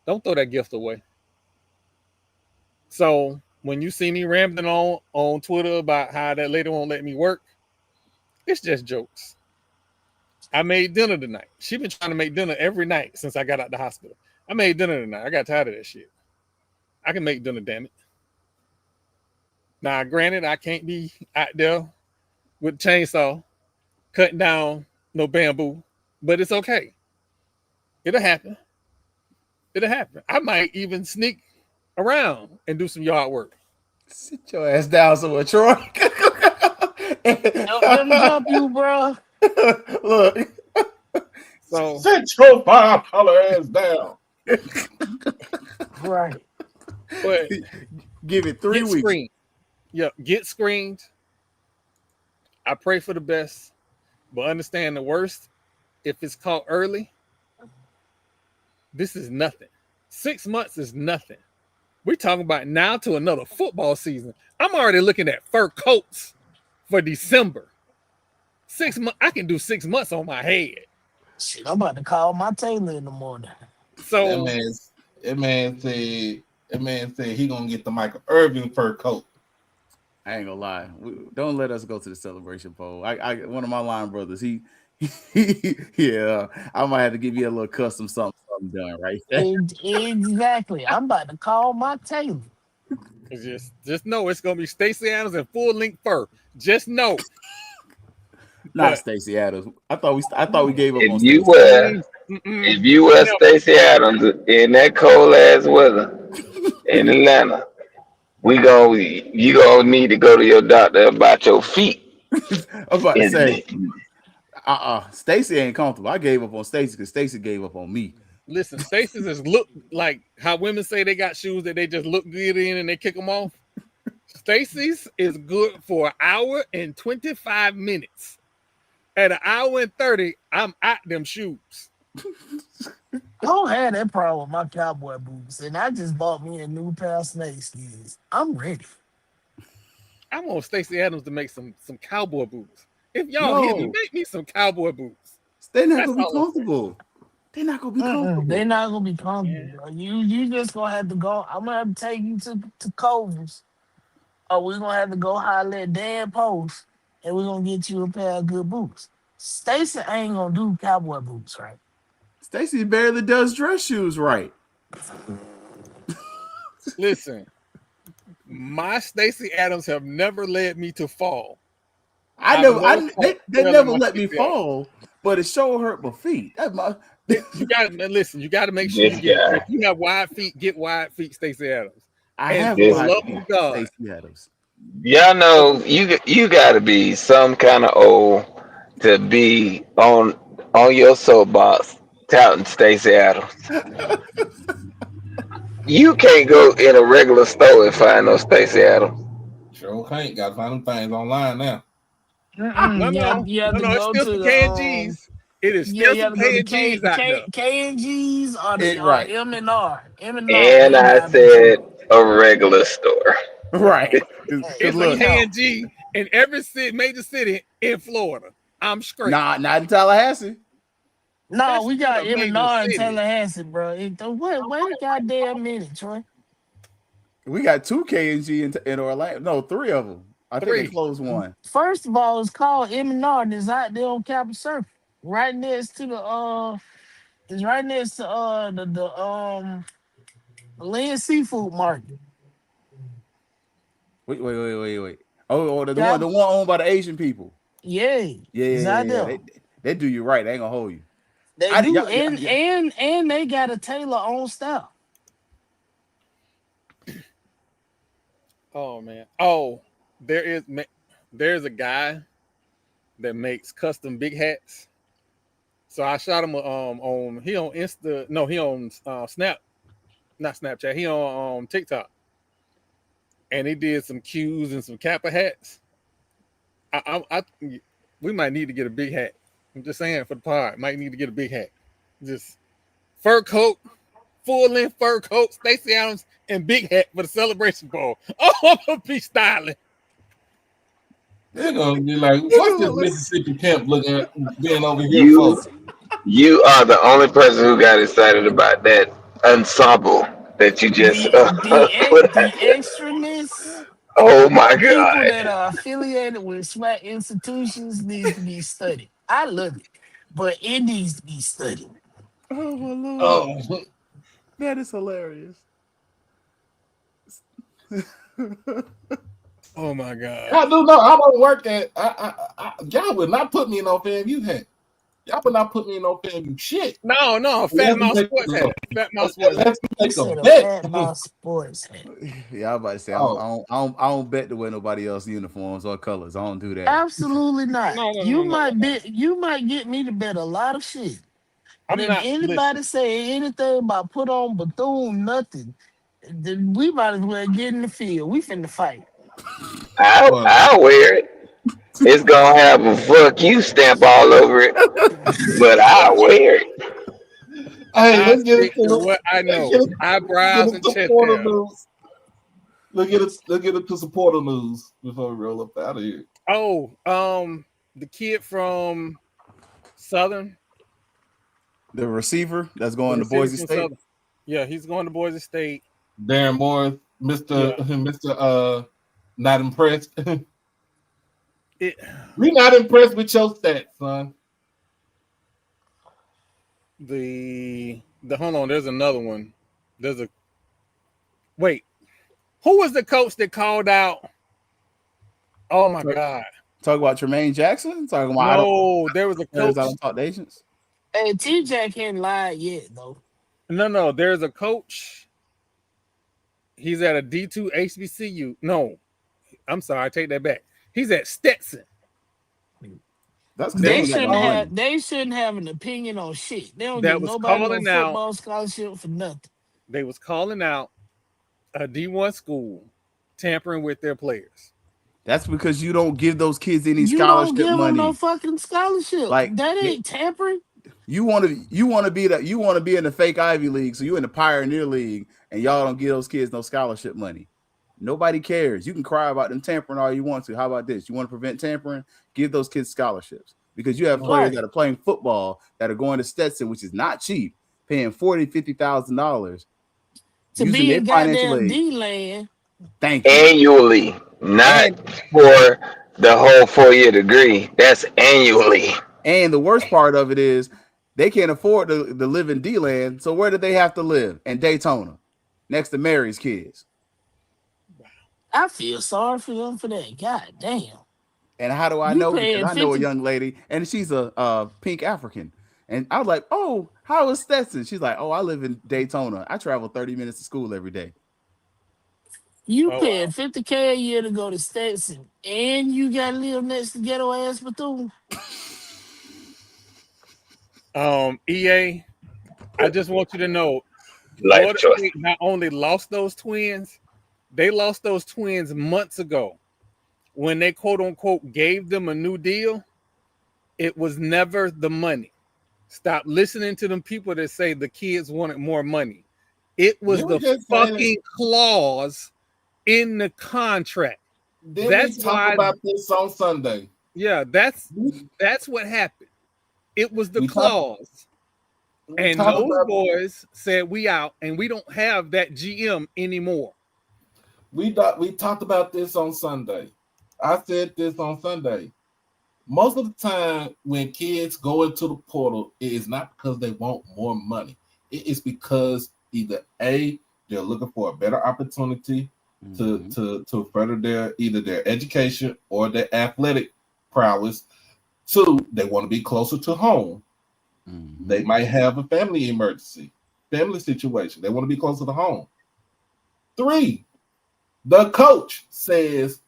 Don't throw that gift away. So when you see me rambling on Twitter about how that lady won't let me work, it's just jokes. I made dinner tonight. She been trying to make dinner every night since I got out the hospital. I made dinner tonight. I got tired of that shit. I can make dinner, damn it. Now, granted, I can't be out there with a chainsaw cutting down no bamboo, but it's okay. It'll happen. It'll happen. I might even sneak around and do some yard work. Sit your ass down somewhere, Troy. Let me help you, bro. Look. So sit your $5 ass down. Right. But give it 3 weeks. Screened. Yeah, get screened. I pray for the best, but understand the worst. If it's caught early, this is nothing. 6 months is nothing. We're talking about now to another football season. I'm already looking at fur coats for December. 6 months. I can do 6 months on my head. Shit, I'm about to call my tailor in the morning. So that man said he gonna get the Michael Irvin fur coat. I ain't gonna lie. Don't let us go to the celebration bowl. I one of my line brothers. Yeah. I might have to give you a little custom something done right there. Exactly. I'm about to call my tailor. Just know it's gonna be Stacey Adams in full length fur. Just know. Not Stacey Adams. I thought we gave up on Stacey. If you wear Stacey Adams in that cold ass weather in Atlanta, you gonna need to go to your doctor about your feet. I'm about to say, Stacey ain't comfortable. I gave up on Stacey because Stacey gave up on me. Listen, Stacey's just look like how women say they got shoes that they just look good in and they kick them off. Stacey's is good for 1 hour and 25 minutes. At 1 hour and 30, I'm at them shoes. I don't have that problem with my cowboy boots, and I just bought me a new pair of snake skins. I'm ready. I want Stacey Adams to make some cowboy boots. If y'all hear me, make me some cowboy boots. They're not gonna be comfortable. They're not gonna be comfortable. They're not gonna be comfortable, bro. You just gonna have to go. I'm gonna have to take you to Culver's, or we're gonna have to go holler at Dan Post, and we're gonna get you a pair of good boots. Stacey ain't gonna do cowboy boots, right? Stacey barely does dress shoes right. Listen, my Stacey Adams have never led me to fall. They never let me fall, but it sure hurt my feet. You gotta listen. You gotta make sure if you have wide feet, get wide feet, Stacey Adams. I have wide feet, Stacey Adams. Y'all know you gotta be some kind of old to be on On your soapbox, touting Stacey Adams. You can't go in a regular store and find no Stacey Adams. Sure can't. Got to find them things online now. No, You have to it's go still to some the K and G's. It is yeah, still you have some to go K to and G's out there. K and G's or the Right. M&R. M&R, And they I got me too. said a regular store. Right. Because It's a look, K and G in every major city in Florida. I'm straight. not in Tallahassee. No, That's we not got a major M&R in city. Tallahassee, bro. Wait a goddamn minute, Troy. We got 2 K&G in Orlando. No, 3 of them. I think they 3. closed one. First of all, it's called M&R, and it's out there on Capitol Circle, right next to it's right next to the Land Seafood Market. Wait. Oh, the Cap, one owned by the Asian people. yeah, it's out Yeah. there. They do you right. They ain't gonna hold you. They I do, yeah. and they got a tailor on staff. Oh man. Oh, there's a guy that makes custom big hats. So I shot him on he on Insta. No, he on Snap, not Snapchat. He on TikTok, and he did some Qs and some Kappa hats. I we might need to get a big hat. I'm just saying for the pod, might need to get a big hat. Just fur coat, full length fur coat, Stacey Adams, and big hat for the celebration bowl. Oh, I'm gonna be styling. They're gonna be like, what's this Mississippi pimp looking at being over here You for? you are the only person who got excited about that ensemble that you just put out The there. extraness Oh my of people god. that are affiliated with SWAC institutions needs to be studied. I love it, but it needs to be studied. Oh my lord, Oh, that is hilarious. Oh my god. I do know. I don't work at. Y'all would not put me in no FAMU hat. Y'all would not put me in no FAMU shit. No, Fat Mouse Sports hat. Fat Mouse Sports hat. Let's He make said a a bet. fat mouse sports hat. Yeah, I was about to say Oh, I don't bet to wear nobody else's uniforms or colors. I don't do that. Absolutely not. No. You might get me to bet a lot of shit. But I'm if not anybody listen. say anything about put on Bethune nothing, then we might as well get in the field. We finna fight. well, I'll wear it. It's gonna have a fuck you stamp all over it, but I'll wear it. hey, I let's get stick to into what I let's know. get Eyebrows and into chest supporter hair. news. Let's get into supporter news before we roll up out of here. Oh, the kid from Southern, The receiver that's the going to receiver Boise from State. Southern. Yeah, he's going to Boise State. Darren Moore, Mister Yeah. Mister, not impressed. It, We not impressed with your stats, son. the hold on, there's another one. There's a wait. Who was the coach that called out? Oh my god. Talk about Tremaine Jackson. Talking about No, there was a I coach. don't talk to agents. Hey, TJ can't lie yet though. No, there's a coach. He's at a D2 HBCU. No, I'm sorry, I take that back. He's at Stetson. That's because they ain't got no money. They shouldn't have an opinion on shit. They don't That give was nobody no calling out. football scholarship for nothing. They was calling out a D1 school tampering with their players. That's because you don't give those kids any You don't scholarship give them no money. fucking scholarship. Like That ain't tampering. you want to be in the fake Ivy League, so you in the Pioneer League, and y'all don't give those kids no scholarship money. Nobody cares. You can cry about them tampering all you want to. How about this? You want to prevent tampering? Give those kids scholarships because you have players Right. that are playing football that are going to Stetson, which is not cheap, paying $40,000-$50,000 To using be their in financial goddamn aid. D-land. Thank you. Annually, not And for the whole 4 year degree. That's annually. the worst part of it is they can't afford to live in D-land. So where do they have to live? In Daytona, next to Mary's kids. I feel sorry for them for that. God damn. And how do I You know? Because paying I know a 50. young lady, and she's a pink African. And I was like, oh, how is Stetson? She's like, oh, I live in Daytona. I travel 30 minutes to school every day. You Oh paying wow. $50K a year to go to Stetson, and you got to live next to ghetto ass Bethune. EA, I just want you to know, Life Florida choice. State not only lost those twins, they lost those twins months ago when they quote unquote gave them a new deal. It was never the money. Stop listening to them people that say the kids wanted more money. It was Didn't we the just say that? fucking clause in the contract. Didn't That's we talk why, about this on Sunday? yeah, that's what happened. It was the We talked- clause. We And talked those about- boys said we out and we don't have that GM anymore. We talked about this on Sunday. I said this on Sunday. Most of the time, when kids go into the portal, it is not because they want more money. It is because either A, they're looking for a better opportunity to further their education or their athletic prowess. Two, they want to be closer to home. They might have a family emergency, family situation. They want to be closer to home. Three, the coach says,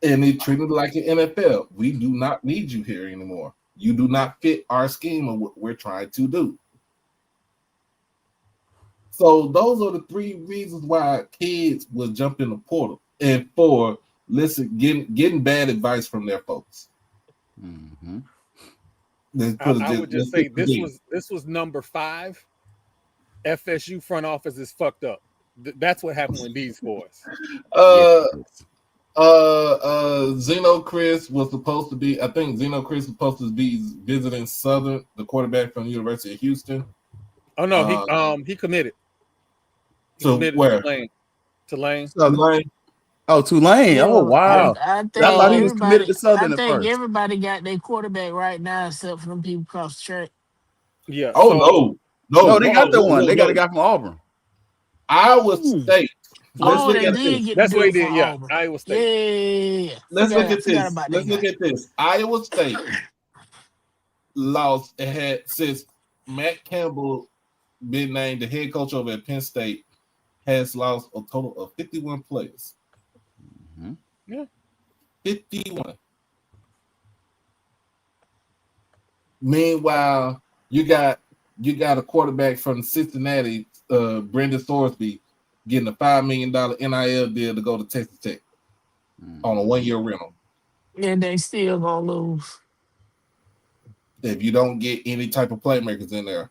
and they treat it like an NFL. We do not need you here anymore. You do not fit our scheme of what we're trying to do. So those are the three reasons why kids will jump in the portal. And four, getting bad advice from their folks. Mm-hmm. I would just say this was number 5. FSU front office is fucked up. That's what happened with these boys. Zeno Chris was supposed to be, I think Zeno Chris was supposed to be visiting Southern, the quarterback from the University of Houston. Oh no, he committed. Where? Tulane. Tulane. Oh, Tulane. Yeah, oh, wow. I think I thought he was committed to Southern I at think first. everybody got their quarterback right now, except for them people across the track. Yeah. Oh, no, they got the one. They got a guy from Auburn. Iowa State. Oh, they did get That's the what he dude did. from Yeah, Auburn. Iowa State. Yeah. Let's look at this. Iowa State lost. It had since Matt Campbell been named the head coach over at Penn State, has lost a total of 51 players. Mm-hmm. Yeah, 51. Meanwhile, you got a quarterback from Cincinnati, Brendan Thorsby, getting a $5 million NIL deal to go to Texas Tech on a 1-year rental. And they still gonna lose if you don't get any type of playmakers in there.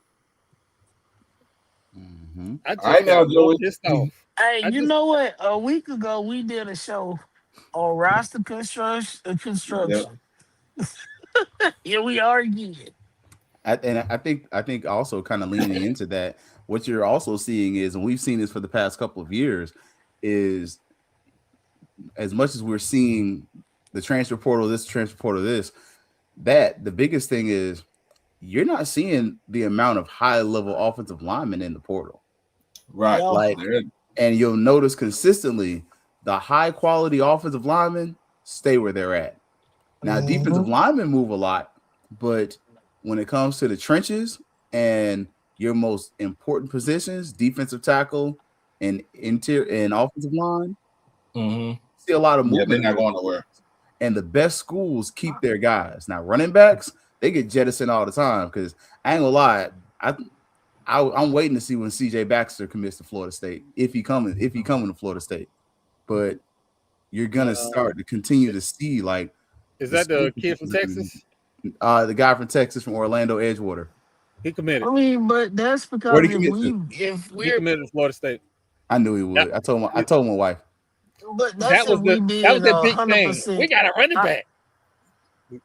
Mm-hmm. I just I know, got Joey. pissed off. Hey, you know what? A week ago, we did a show on roster construction. Yep. Here we are again. I think also kind of leaning into that, what you're also seeing is, and we've seen this for the past couple of years, is as much as we're seeing the transfer portal, that the biggest thing is you're not seeing the amount of high level offensive linemen in the portal. Right. Like, and you'll notice consistently the high quality offensive linemen stay where they're at. Now, defensive linemen move a lot, but when it comes to the trenches and your most important positions, defensive tackle and interior and offensive line, see a lot of movement. They're not going nowhere. And the best schools keep their guys. Now, running backs, they get jettisoned all the time because I ain't gonna lie, I'm waiting to see when CJ Baxter commits to Florida State if he coming to Florida State. But you're gonna start to continue to see like. Is that the kid from Texas? The guy from Texas, from Orlando Edgewater. He committed. I mean, but that's because Where'd he committed to Florida State. I knew he would. I told my wife. But that's that was the big 100%. Thing. We got a running back.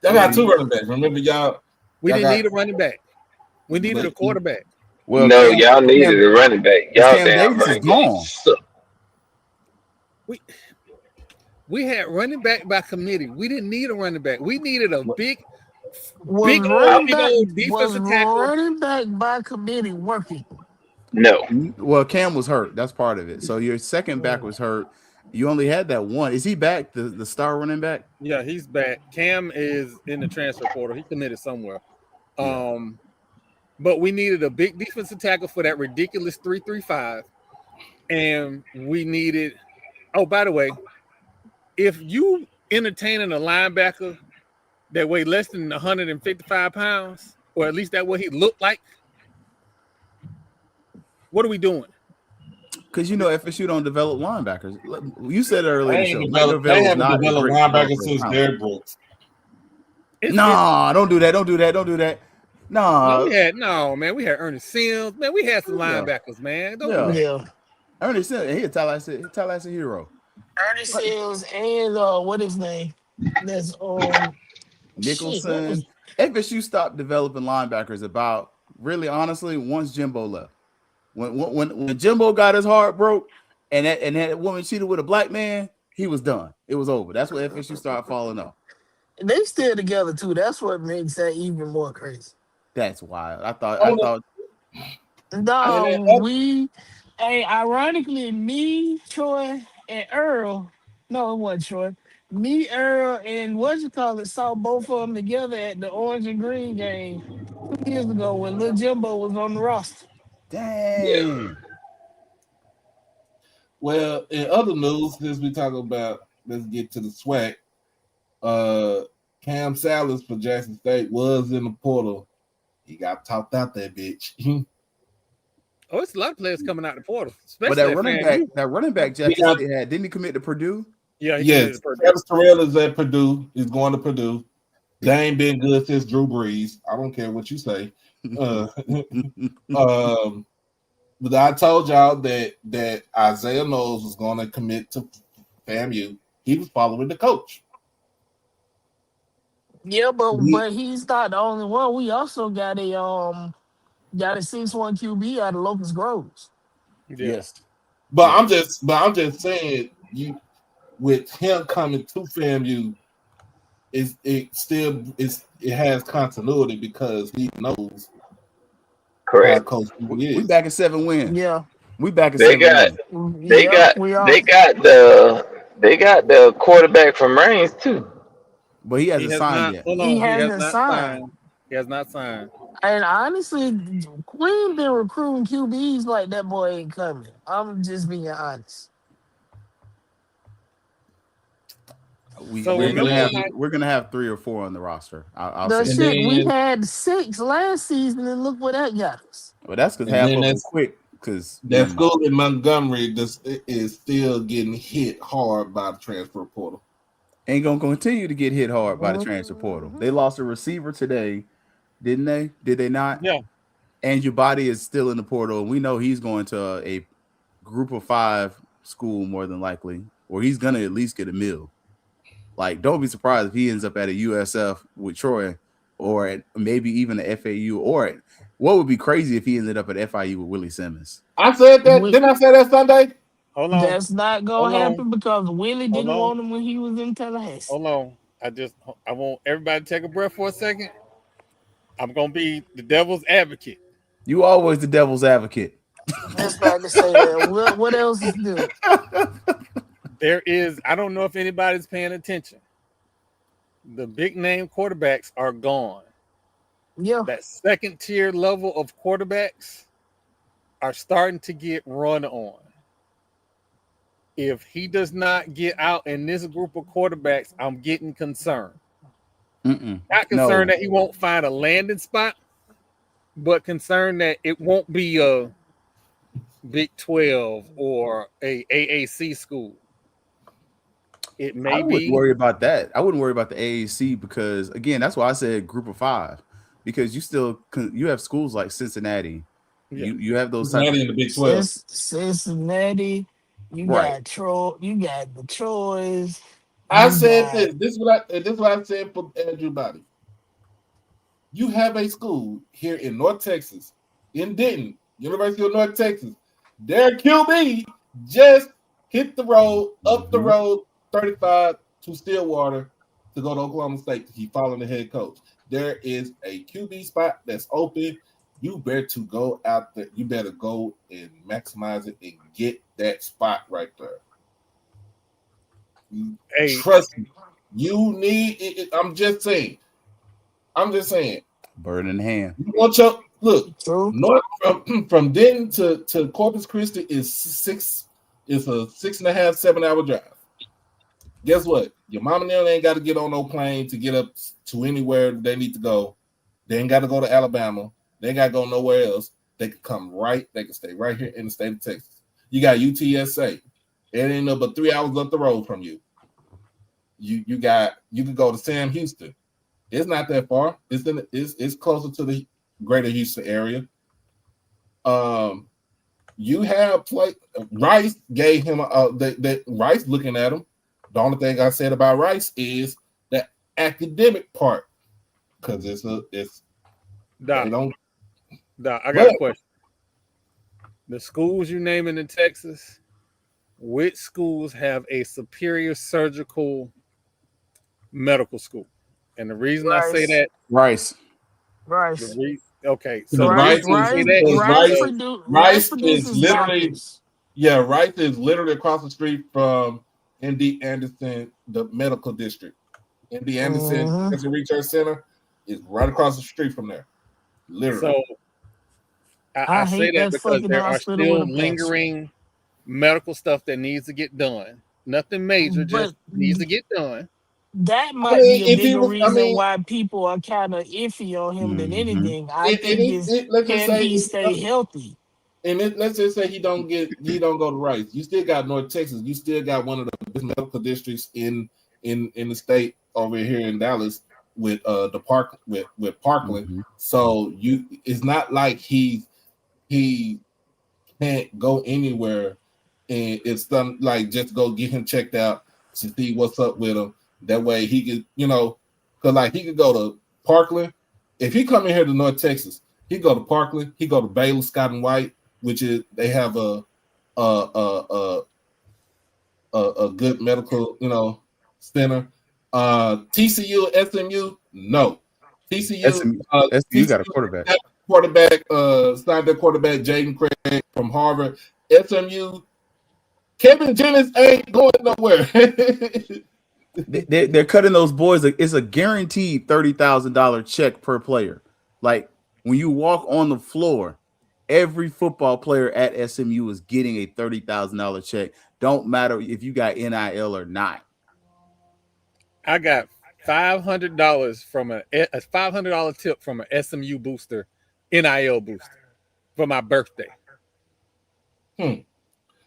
They got 2 running backs. Remember, y'all. We didn't need a running back. We needed a quarterback. Well, no, y'all needed a running back. Y'all damn running backs. We had running back by committee. We didn't need a running back. We needed a big old defensive tackle. Running back by committee working. No. Well, Cam was hurt. That's part of it. So your second back was hurt. You only had that one. Is he back? The star running back? Yeah, he's back. Cam is in the transfer portal. He committed somewhere. But we needed a big defensive tackle for that ridiculous 3-3-5. And we needed, oh, by the way, if you entertaining a linebacker that weigh less than 155 pounds, or at least that's what he looked like. What are we doing? Because FSU don't develop linebackers. You said it earlier in the show. They haven't developed linebackers since Derrick Brooks. Don't do that. Don't do that. Don't do that. No. We had Ernest Sims. Man, we had some linebackers, man. Don't do that. Yeah. Ernest Sims, he a Tallahassee hero. Ernest Sims and what his name? That's Nicholson. FSU stopped developing linebackers about, really honestly, once Jimbo left. When Jimbo got his heart broke and that woman cheated with a black man, he was done. It was over. That's when FSU started falling off. They still together too. That's what makes that even more crazy. That's wild. I thought. Ironically, me, Troy, and Earl. No, it wasn't Troy. Me, Earl, and saw both of them together at the Orange and Green game 2 years ago when Lil Jimbo was on the roster. Dang. Yeah. Well, in other news, since we talk about, let's get to the SWAC. Cam Salas for Jackson State was in the portal. He got talked out that bitch. It's a lot of players coming out the portal. But that running back Jackson State had, didn't he commit to Purdue? Yeah, yes. Travis Terrell is at Purdue. He's going to Purdue. They ain't been good since Drew Brees. I don't care what you say. But I told y'all that Isaiah Knowles was going to commit to FAMU. He was following the coach. Yeah, but he's not the only one. We also got a 6'1" QB out of Locust Groves. Yes. But I'm just saying, with him coming to FAMU, it has continuity because he knows. Correct. We back at 7 wins. Yeah. We back at 7 wins. They got the quarterback from Reigns too. But he hasn't signed yet. He hasn't signed. He has not signed. And honestly, Queen been recruiting QBs like that boy ain't coming. I'm just being honest. We're gonna have 3 or 4 on the roster. We had 6 last season, and look where that got us. Well, that's because half of them quit. Because that school in Montgomery is still getting hit hard by the transfer portal. Ain't gonna continue to get hit hard by the transfer portal. They lost a receiver today, didn't they? Did they not? Yeah. And your body is still in the portal. And we know he's going to a group of 5 school more than likely, or he's gonna at least get a meal. Like, don't be surprised if he ends up at a USF with Troy, or maybe even a FAU, or what would be crazy if he ended up at FIU with Willie Simmons. I said that. Didn't I say that Sunday? Hold on. That's not gonna happen because Willie didn't want him when he was in Tallahassee. Hold on. I want everybody to take a breath for a second. I'm gonna be the devil's advocate. You always the devil's advocate. Just about to say that. What else is new? I don't know if anybody's paying attention. The big name quarterbacks are gone. Yeah. That second tier level of quarterbacks are starting to get run on. If he does not get out in this group of quarterbacks, I'm getting concerned. Not concerned that he won't find a landing spot, but concerned that it won't be a Big 12 or a AAC school. It may I wouldn't worry about that. I wouldn't worry about the AAC because, again, that's why I said group of 5, because you have schools like Cincinnati. Yeah. You have those types in the Big 12. Cincinnati. You got Troy. You got the Troys. I said this. This is what I said for Andrew Body. You have a school here in North Texas, in Denton, University of North Texas. Their QB just hit the road, up the road, 35 to Stillwater to go to Oklahoma State to keep following the head coach. There is a QB spot that's open. You better go out there. You better go and maximize it and get that spot right there. Hey, trust me. You need it. I'm just saying. Bird in hand. You want your look. North from Denton to Corpus Christi is a 6.5, 7 hour drive. Guess what? Your mom and them ain't got to get on no plane to get up to anywhere they need to go. They ain't got to go to Alabama. They ain't got to go nowhere else. They can come right. They can stay right here in the state of Texas. You got UTSA. It ain't no but 3 hours up the road from you. You can go to Sam Houston. It's not that far. It's closer to the greater Houston area. You have Rice gave him that Rice looking at him. The only thing I said about Rice is the academic part, because it's Doc, they don't. Doc, I got a question. The schools you naming in Texas, which schools have a superior surgical medical school? And the reason I say that, Rice. okay, So so Rice produces literally doctors. Yeah, Rice is literally across the street from MD Anderson, the medical district. MD Anderson Cancer Research Center is right across the street from there. Literally. So I say hate that because fucking there are hospital with still a passion. lingering medical stuff that needs to get done. Nothing major, just But needs to get done. that might be a if he bigger was, reason why people are kind of iffy on him than anything. I think let's just can say he stay healthy? And let's just say he don't go to Rice. You still got North Texas. You still got one of the best medical districts in the state over here in Dallas with the park with Parkland. So it's not like he can't go anywhere, and it's some like just go get him checked out to see what's up with him. That way he could, because like he could go to Parkland. If he come in here to North Texas, he go to Parkland. He go to Baylor Scott and White, which is they have a good medical center. TCU, SMU, no. TCU, SMU got a quarterback. Signed their quarterback Jaden Craig from Harvard. SMU, Kevin Jennings ain't going nowhere. They're cutting those boys. It's a guaranteed $30,000 check per player. Like when you walk on the floor, every football player at SMU is getting a $30,000 check. Don't matter if you got NIL or not. I got $500 from a $500 tip from an SMU booster, NIL booster, for my birthday. I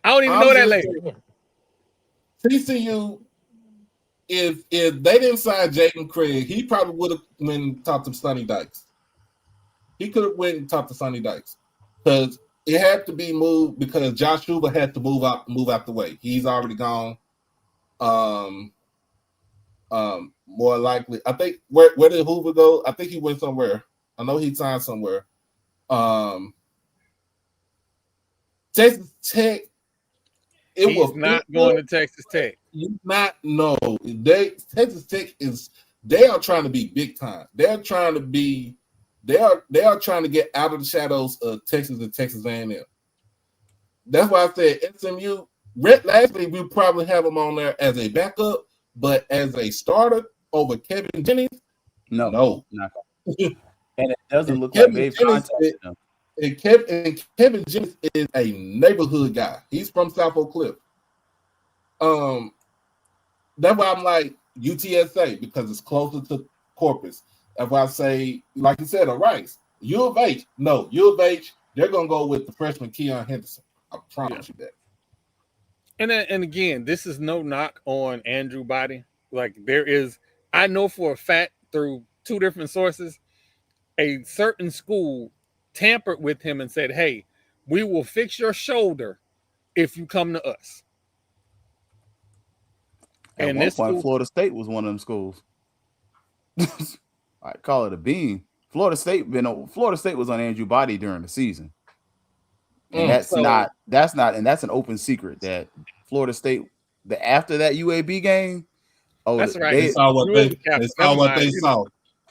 don't even know that lady. TCU, if they didn't sign Jaden Craig, he probably would have went and talked to Sonny Dykes. He could have went and talked to Sonny Dykes because it had to be moved because Josh Hoover had to move out the way. He's already gone. More likely, I think where did Hoover go? I think he went somewhere. I know he signed somewhere. Texas Tech. He's not going to Texas Tech. You not know. Texas Tech they are trying to be big time. They are trying to get out of the shadows of Texas and Texas A&M. That's why I said SMU. Lastly, we probably have him on there as a backup, but as a starter over Kevin Jennings, no. And it doesn't look like they've contacted him. And Kevin Jennings is a neighborhood guy. He's from South Oak Cliff. That's why I'm like UTSA because it's closer to Corpus. That's why I say, like you said, Rice. U of H, they're gonna go with the freshman Keon Henderson. I promise you that. And again, this is no knock on Andrew Body. Like I know for a fact through two different sources, a certain school tampered with him and said, "Hey, we will fix your shoulder if you come to us." At one point, Florida State was one of them schools. I call it a bean. Florida State was on Andrew Body during the season. And that's an open secret that Florida State, after that UAB game, that's right. They saw what they saw.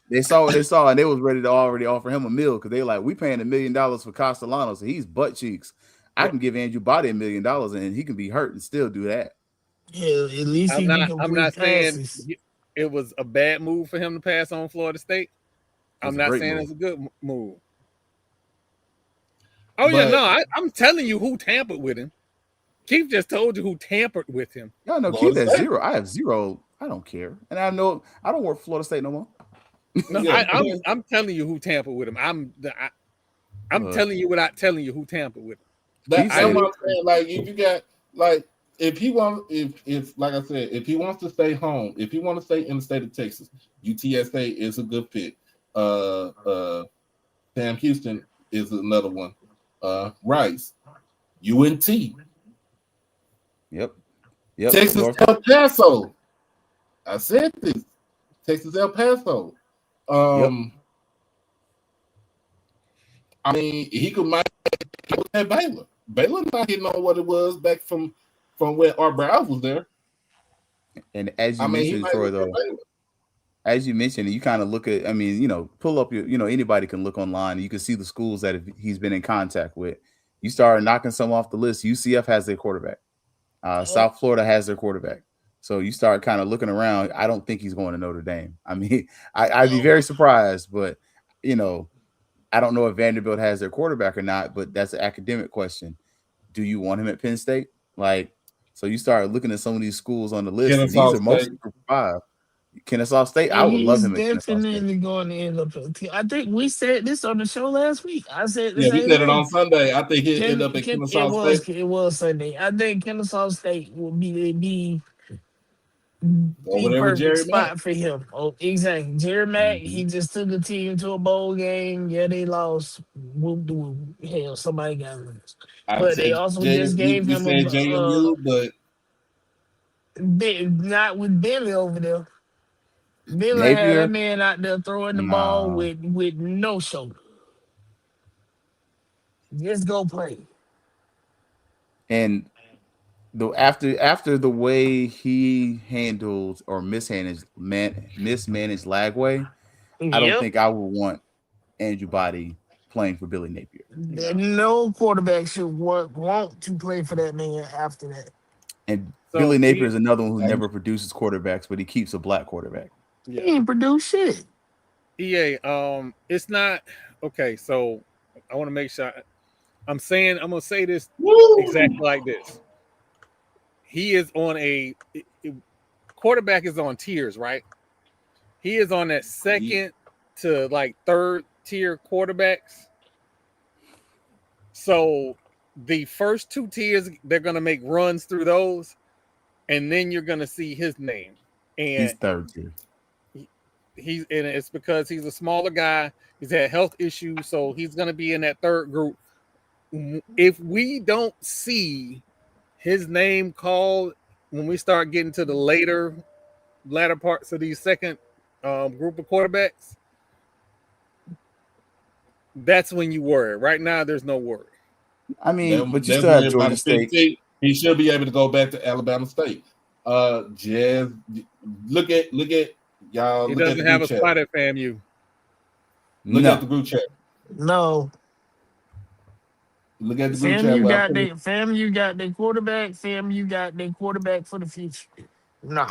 They saw what they saw, and they was ready to already offer him a meal because they like, we paying $1 million for Castellanos, so he's butt cheeks. I can give Andrew Body $1 million, and he can be hurt and still do that. Yeah, at least I'm not saying it was a bad move for him to pass on Florida State. I'm not saying it's a good move. Oh, but, yeah, no, I'm telling you who tampered with him. Keith just told you who tampered with him. No, Keith has zero. I have zero. I don't care. And I know I don't work for Florida State no more. No, Yeah. I'm telling you who tampered with him. I'm Look, telling you without telling you who tampered with him. That's said- what I'm saying. Like, if you got like, if he want, if like I said, if he wants to stay home, if he want to stay in the state of Texas, UTSA is a good fit. Sam Houston is another one. Rice, UNT, Yep. Texas North. El Paso. I said this. Texas El Paso. I mean, he might have Baylor. Baylor not hitting on what it was back from when Art Browse was there. And as you mentioned, Troy, though, as you mentioned, you kind of look at, I mean, you know, pull up your, you know, anybody can look online and you can see the schools that he's been in contact with. You start knocking some off the list. UCF has their quarterback. South Florida has their quarterback. So you start kind of looking around. I don't think he's going to Notre Dame. I mean, I'd be very surprised, but, you know, I don't know if Vanderbilt has their quarterback or not, but that's an academic question. Do you want him at Penn State? Like, so you start looking at some of these schools on the list. And these are mostly Group 5. Kennesaw State, I would love him at Kennesaw State. He's definitely going to end up. I think we said this on the show last week. I said the we same said thing. it on Sunday. I think he'll end up at Kennesaw State. It was Sunday. I think Kennesaw State will be the perfect spot for him. Oh, exactly. Jerry Mack, he just took the team to a bowl game. Yeah, they lost. Whoop de whoop. Hell, somebody got lost. But they also just gave him JMU, but not with Billy over there. Billy Napier? had that man out there throwing the ball with no shoulder. Just go play. And after the way he handled or mismanaged Lagway, I don't think I would want Andrew Body playing for Billy Napier. No quarterback should want to play for that man after that. And Billy Napier is another one who never produces quarterbacks, but he keeps a black quarterback. Yeah. He ain't produce shit. EA, it's not okay. So I want to make sure I'm gonna say this exactly like this. He is on quarterback is on tiers, right? He is on that second to like third tier quarterbacks. So the first two tiers, they're gonna make runs through those, and then you're gonna see his name. And he's third tier. And it's because he's a smaller guy. He's had health issues, so he's gonna be in that third group. If we don't see his name called when we start getting to the latter parts of these second group of quarterbacks, that's when you worry. Right now, there's no worry. I mean, but you still have Georgia State. He should be able to go back to Alabama State. Jazz, look at y'all. He doesn't have a spot at FAMU. Look at the group chat. No. Look at the group chat. FAMU got their quarterback. FAMU got their quarterback for the future. No.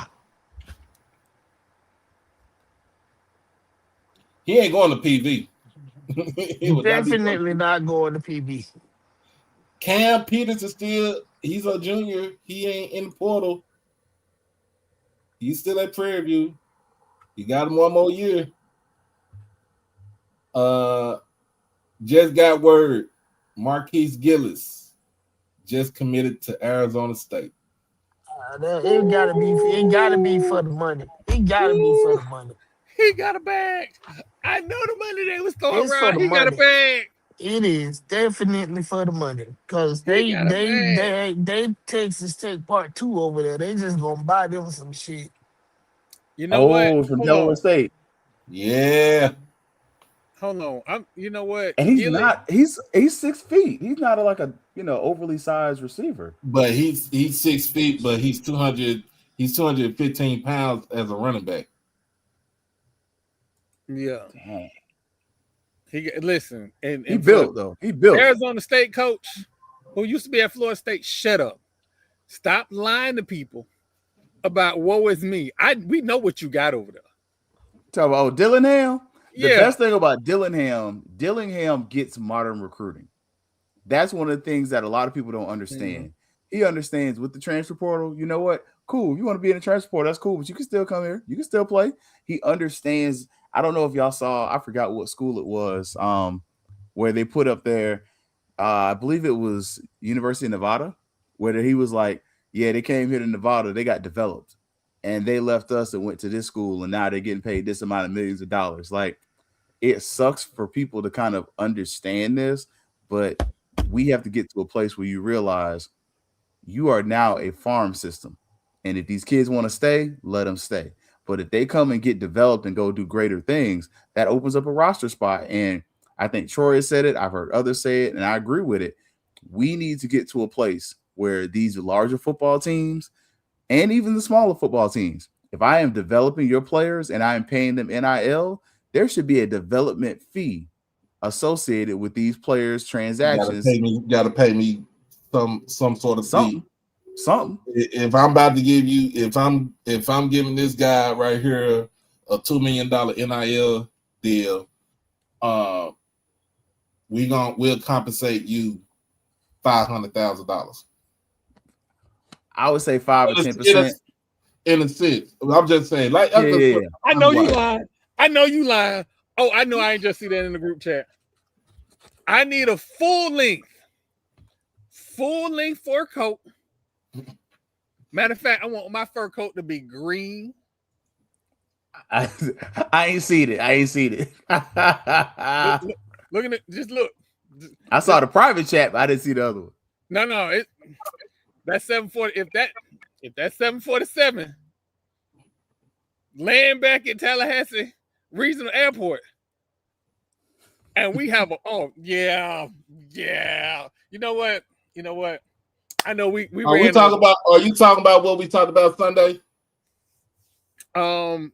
He ain't going to PV. Definitely not going to PV. Cam Peters is he's a junior. He ain't in the portal. He's still at Prairie View. You got him one more year. Just got word. Marquise Gillis just committed to Arizona State. It gotta be for the money. It gotta be for the money. He got a bag. I know the money they was throwing around. He money. Got a bag. It is definitely for the money because they Texas Tech Part 2 over there. They just gonna buy them some shit. You know what? From Delaware State. Yeah. Hold on. You know what? And he's 6 feet. He's not like a overly sized receiver. But he's 6 feet, but he's 215 pounds as a running back. Yeah. Dang. Listen, and he built though. He built. Arizona State coach who used to be at Florida State. Shut up. Stop lying to people about woe is me. We know what you got over there. Talk about Dillingham. The Yeah. best thing about Dillingham gets modern recruiting. That's one of the things that a lot of people don't understand. Mm-hmm. He understands with the transfer portal. You know what? Cool. You want to be in the transfer portal? That's cool, but you can still come here. You can still play. He understands. I don't know if y'all saw. I forgot what school it was. Where they put up there. I believe it was University of Nevada, where he was like, "Yeah, they came here to Nevada. They got developed, and they left us and went to this school, and now they're getting paid this amount of millions of dollars." Like, it sucks for people to kind of understand this, but we have to get to a place where you realize you are now a farm system. And if these kids want to stay, let them stay. But if they come and get developed and go do greater things, that opens up a roster spot. And I think Troy has said it. I've heard others say it, and I agree with it. We need to get to a place where these larger football teams and even the smaller football teams, if I am developing your players and I am paying them NIL, there should be a development fee associated with these players' transactions. You gotta pay me some sort of fee. Something. If I'm about to give you, if I'm giving this guy right here a $2 million NIL deal, we'll compensate you $500,000. I would say 5 or 10%. In a sense, I'm just saying. Like, yeah. I know you lying. I know you lying. Oh, I know. I ain't just see that in the group chat. I need a full length fur coat. Matter of fact, I want my fur coat to be green. I ain't seen it. Look at it. Just look. I saw the private chat, but I didn't see the other one. No. That's 740. If that's 747, land back at Tallahassee Regional Airport, and we have yeah. You know what? I know we are you talking about what we talked about Sunday? No,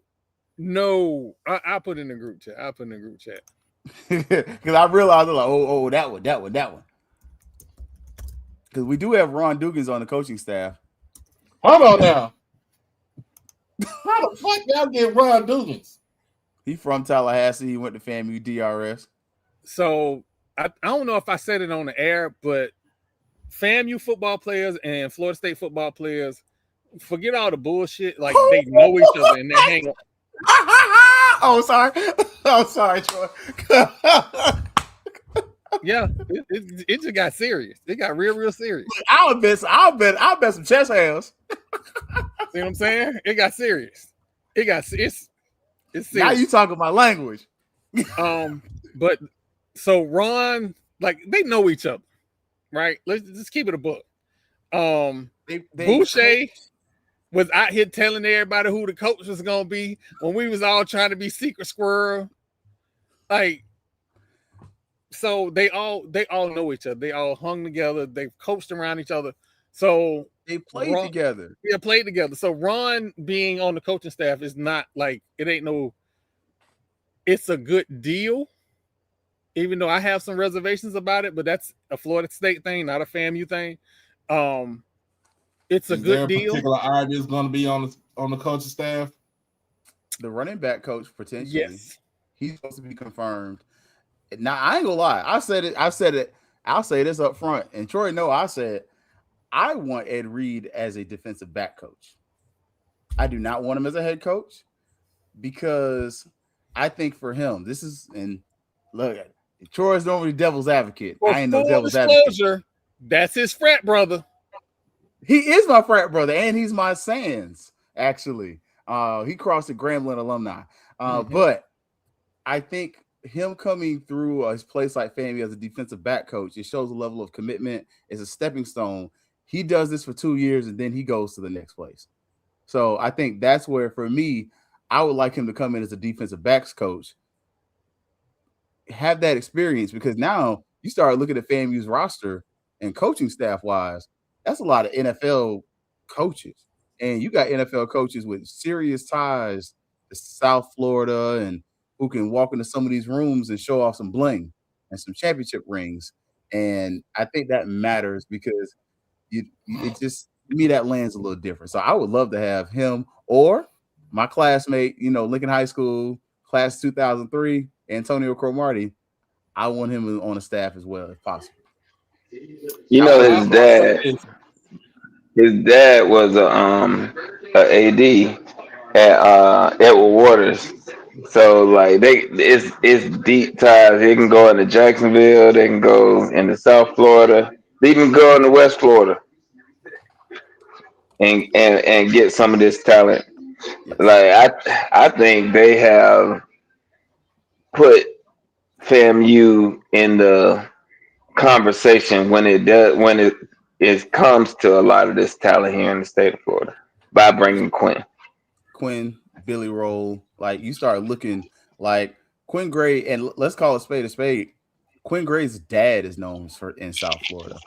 I put in the group chat. Because I realized like, that one. Because we do have Ron Dugans on the coaching staff. Hold on now. How the fuck y'all get Ron Dugans? He from Tallahassee. He went to FAMU DRS. So I don't know if I said it on the air, but FAMU football players and Florida State football players, forget all the bullshit. Like, they know each other and they hang up. Oh, sorry, Troy. Yeah, it just got serious. It got real serious. I'll bet some chest hands. See what I'm saying? It got serious. It's serious. Now you talking my language. But so Ron, like, they know each other, right? Let's just keep it a book. Boucher was out here telling everybody who the coach was gonna be when we was all trying to be secret squirrel. Like, so they all know each other. They all hung together. They've coached around each other. So they played together. Yeah, played together. So Ron being on the coaching staff is not like, it's a good deal, even though I have some reservations about it, but that's a Florida State thing, not a FAMU thing. It's a good deal. Particular Ivy is going to be on the coaching staff. The running back coach potentially. Yes, he's supposed to be confirmed. Now I ain't gonna lie. I said it. I'll say this up front. And Troy, I said I want Ed Reed as a defensive back coach. I do not want him as a head coach because I think for him, look, Troy's normally devil's advocate. For I ain't no devil's disclosure, advocate. That's his frat brother. He is my frat brother, and he's my Sands, actually. He crossed the Grambling alumni. But I think him coming through his place like FAMU as a defensive back coach, it shows a level of commitment. It's a stepping stone. He does this for 2 years, and then he goes to the next place. So I think that's where, for me, I would like him to come in as a defensive backs coach, have that experience, because now you start looking at FAMU's roster and coaching staff-wise, that's a lot of NFL coaches. And you got NFL coaches with serious ties to South Florida and who can walk into some of these rooms and show off some bling and some championship rings. And I think that matters because to me, that lands a little different. So I would love to have him or my classmate, Lincoln High School, class 2003, Antonio Cromartie. I want him on the staff as well, if possible. His dad was a AD at Edward Waters So like it's deep ties. They can go into Jacksonville. They can go into South Florida. They can go into West Florida and get some of this talent. Yes. Like I think they have put FAMU in the conversation when it comes to a lot of this talent here in the state of Florida by bringing Quinn. Quinn, Billy Roll, like you start looking like Quinn Gray, and let's call a spade a spade. Quinn Gray's dad is known for in South Florida.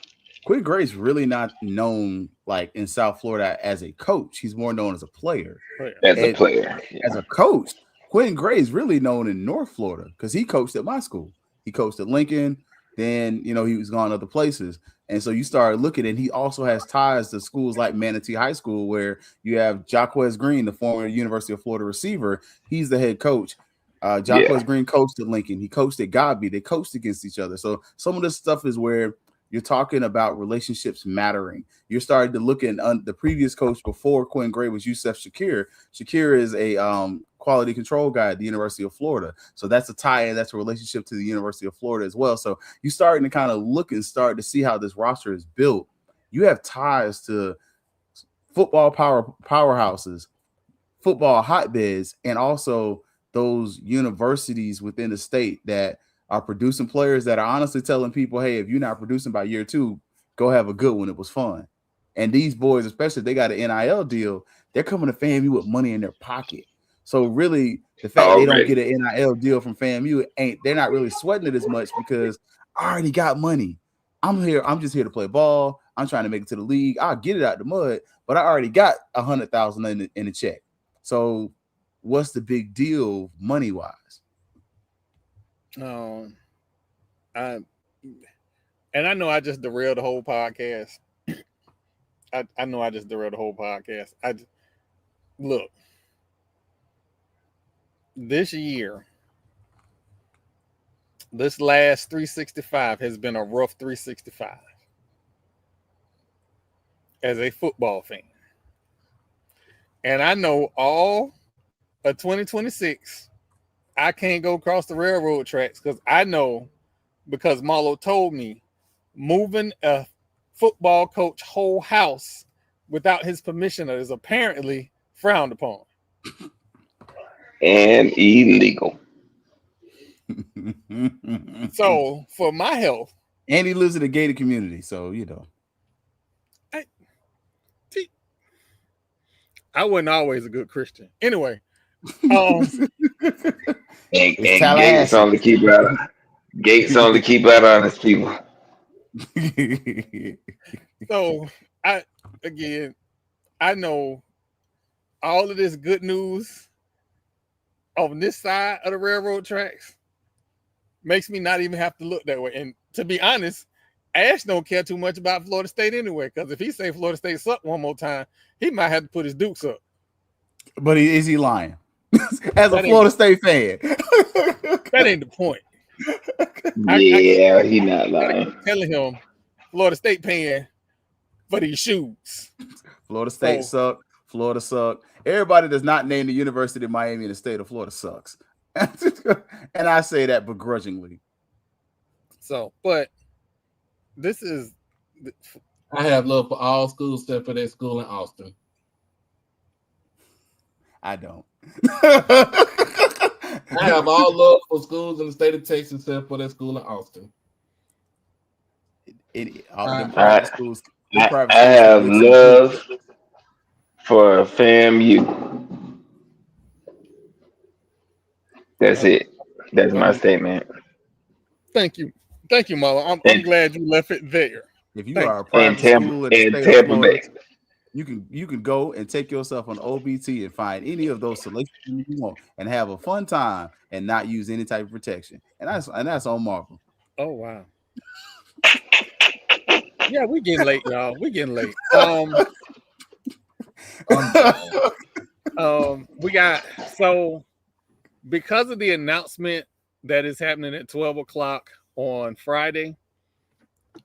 Quinn Gray's really not known like in South Florida as a coach. He's more known as a player. As a player. As a coach, Quinn Gray's really known in North Florida because he coached at my school. He coached at Lincoln. Then, he was gone other places. And so you start looking, and he also has ties to schools like Manatee High School, where you have Jaquez Green, the former University of Florida receiver. He's the head coach. Jaquez Green coached at Lincoln. He coached at Godby. They coached against each other. So some of this stuff is where you're talking about relationships mattering. You're starting to look at the previous coach before Quinn Gray was Yusef Shakir. Shakir is a quality control guy at the University of Florida. So that's a tie in. That's a relationship to the University of Florida as well. So you're starting to kind of look and start to see how this roster is built. You have ties to football powerhouses, football hotbeds, and also those universities within the state that are producing players that are honestly telling people, hey, if you're not producing by year 2, go have a good one. It was fun. And these boys, especially if they got an NIL deal, they're coming to FAMU with money in their pocket. So really, the fact they don't get an NIL deal from FAMU, they're not really sweating it as much because I already got money. I'm just here to play ball. I'm trying to make it to the league. I'll get it out the mud, but I already got $100,000 in the check. So what's the big deal money-wise? I know I just derailed the whole podcast. I know I just derailed the whole podcast. Look, this year, this last 365 has been a rough 365 as a football fan. And I know all of 2026, I can't go across the railroad tracks because I know, because Marlo told me, moving a football coach whole house without his permission is apparently frowned upon. And illegal. So for my health. And he lives in a gated community, so I wasn't always a good Christian. Anyway. and Gates only keep out honest people. So I know all of this good news on this side of the railroad tracks makes me not even have to look that way. And to be honest, Ash don't care too much about Florida State anyway, because if he say Florida State suck one more time, he might have to put his dukes up. But is he lying? As a Florida State fan. That ain't the point. He's not lying. Telling him Florida State paying for these shoes. Florida State suck. Florida suck. Everybody does not name the University of Miami in the state of Florida sucks. And I say that begrudgingly. So, but this is... I have love for all schools except for that school in Austin. I don't. I have all love for schools in the state of Texas except for that school in Austin. I have love for FAMU. That's it. That's my statement. Thank you, Marlon. I'm glad you left it there. If you are a private school in the state of Florida, you can go and take yourself on OBT and find any of those selections you want and have a fun time and not use any type of protection. And that's on Marvel. Oh wow. Yeah, we getting late, y'all. We getting late. We got, so because of the announcement that is happening at 12 o'clock on Friday,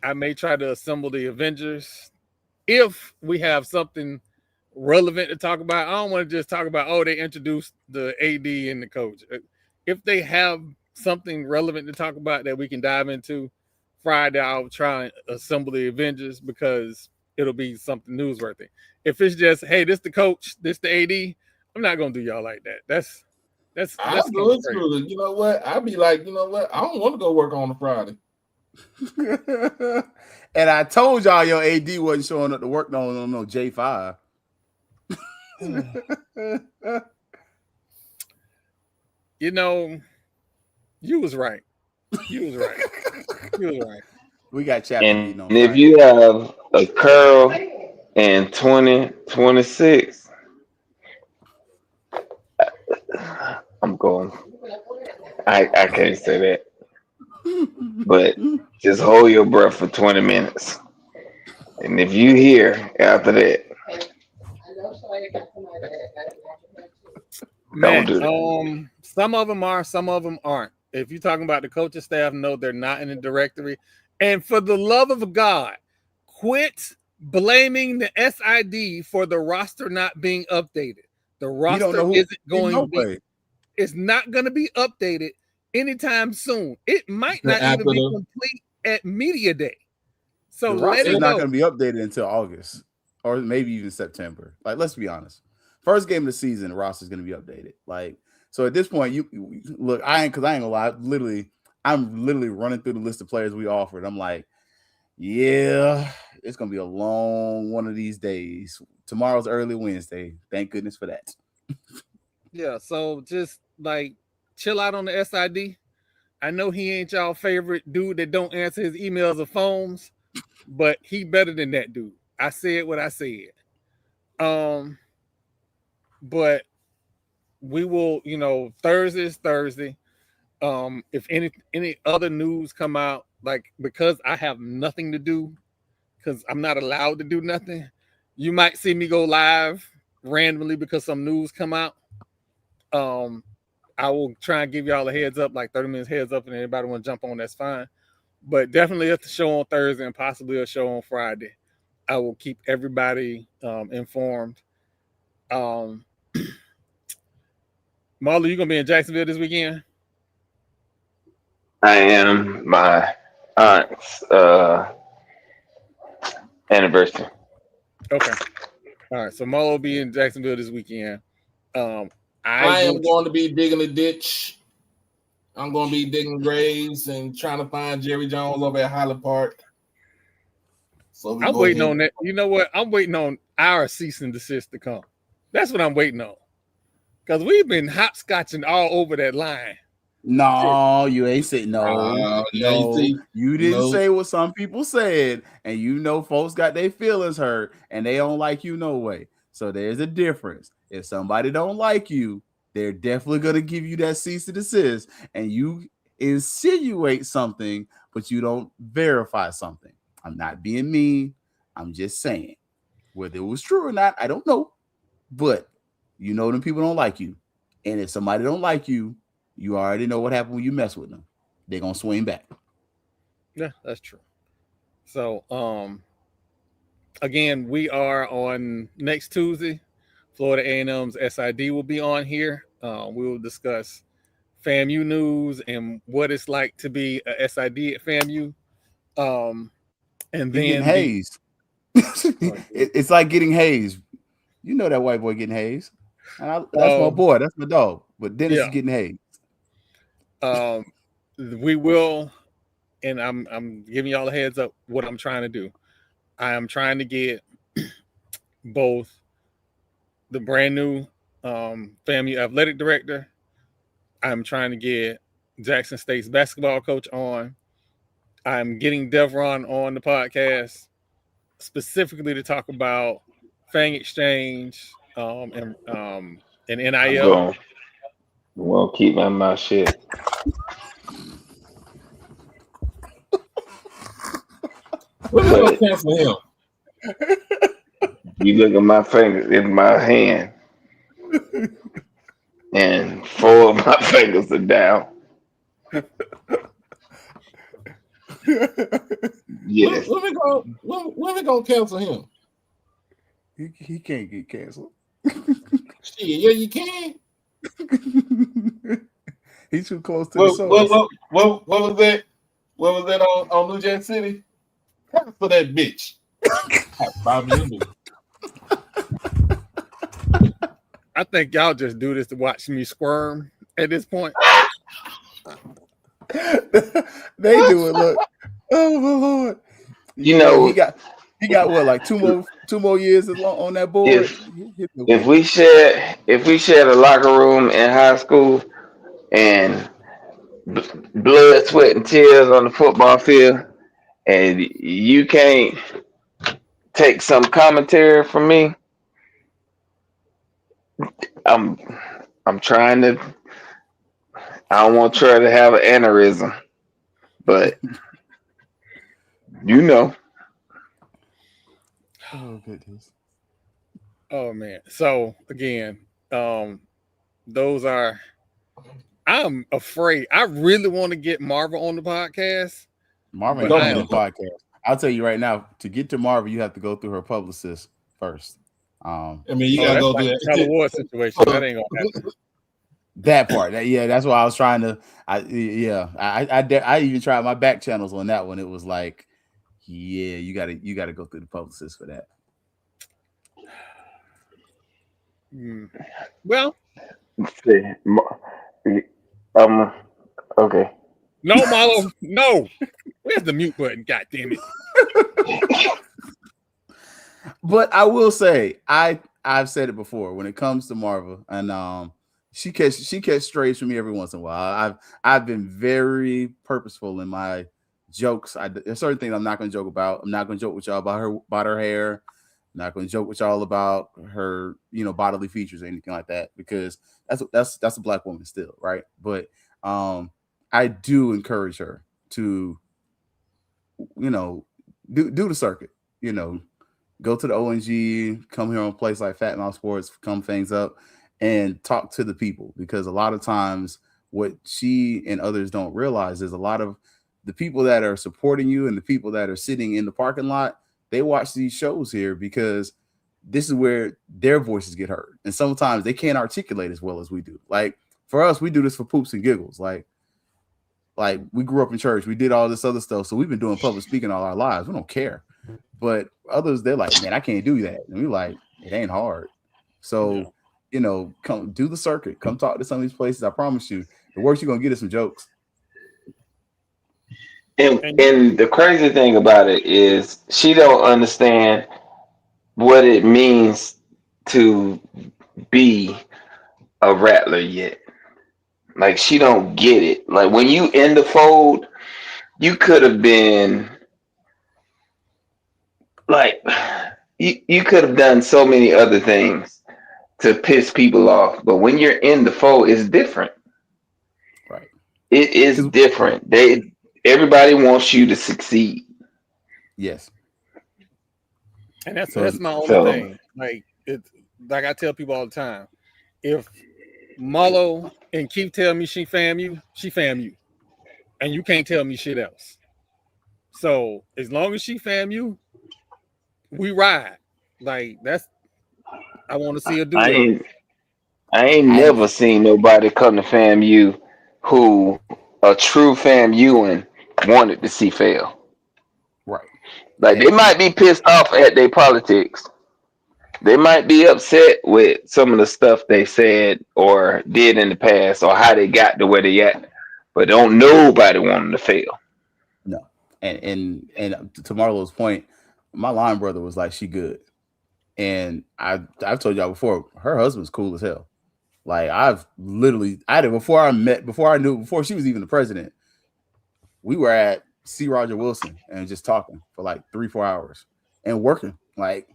I may try to assemble the Avengers if we have something relevant to talk about. I don't want to just talk about, oh, they introduced the AD and the coach. If they have something relevant to talk about that we can dive into Friday, I'll try and assemble the Avengers because it'll be something newsworthy. If it's just, hey, this the coach, this the AD, I'm not gonna do y'all like that. That's I do it too. You know what? I'd be like, you know what? I don't want to go work on a Friday. And I told y'all your AD wasn't showing up to work on no J5. You know, you was right. You was right. You was right. We got chapter And on if Friday. you have a curl in 2026, I'm going. I can't say that. But just hold your breath for 20 minutes. And if you hear after that, Man, don't do that. some of them are, some of them aren't. If you're talking about the coaching staff, no, they're not in the directory. And for the love of God, quit blaming the SID for the roster not being updated. The roster isn't going to be. It's not going to be updated anytime soon. It might not even be complete at media day. So the roster is not going to be updated until August or maybe even September. Like, let's be honest. First game of the season, the roster is going to be updated. Like, so at this point, you look. I ain't gonna lie. I'm literally running through the list of players we offered. I'm like, yeah, it's gonna be a long one of these days. Tomorrow's early Wednesday. Thank goodness for that. Yeah. So just like chill out on the SID. I know he ain't y'all favorite dude that don't answer his emails or phones, but he better than that dude. I said what I said. But we will, Thursday is Thursday. If any other news come out, like because I have nothing to do, because I'm not allowed to do nothing, you might see me go live randomly because some news come out. I will try and give y'all a heads up, like 30 minutes heads up, and anybody want to jump on, that's fine. But definitely at the show on Thursday and possibly a show on Friday, I will keep everybody informed. Marla, you gonna be in Jacksonville this weekend? I am my aunt's anniversary. Okay. All right. So Marla will be in Jacksonville this weekend. I am going to be digging a ditch. I'm going to be digging graves and trying to find Jerry Jones over at Highland Park. So I'm waiting on that. You know what? I'm waiting on our cease and desist to come. That's what I'm waiting on. Because we've been hopscotching all over that line. No, you ain't saying no. You didn't say what some people said, and folks got their feelings hurt, and they don't like you no way. So there's a difference. If somebody don't like you, they're definitely gonna give you that cease and desist, and you insinuate something, but you don't verify something. I'm not being mean. I'm just saying whether it was true or not, I don't know, but them people don't like you, and if somebody don't like you, you already know what happened when you mess with them. They're gonna swing back. Yeah, that's true. So, again, we are on next Tuesday. Florida A&M's SID will be on here. We will discuss FAMU news and what it's like to be a SID at FAMU. And then hazed. It's like getting hazed. You know that white boy getting hazed. That's my boy. That's my dog. But Dennis is getting hazed. We will, and I'm giving y'all a heads up what I'm trying to do. I am trying to get both the brand new FAMU athletic director. I'm trying to get Jackson State's basketball coach on. I'm getting Devron on the podcast specifically to talk about Fang Exchange and NIL. I'm gonna keep my mouth shut. What's gonna cancel him? You look at my finger in my hand, and 4 of my fingers are down. Yes. When we gonna cancel him? He can't get canceled. Shit, yeah, you can. He's too close to the source. What was that? What was that on New Jack City? For that bitch. I think y'all just do this to watch me squirm at this point. They do it. Look, oh my Lord! You know, he got what, like two more years on that board. If we shared a locker room in high school and blood, sweat, and tears on the football field, and you can't take some commentary from me, I'm trying to. I don't want Trey to have an aneurysm, but you know. Oh goodness. Oh man. So again, those are. I'm afraid. I really want to get Marvel on the podcast. Marvel ain't on the podcast. I'll tell you right now. To get to Marvel, you have to go through her publicist first. I mean, you gotta go through that Tyler Ward situation. That ain't gonna happen. That part, that's why I was trying to. I even tried my back channels on that one. It was like, yeah, you got to go through the publicist for that. Well, okay. No, Marlo, no. Where's the mute button? God damn it! But I will say, I've said it before when it comes to Marva, and she catch strays from me every once in a while. I've been very purposeful in my jokes. There's certain things I'm not going to joke about. I'm not going to joke with y'all about her hair. I'm not going to joke with y'all about her, bodily features or anything like that, because that's a black woman still, right? But I do encourage her to, do the circuit, go to the ONG, come here on a place like Fat Mouth Sports, come things up, and talk to the people, because a lot of times what she and others don't realize is a lot of the people that are supporting you and the people that are sitting in the parking lot, they watch these shows here because this is where their voices get heard. And sometimes they can't articulate as well as we do. Like for us, we do this for poops and giggles. Like we grew up in church. We did all this other stuff. So we've been doing public speaking all our lives. We don't care. But others, they're like, man, I can't do that. And we're like, it ain't hard. So, come do the circuit. Come talk to some of these places. I promise you, the worst you're going to get is some jokes. And the crazy thing about it is she don't understand what it means to be a rattler yet. Like she don't get it. Like when you in the fold, you could have been like you could have done so many other things to piss people off. But when you're in the fold, it's different. Right. It is different. Everybody wants you to succeed. Yes. And that's my only thing. Like I tell people all the time, if Marlo and Keith tell me she fam you, and you can't tell me shit else. So as long as she fam you, we ride. Like I want to see her do that. I ain't never seen nobody come to FAMU who a true FAMUan wanted to see fail. Right. Like they might be pissed off at their politics. They might be upset with some of the stuff they said or did in the past or how they got to where they at. But don't nobody want them to fail. No. And to Marlo's point, my line brother was like, she good. And I've told y'all before, her husband's cool as hell. Like before she was even the president, we were at C. Roger Wilson and just talking for like 3-4 hours and working. Like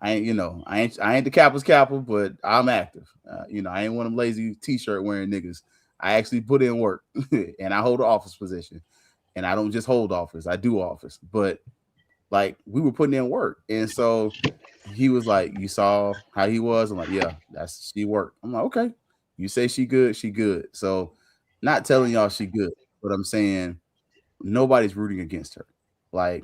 I ain't the Kappa's Kappa, but I'm active. I ain't one of them lazy t-shirt wearing niggas. I actually put in work and I hold an office position, and I don't just hold office. I do office, but like we were putting in work. And so he was like, you saw how he was? I'm like, yeah, she worked. I'm like, okay, you say she good, she good. So not telling y'all she good, but I'm saying nobody's rooting against her. Like,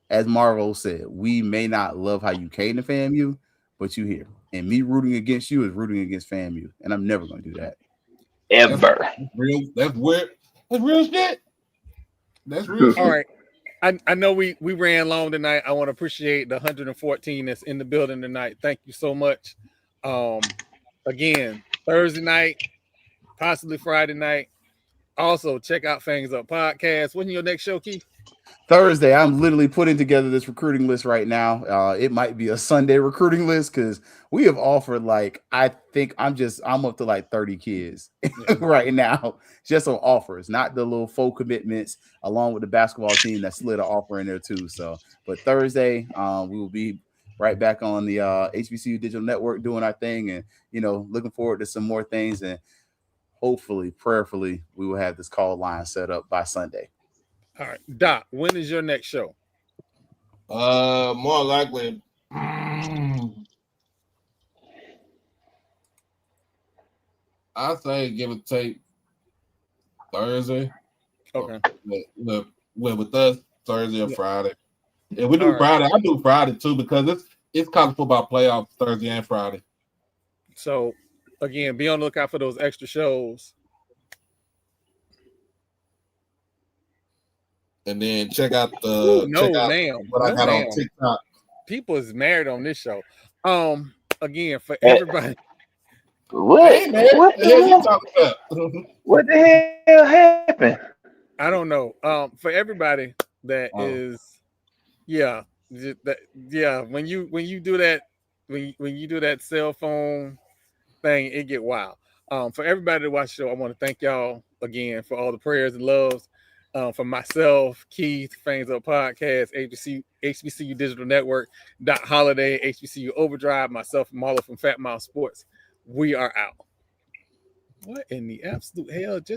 as Marvel said, we may not love how you came to FAMU, but you here. And me rooting against you is rooting against FAMU, and I'm never going to do that. Ever. That's real. That's weird. That's real shit. That's real shit. All right. I know we ran long tonight. I want to appreciate the 114 that's in the building tonight. Thank you so much. Again, Thursday night, possibly Friday night. Also, check out Fangs Up Podcast. When's your next show, Keith? Thursday, I'm literally putting together this recruiting list right now. It might be a Sunday recruiting list because we have offered I think I'm up to 30 kids right now, just on offers, not the little full commitments, along with the basketball team that slid an offer in there too. So, but Thursday, we will be right back on the HBCU Digital Network doing our thing, and looking forward to some more things, and hopefully, prayerfully, we will have this call line set up by Sunday. All right, Doc, when is your next show? More likely. I say give or take Thursday. Okay. Well, with us, Thursday or Friday. If we do Friday, I do Friday too because it's college football playoffs Thursday and Friday. So again, be on the lookout for those extra shows. And then check out what I got on TikTok. People is married on this show. Again, for everybody. What? Hey, man, What the hell you talking about? What the hell happened? I don't know. For everybody that is, when you do that, when you do that cell phone thing, it get wild. For everybody to watch the show, I want to thank y'all again for all the prayers and loves. For myself, Keith, Fangs Up Podcast, HBCU Digital Network, Doc Holiday, HBCU Overdrive, myself, Marlo from Fat Mouth Sports. We are out. What in the absolute hell just